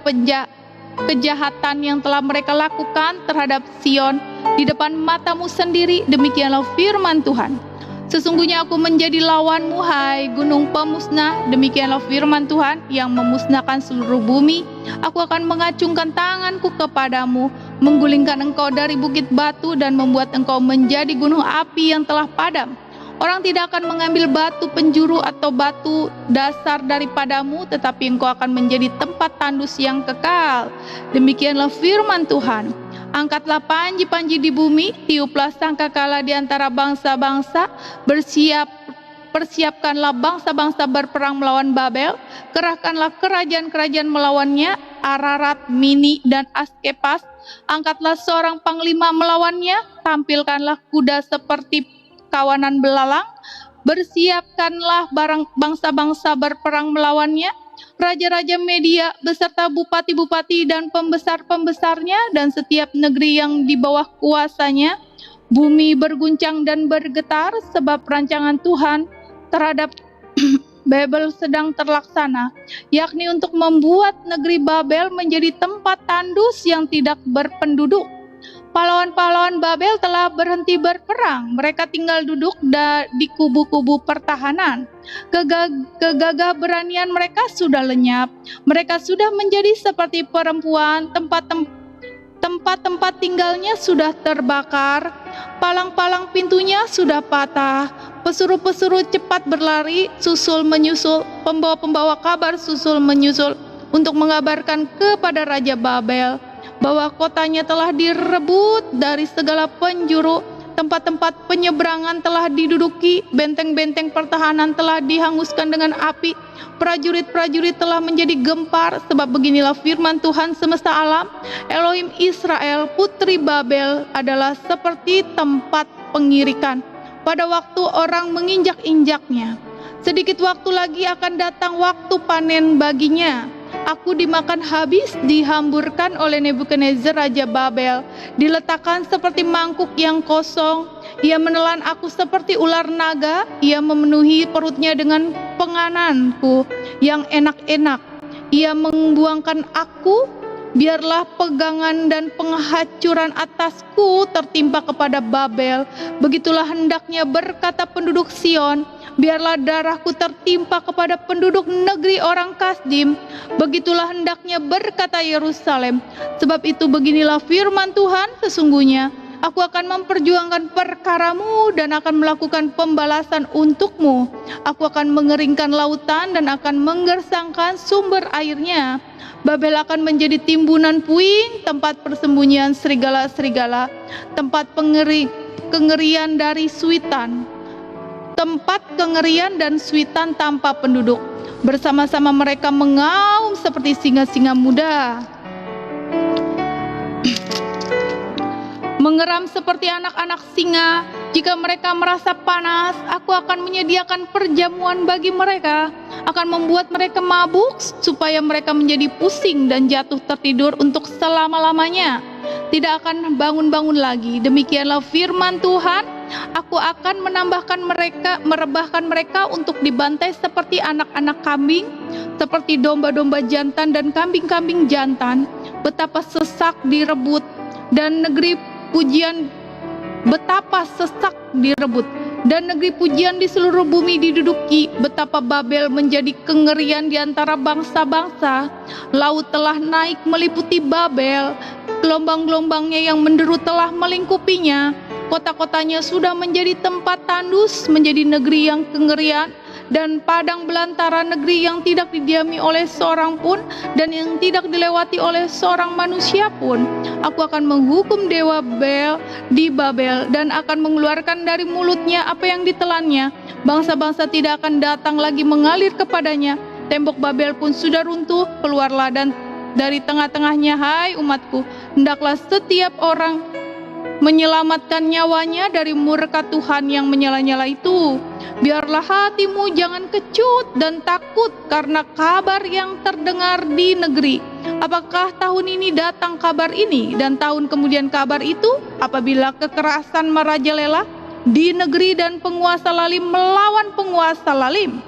kejahatan yang telah mereka lakukan terhadap Sion di depan matamu sendiri. Demikianlah firman Tuhan. Sesungguhnya aku menjadi lawanmu, hai gunung pemusnah. Demikianlah firman Tuhan yang memusnahkan seluruh bumi. Aku akan mengacungkan tanganku kepadamu, menggulingkan engkau dari bukit batu dan membuat engkau menjadi gunung api yang telah padam. Orang tidak akan mengambil batu penjuru atau batu dasar daripadamu, tetapi engkau akan menjadi tempat tandus yang kekal. Demikianlah firman Tuhan. Angkatlah panji-panji di bumi, tiuplah sangkakala di antara bangsa-bangsa, persiapkanlah bangsa-bangsa berperang melawan Babel, kerahkanlah kerajaan-kerajaan melawannya, Ararat, Mini, dan Askepas. Angkatlah seorang panglima melawannya, tampilkanlah kuda seperti kawanan belalang, bersiapkanlah bangsa-bangsa berperang melawannya, raja-raja Media beserta bupati-bupati dan pembesar-pembesarnya, dan setiap negeri yang di bawah kuasanya. Bumi berguncang dan bergetar, sebab rancangan Tuhan terhadap Babel sedang terlaksana, yakni untuk membuat negeri Babel menjadi tempat tandus yang tidak berpenduduk. Pahlawan-pahlawan Babel telah berhenti berperang. Mereka tinggal duduk di kubu-kubu pertahanan. Kegagah beranian mereka sudah lenyap. Mereka sudah menjadi seperti perempuan. Tempat-tempat tinggalnya sudah terbakar. Palang-palang pintunya sudah patah. Pesuruh-pesuruh cepat berlari, susul menyusul. Pembawa-pembawa kabar susul menyusul untuk mengabarkan kepada Raja Babel bahwa kotanya telah direbut dari segala penjuru, tempat-tempat penyeberangan telah diduduki, benteng-benteng pertahanan telah dihanguskan dengan api, prajurit-prajurit telah menjadi gempar, sebab beginilah firman Tuhan semesta alam, Elohim Israel, putri Babel adalah seperti tempat pengirikan pada waktu orang menginjak-injaknya. Sedikit waktu lagi akan datang waktu panen baginya. Aku dimakan habis, dihamburkan oleh Nebukadnezar Raja Babel, diletakkan seperti mangkuk yang kosong. Ia menelan aku seperti ular naga, ia memenuhi perutnya dengan pengananku yang enak-enak. Ia membuangkan aku, biarlah pegangan dan penghancuran atasku tertimpa kepada Babel. Begitulah hendaknya berkata penduduk Sion, biarlah darahku tertimpa kepada penduduk negeri orang Kasdim. Begitulah hendaknya berkata Yerusalem. Sebab itu beginilah firman Tuhan, sesungguhnya aku akan memperjuangkan perkaramu dan akan melakukan pembalasan untukmu. Aku akan mengeringkan lautan dan akan menggersangkan sumber airnya. Babel akan menjadi timbunan puing, tempat persembunyian serigala-serigala, tempat kengerian dari suitan, tempat kengerian dan suitan tanpa penduduk. Bersama-sama mereka mengaum seperti singa-singa muda, mengeram seperti anak-anak singa. Jika mereka merasa panas, aku akan menyediakan perjamuan bagi mereka, akan membuat mereka mabuk supaya mereka menjadi pusing dan jatuh tertidur untuk selama-lamanya, tidak akan bangun-bangun lagi. Demikianlah firman Tuhan. Aku akan merebahkan mereka untuk dibantai seperti anak-anak kambing, seperti domba-domba jantan dan kambing-kambing jantan. Betapa sesak direbut dan negeri pujian, betapa sesak direbut dan negeri pujian di seluruh bumi diduduki. Betapa Babel menjadi kengerian di antara bangsa-bangsa. Laut telah naik meliputi Babel, gelombang-gelombangnya yang menderu telah melingkupinya. Kota-kotanya sudah menjadi tempat tandus, menjadi negeri yang kengerian dan padang belantara, negeri yang tidak didiami oleh seorang pun dan yang tidak dilewati oleh seorang manusia pun. Aku akan menghukum dewa Bel di Babel dan akan mengeluarkan dari mulutnya apa yang ditelannya. Bangsa-bangsa tidak akan datang lagi mengalir kepadanya. Tembok Babel pun sudah runtuh. Keluarlah dan dari tengah-tengahnya, hai umatku, hendaklah setiap orang menyelamatkan nyawanya dari murka Tuhan yang menyala-nyala itu. Biarlah hatimu jangan kecut dan takut karena kabar yang terdengar di negeri. Apakah tahun ini datang kabar ini dan tahun kemudian kabar itu? Apabila kekerasan merajalela di negeri dan penguasa lalim melawan penguasa lalim.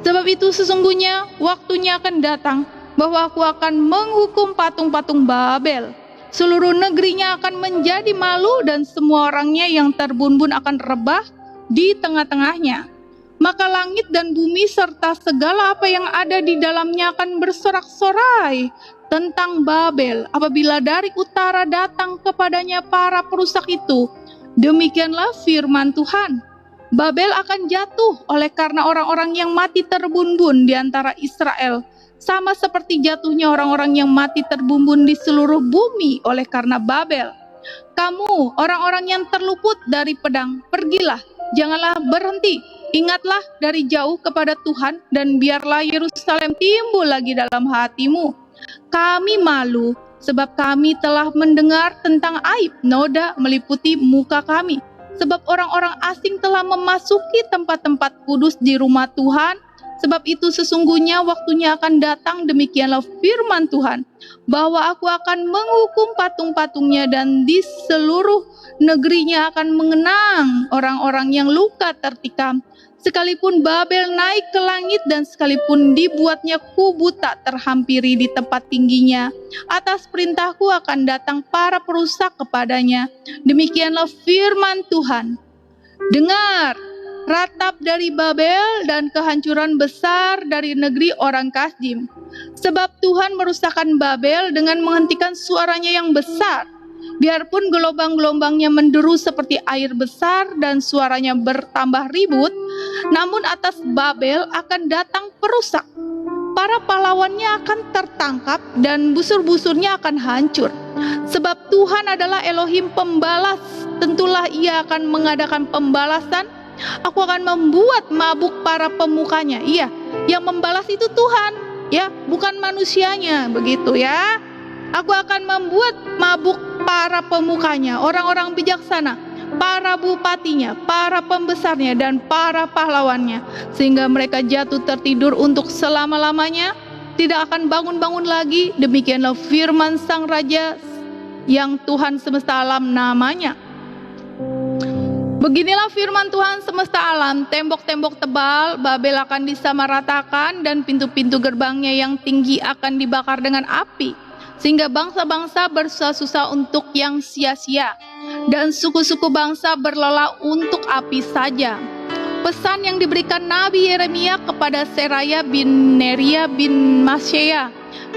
Sebab itu sesungguhnya waktunya akan datang bahwa aku akan menghukum patung-patung Babel. Seluruh negerinya akan menjadi malu dan semua orangnya yang terbumbun akan rebah di tengah-tengahnya. Maka langit dan bumi serta segala apa yang ada di dalamnya akan bersorak-sorai tentang Babel apabila dari utara datang kepadanya para perusak itu. Demikianlah firman Tuhan. Babel akan jatuh oleh karena orang-orang yang mati terbumbun di antara Israel, sama seperti jatuhnya orang-orang yang mati terbumbun di seluruh bumi oleh karena Babel. Kamu, orang-orang yang terluput dari pedang, pergilah, janganlah berhenti. Ingatlah dari jauh kepada Tuhan dan biarlah Yerusalem timbul lagi dalam hatimu. Kami malu sebab kami telah mendengar tentang aib noda meliputi muka kami. Sebab orang-orang asing telah memasuki tempat-tempat kudus di rumah Tuhan Sebab itu sesungguhnya waktunya akan datang, demikianlah firman Tuhan, bahwa aku akan menghukum patung-patungnya dan di seluruh negerinya akan mengenang orang-orang yang luka tertikam. Sekalipun Babel naik ke langit dan sekalipun dibuatnya kubu tak terhampiri di tempat tingginya, atas perintahku akan datang para perusak kepadanya. Demikianlah firman Tuhan. Dengar, ratap dari Babel dan kehancuran besar dari negeri orang Kasdim. Sebab Tuhan merusakkan Babel dengan menghentikan suaranya yang besar. Biarpun gelombang-gelombangnya menderu seperti air besar dan suaranya bertambah ribut, namun atas Babel akan datang perusak. Para pahlawannya akan tertangkap dan busur-busurnya akan hancur. Sebab Tuhan adalah Elohim pembalas, tentulah Ia akan mengadakan pembalasan. Aku akan membuat mabuk para pemukanya. Iya, yang membalas itu Tuhan, ya, bukan manusianya, begitu ya. Aku akan membuat mabuk para pemukanya, orang-orang bijaksana, para bupatinya, para pembesarnya, dan para pahlawannya, sehingga mereka jatuh tertidur untuk selama-lamanya, tidak akan bangun-bangun lagi. Demikianlah firman Sang Raja yang Tuhan semesta alam namanya. Beginilah firman Tuhan semesta alam, tembok-tembok tebal Babel akan disamaratakan dan pintu-pintu gerbangnya yang tinggi akan dibakar dengan api, sehingga bangsa-bangsa bersusah-susah untuk yang sia-sia dan suku-suku bangsa berlelah untuk api saja. Pesan yang diberikan Nabi Yeremia kepada Seraya bin Neria bin Maseya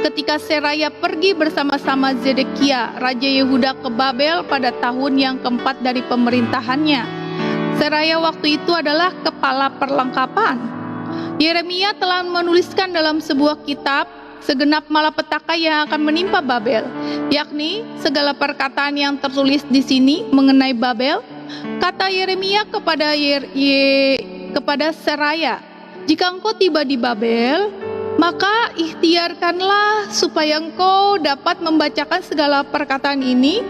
ketika Seraya pergi bersama-sama Zedekia, Raja Yehuda ke Babel pada tahun yang keempat dari pemerintahannya. Seraya waktu itu adalah kepala perlengkapan. Yeremia telah menuliskan dalam sebuah kitab segenap malapetaka yang akan menimpa Babel, yakni segala perkataan yang tertulis di sini mengenai Babel. Kata Yeremia kepada Seraya, jika engkau tiba di Babel, maka ikhtiarkanlah supaya engkau dapat membacakan segala perkataan ini.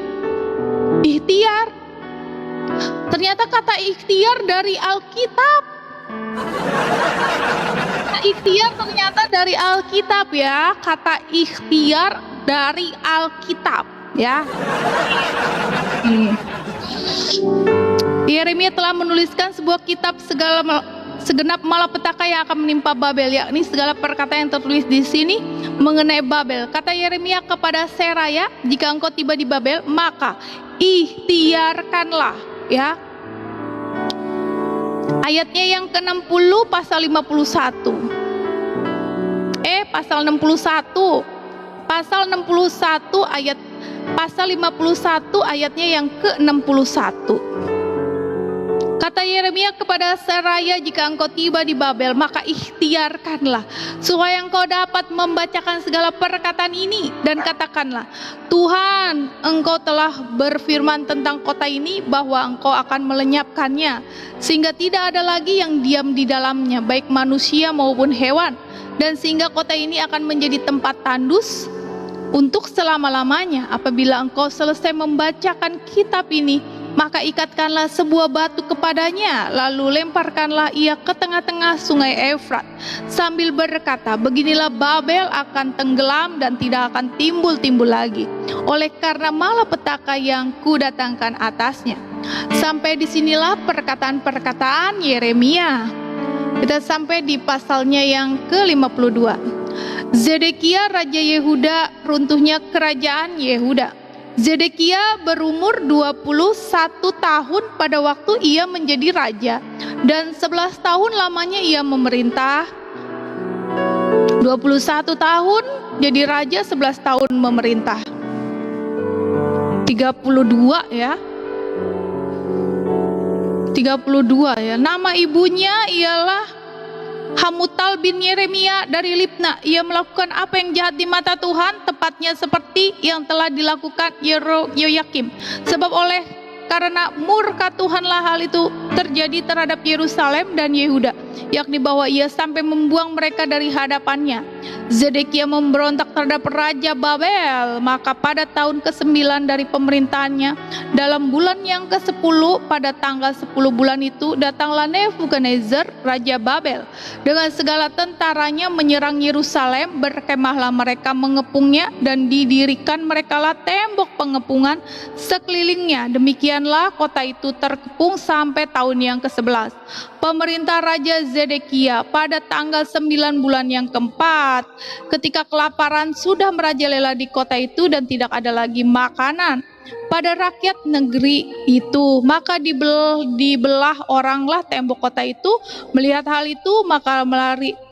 Ikhtiar. Ternyata kata ikhtiar dari Alkitab. Ikhtiar ternyata dari Alkitab ya. Kata ikhtiar dari Alkitab ya. Yeremia telah menuliskan sebuah kitab segenap malapetaka yang akan menimpa Babel, yakni segala perkataan yang tertulis di sini mengenai Babel. Kata Yeremia kepada Seraya, jika engkau tiba di Babel, maka ikhtiarkanlah, ya. Ayatnya yang ke-60 pasal 51. Pasal 61. Pasal 61 ayat pasal 51 ayatnya yang ke-61. Kata Yeremia kepada Seraya, jika engkau tiba di Babel, maka ikhtiarkanlah supaya engkau dapat membacakan segala perkataan ini dan katakanlah, Tuhan, engkau telah berfirman tentang kota ini bahwa engkau akan melenyapkannya sehingga tidak ada lagi yang diam di dalamnya, baik manusia maupun hewan, dan sehingga kota ini akan menjadi tempat tandus untuk selama-lamanya. Apabila engkau selesai membacakan kitab ini, maka ikatkanlah sebuah batu kepadanya, lalu lemparkanlah ia ke tengah-tengah sungai Efrat, sambil berkata, beginilah Babel akan tenggelam dan tidak akan timbul-timbul lagi, oleh karena malapetaka yang kudatangkan atasnya. Sampai disinilah perkataan-perkataan Yeremia. Kita sampai di pasalnya yang ke-52. Zedekia Raja Yehuda, runtuhnya kerajaan Yehuda. Zedekia berumur 21 tahun pada waktu ia menjadi raja, dan 11 tahun lamanya ia memerintah. 21 tahun jadi raja, 11 tahun memerintah. 32 ya. 32 ya. Nama ibunya ialah Hamutal bin Yeremia dari Libna. Ia melakukan apa yang jahat di mata Tuhan, tepatnya seperti yang telah dilakukan Yoyakim. Sebab karena murka Tuhanlah hal itu terjadi terhadap Yerusalem dan Yehuda, yakni bahwa ia sampai membuang mereka dari hadapannya. Zedekia memberontak terhadap Raja Babel. Maka pada tahun ke-9 dari pemerintahannya, dalam bulan yang ke-10, pada tanggal 10 bulan itu, datanglah Nebukadnezar, Raja Babel, dengan segala tentaranya menyerang Yerusalem. Berkemahlah mereka mengepungnya, dan didirikan merekalah tembok pengepungan sekelilingnya. Demikianlah kota itu terkepung sampai tahun yang ke-11 pemerintah Raja Zedekia. Pada tanggal 9 bulan yang keempat, ketika kelaparan sudah merajalela di kota itu dan tidak ada lagi makanan pada rakyat negeri itu, maka dibelah oranglah tembok kota itu. Melihat hal itu, maka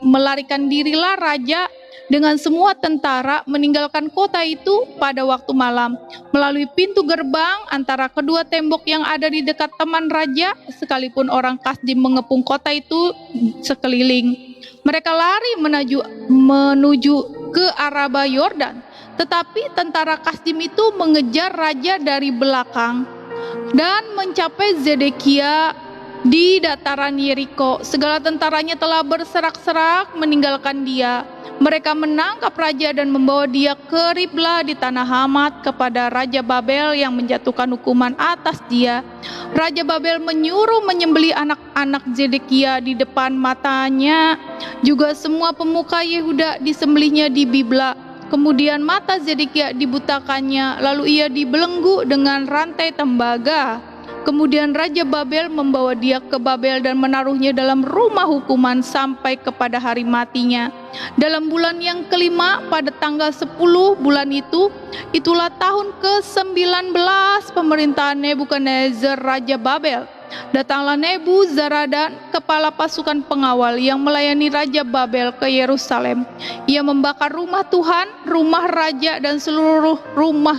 melarikan dirilah raja dengan semua tentara meninggalkan kota itu pada waktu malam melalui pintu gerbang antara kedua tembok yang ada di dekat teman raja, sekalipun orang Kasdim mengepung kota itu sekeliling. Mereka lari menuju ke Araba Yordan, tetapi tentara Kasdim itu mengejar raja dari belakang dan mencapai Zedekia di dataran Yeriko. Segala tentaranya telah berserak-serak meninggalkan dia. Mereka menangkap raja dan membawa dia ke Ribla di tanah Hamat kepada Raja Babel yang menjatuhkan hukuman atas dia. Raja Babel menyuruh menyembelih anak-anak Zedekia di depan matanya. Juga semua pemuka Yehuda disembelihnya di Bibla. Kemudian mata Zedekia dibutakannya, lalu ia dibelenggu dengan rantai tembaga. Kemudian Raja Babel membawa dia ke Babel dan menaruhnya dalam rumah hukuman sampai kepada hari matinya. Dalam bulan yang kelima, pada tanggal 10 bulan itu, itulah tahun ke-19 pemerintahan Nebukadnezar Raja Babel. Datanglah Nebuzaradan, kepala pasukan pengawal yang melayani Raja Babel, ke Yerusalem. Ia membakar rumah Tuhan, rumah raja, dan seluruh rumah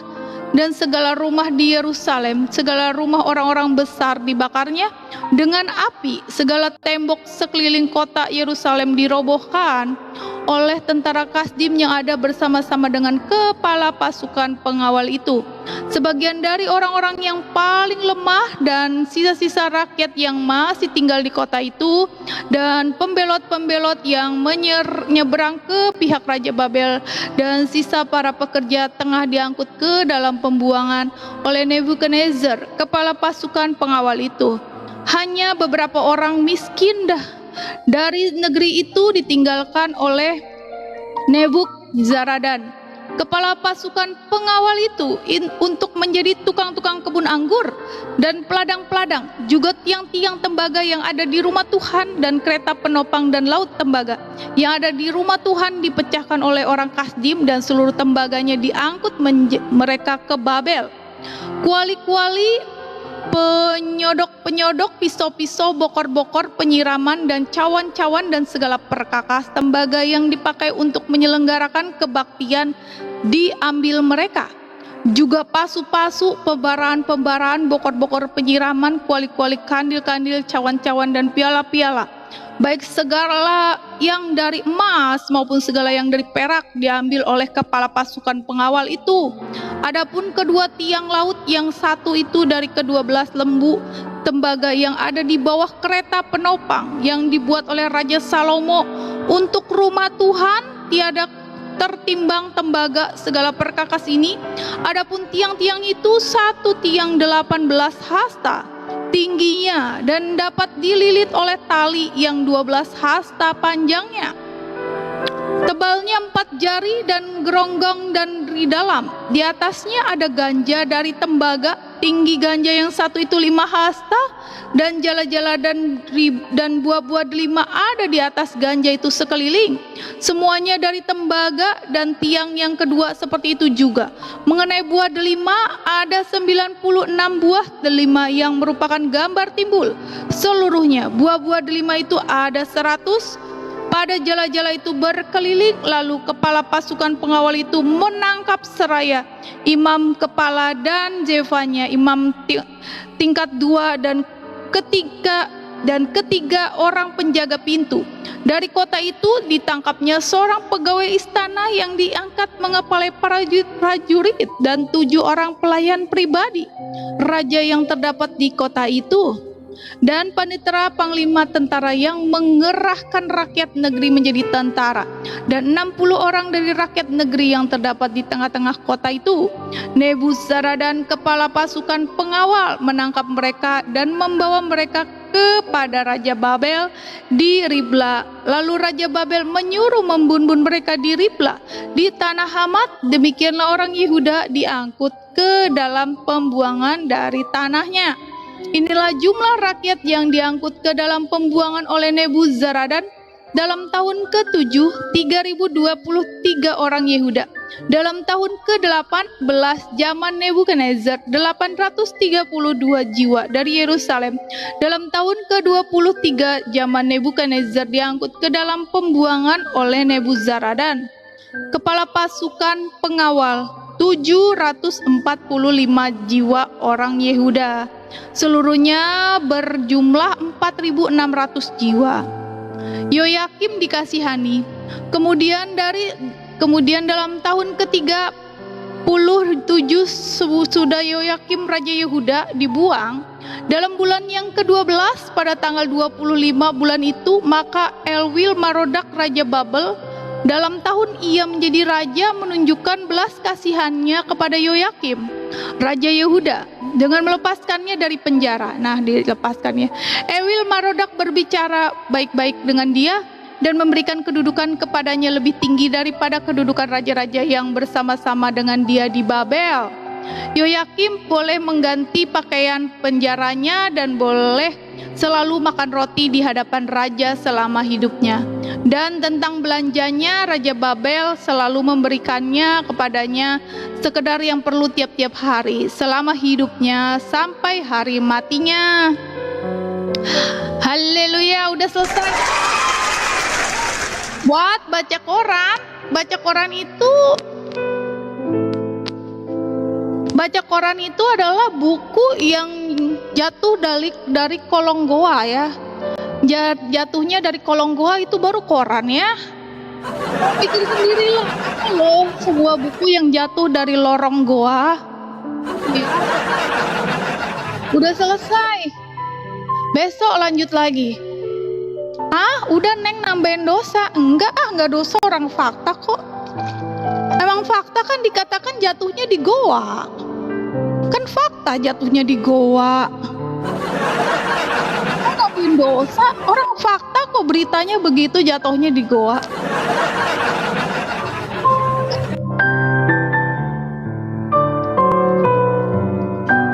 dan segala rumah di Yerusalem. Segala rumah orang-orang besar dibakarnya dengan api. Segala tembok sekeliling kota Yerusalem dirobohkan oleh tentara Kasdim yang ada bersama-sama dengan kepala pasukan pengawal itu. Sebagian dari orang-orang yang paling lemah dan sisa-sisa rakyat yang masih tinggal di kota itu, dan pembelot-pembelot yang menyeberang ke pihak Raja Babel, dan sisa para pekerja tengah diangkut ke dalam pembuangan oleh Nebukadnezar, kepala pasukan pengawal itu. Hanya beberapa orang miskin dari negeri itu ditinggalkan oleh Nebuzaradan, kepala pasukan pengawal itu, untuk menjadi tukang-tukang kebun anggur dan peladang-peladang, juga tiang-tiang tembaga yang ada di rumah Tuhan, dan kereta penopang dan laut tembaga yang ada di rumah Tuhan dipecahkan oleh orang Kasdim, dan seluruh tembaganya diangkut mereka ke Babel. Kuali-kuali, penyodok-penyodok, pisau-pisau, bokor-bokor, penyiraman, dan cawan-cawan, dan segala perkakas tembaga yang dipakai untuk menyelenggarakan kebaktian diambil mereka. Juga pasu-pasu, pembaraan-pembaraan, bokor-bokor penyiraman, kuali-kuali, kandil-kandil, cawan-cawan, dan piala-piala, baik segala yang dari emas maupun segala yang dari perak, diambil oleh kepala pasukan pengawal itu. Adapun kedua tiang laut yang satu itu dari ke-12 lembu tembaga yang ada di bawah kereta penopang yang dibuat oleh Raja Salomo untuk rumah Tuhan, tiada tertimbang tembaga segala perkakas ini. Adapun tiang-tiang itu, satu tiang 18 hasta tingginya, dan dapat dililit oleh tali yang 12 hasta panjangnya. Tebalnya 4 jari dan geronggong dan di dalam. Di atasnya ada ganja dari tembaga. Tinggi ganja yang satu itu 5 hasta, dan jala-jala dan buah-buah delima ada di atas ganja itu sekeliling. Semuanya dari tembaga, dan tiang yang kedua seperti itu juga. Mengenai buah delima, ada 96 buah delima yang merupakan gambar timbul. Seluruhnya buah-buah delima itu ada 100 pada jala-jala itu berkeliling. Lalu kepala pasukan pengawal itu menangkap seraya imam kepala dan Zefanya, imam tingkat 2, dan ketiga orang penjaga pintu. Dari kota itu ditangkapnya seorang pegawai istana yang diangkat mengepalai prajurit, dan 7 orang pelayan pribadi raja yang terdapat di kota itu. dan panitera panglima tentara yang mengerahkan rakyat negeri menjadi tentara, dan 60 orang dari rakyat negeri yang terdapat di tengah-tengah kota itu. Nebuzaradan kepala pasukan pengawal menangkap mereka dan membawa mereka kepada Raja Babel di Ribla. Lalu Raja Babel menyuruh membunuh mereka di Ribla di tanah Hamat. Demikianlah orang Yehuda diangkut ke dalam pembuangan dari tanahnya. Inilah jumlah rakyat yang diangkut ke dalam pembuangan oleh Nebuzaradan dalam tahun ke-7, 3023 orang Yehuda. Dalam tahun ke-18 zaman Nebukadnezar, 832 jiwa dari Yerusalem. Dalam tahun ke-23 zaman Nebukadnezar diangkut ke dalam pembuangan oleh Nebuzaradan. Kepala pasukan pengawal 745 jiwa orang Yehuda. Seluruhnya berjumlah 4.600 jiwa. Yoyakim dikasihani. Kemudian dalam tahun ke-37 sudah Yoyakim Raja Yehuda dibuang. Dalam bulan yang ke-12 pada tanggal 25 bulan itu, maka Elwil Marodak Raja Babel dalam tahun ia menjadi raja menunjukkan belas kasihannya kepada Yoyakim Raja Yehuda dengan melepaskannya dari penjara. Nah, dilepaskannya. Elwil Marodak berbicara baik-baik dengan dia dan memberikan kedudukan kepadanya lebih tinggi daripada kedudukan raja-raja yang bersama-sama dengan dia di Babel. Yoyakim boleh mengganti pakaian penjaranya dan boleh selalu makan roti di hadapan raja selama hidupnya. Dan tentang belanjanya, Raja Babel selalu memberikannya kepadanya sekedar yang perlu tiap-tiap hari selama hidupnya sampai hari matinya. Haleluya, udah selesai. Buat baca koran itu adalah buku yang jatuh dari kolong goa ya. Jatuhnya dari kolong goa itu baru koran ya. Pikir sendirilah loh, sebuah buku yang jatuh dari lorong goa. Udah selesai. Besok lanjut lagi. Udah Neng nambahin dosa. Enggak dosa, orang fakta kok. Emang fakta kan dikatakan jatuhnya di goa. Kan fakta jatuhnya di goa. Nambahin dosa, orang fakta kok beritanya begitu jatuhnya di goa.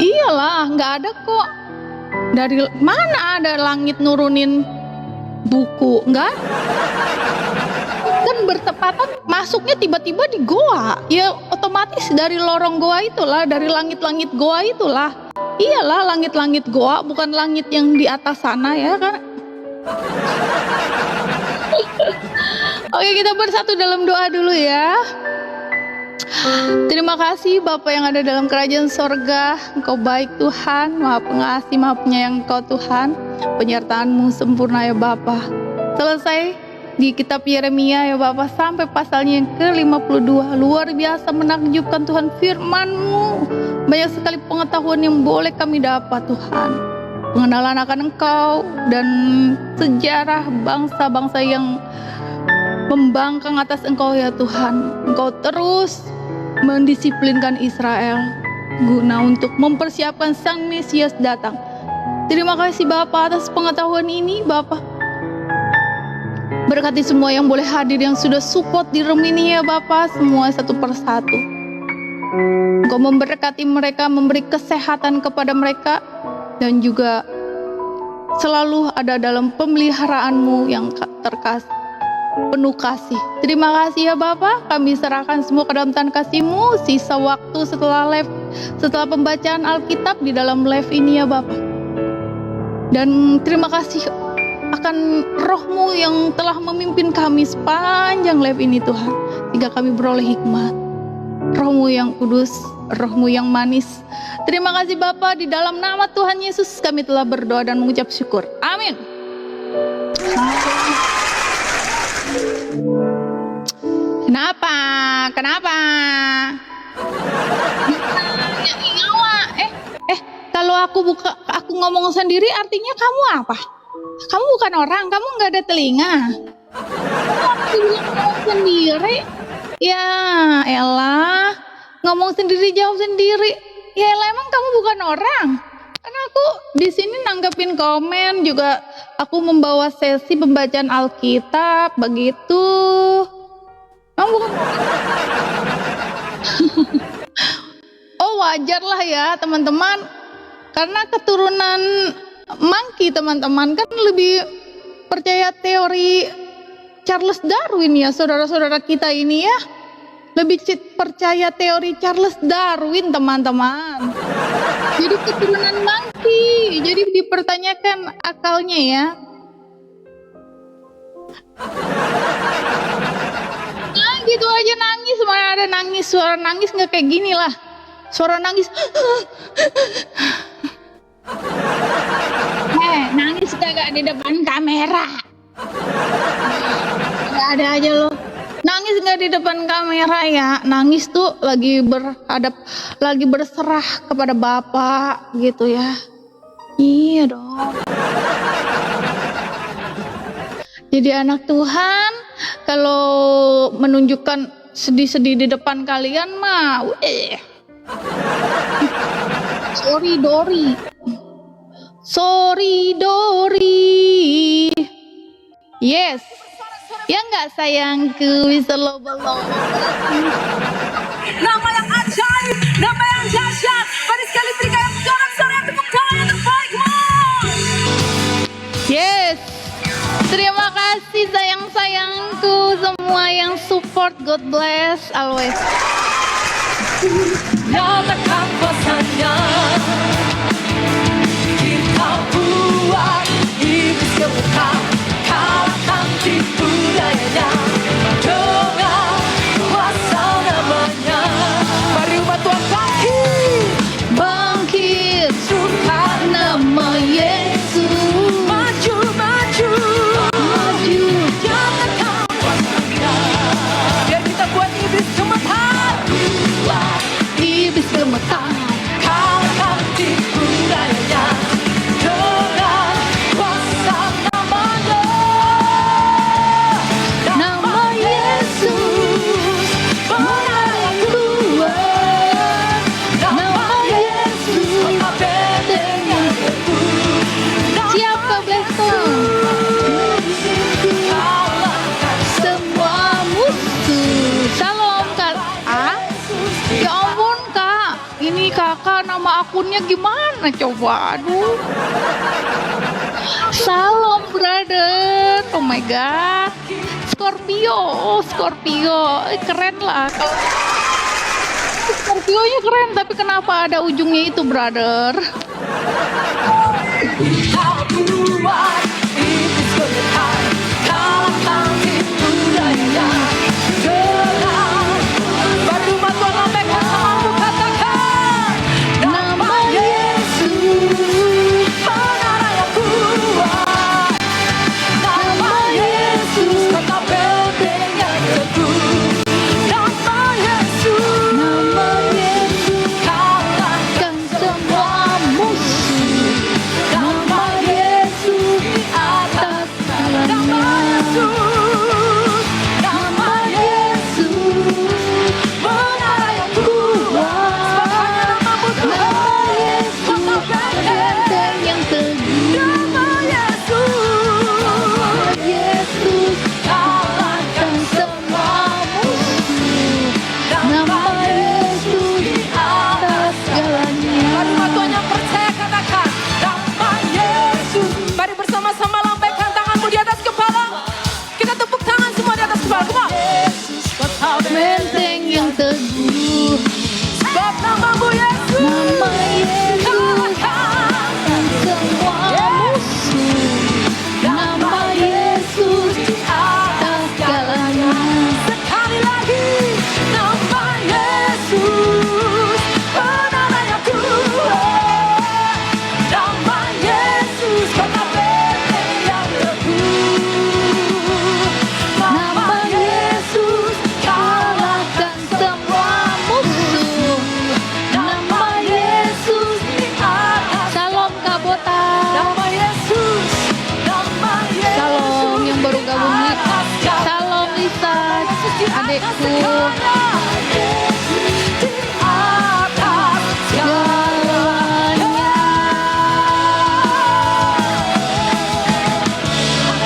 Iyalah, nggak ada kok. Dari mana ada langit nurunin buku? Enggak. Kan bertepatan masuknya tiba-tiba di goa. Ya otomatis dari lorong goa itulah, dari langit-langit goa itulah. Iyalah, langit-langit goa, bukan langit yang di atas sana ya kan. Oke, kita bersatu dalam doa dulu ya. Terima kasih Bapa yang ada dalam kerajaan sorga. Engkau baik Tuhan, Maha Pengasih, Maha Penyayang Engkau Tuhan. Penyertaan-Mu sempurna ya Bapa. Selesai di kitab Yeremia ya Bapa sampai pasalnya yang ke-52. Luar biasa menakjubkan Tuhan, firman-Mu. Banyak sekali pengetahuan yang boleh kami dapat Tuhan. Pengenalan akan Engkau dan sejarah bangsa-bangsa yang membangkang atas Engkau ya Tuhan. Engkau terus mendisiplinkan Israel guna untuk mempersiapkan Sang Mesias datang. Terima kasih Bapa atas pengetahuan ini Bapa. Berkati semua yang boleh hadir, yang sudah support di room ini ya Bapa, semua satu persatu. Engkau memberkati mereka, memberi kesehatan kepada mereka, dan juga selalu ada dalam pemeliharaan-Mu yang terkasih, penuh kasih. Terima kasih ya Bapa, kami serahkan semua ke dalam tangan kasih-Mu. Sisa waktu setelah pembacaan Alkitab di dalam live ini ya Bapa. Dan terima kasih akan Roh-Mu yang telah memimpin kami sepanjang live ini Tuhan, sehingga kami beroleh hikmat. Roh-Mu yang kudus, Roh-Mu yang manis. Terima kasih Bapa, di dalam nama Tuhan Yesus kami telah berdoa dan mengucap syukur. Amin. Kenapa? Kalau aku aku ngomong sendiri artinya kamu apa? Kamu bukan orang, kamu nggak ada telinga. Aku bilang ngomong sendiri, ya elah, ngomong sendiri jawab sendiri. Ya elah, emang kamu bukan orang? Karena aku di sini nanggepin komen juga, aku membawa sesi pembacaan Alkitab begitu. Kamu bukan Oh wajar lah ya teman-teman, karena keturunan monkey teman-teman kan lebih percaya teori Charles Darwin ya saudara-saudara kita ini ya, lebih percaya teori Charles Darwin teman-teman. Jadi keturunan monkey, jadi dipertanyakan akalnya ya. Nah gitu aja nangis, mana ada nangis, suara nangis nggak kayak gini lah. Suara nangis. Nangis kagak di depan kamera. Gak ada aja lo. Nangis nggak di depan kamera ya. Nangis tuh lagi lagi berserah kepada Bapak gitu ya. Iya dong. Jadi anak Tuhan kalau menunjukkan sedih-sedih di depan kalian mah, sorry Dori. Yes. Ya enggak sayangku, bisa loba-loba. Nama yang ajaib, nama yang dahsyat. Mari sekali berikan yang sorak-sorai tepuk tangan yang terbaik. Yes. Terima kasih sayang-sayangku semua yang support. God bless always. Nyatakan kuasanya, kita buat iblis gemetar, kalahkan tipu dayanya, dengan kuasa namanya. Mari umat Tuhan Bangkit Tuhan, nama Yesus. maju, nyatakan kuasanya, biar kita buat iblis gemetar. Iblis gemetar. Kalahkan tipu dayanya, dengan kuasa namanya. Nama Yesus Benar yang kuat. Nama Yesus kota benteng yang teguh. Siap Kak Blessing. Kalahkan Semua musuh. Salam Kak. Ya ampun Kak, ini kakak nama akunnya gimana coba? Aduh. Salam brother. Oh my god. Scorpio. Keren lah. Kalau Scorpio-nya keren, tapi kenapa ada ujungnya itu brother? kau buat iblis gemetar, kalahkan tipu dayanya. Dengan baru umat Tuhan lambaikan samamu, katakan nama Yesus, menara yang kuat. Nama Yesus, kota benteng yang teguh. Nama Yesus, kalahkan Kan semua musuh. nama Yesus,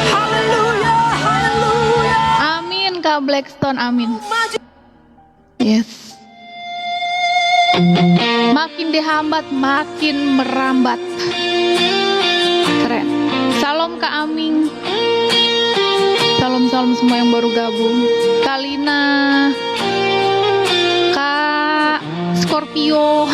Haleluya, haleluya. Amin Kak Blackstone, amin. Yes. Makin dihambat, makin merambat. Keren. Salam Kak Aming. Salam semua yang baru gabung. Kalina, Kak Scorpio.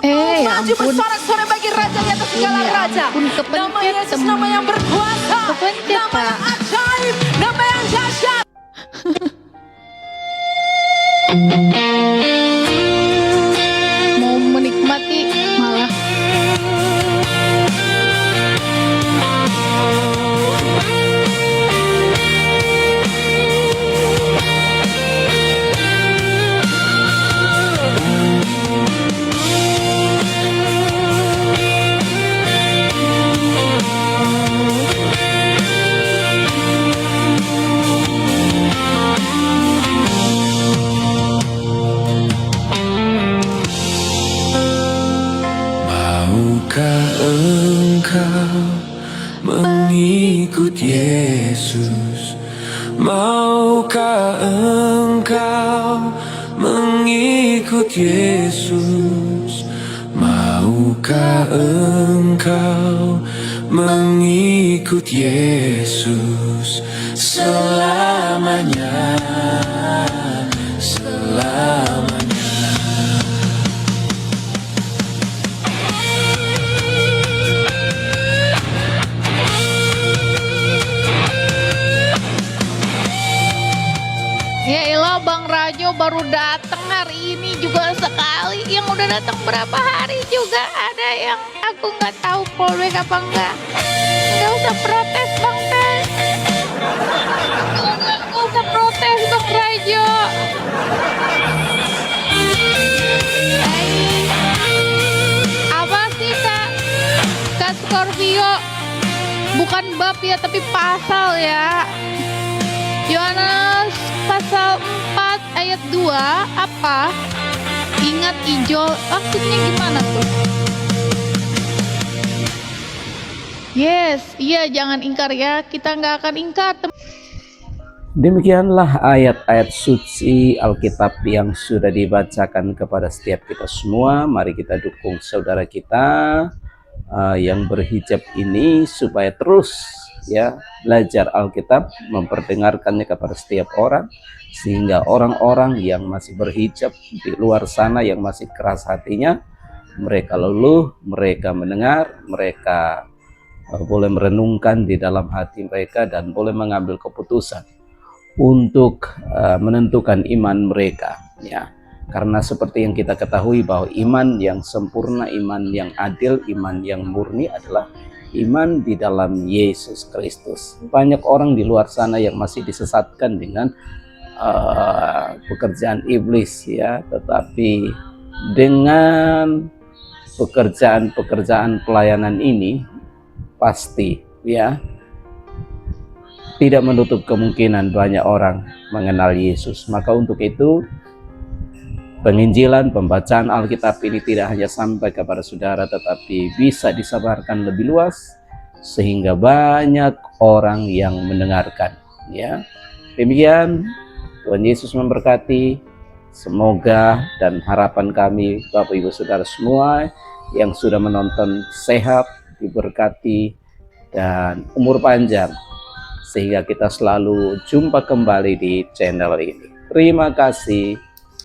Ya Maju ampun. bersorak-sorai bagi Raja di atas segala Ya raja. ampun, Nama kepencet Yesus, temen. nama yang berkuasa, Kepencet, nama yang Kak. ajaib, nama yang dahsyat. Mau menikmati malah. Maukah engkau mengikut Yesus? Maukah engkau mengikut Yesus? Maukah engkau mengikut Yesus selamanya? Selamanya. Ya elah Bang Rajo baru datang hari ini juga sekali. Yang udah datang berapa hari juga ada yang aku nggak tahu fallback apa enggak. Nggak usah protes Bang Teh. Nggak usah protes Bang Rajo. Apa sih Kak Scorpio? Bukan bab ya tapi pasal ya. Yohanes pasal 4 ayat 2 apa? Ingat ijo, maksudnya gimana tuh? Yes, iya jangan ingkar ya, kita nggak akan ingkar. Demikianlah ayat-ayat suci Alkitab yang sudah dibacakan kepada setiap kita semua. Mari kita dukung saudara kita yang berhijab ini supaya terus ya belajar Alkitab, memperdengarkannya kepada setiap orang, sehingga orang-orang yang masih berhijab di luar sana yang masih keras hatinya, mereka luluh, mereka mendengar, mereka boleh merenungkan di dalam hati mereka dan boleh mengambil keputusan untuk menentukan iman mereka ya. Karena seperti yang kita ketahui bahwa iman yang sempurna, iman yang adil, iman yang murni adalah iman di dalam Yesus Kristus. Banyak orang di luar sana yang masih disesatkan dengan pekerjaan iblis ya, tetapi dengan pekerjaan pelayanan ini pasti ya tidak menutup kemungkinan banyak orang mengenal Yesus. Maka untuk itu penginjilan, pembacaan Alkitab ini tidak hanya sampai kepada saudara, tetapi bisa disebarkan lebih luas sehingga banyak orang yang mendengarkan. Ya, demikian Tuhan Yesus memberkati. Semoga dan harapan kami Bapak Ibu Saudara semua yang sudah menonton sehat, diberkati dan umur panjang sehingga kita selalu jumpa kembali di channel ini. Terima kasih.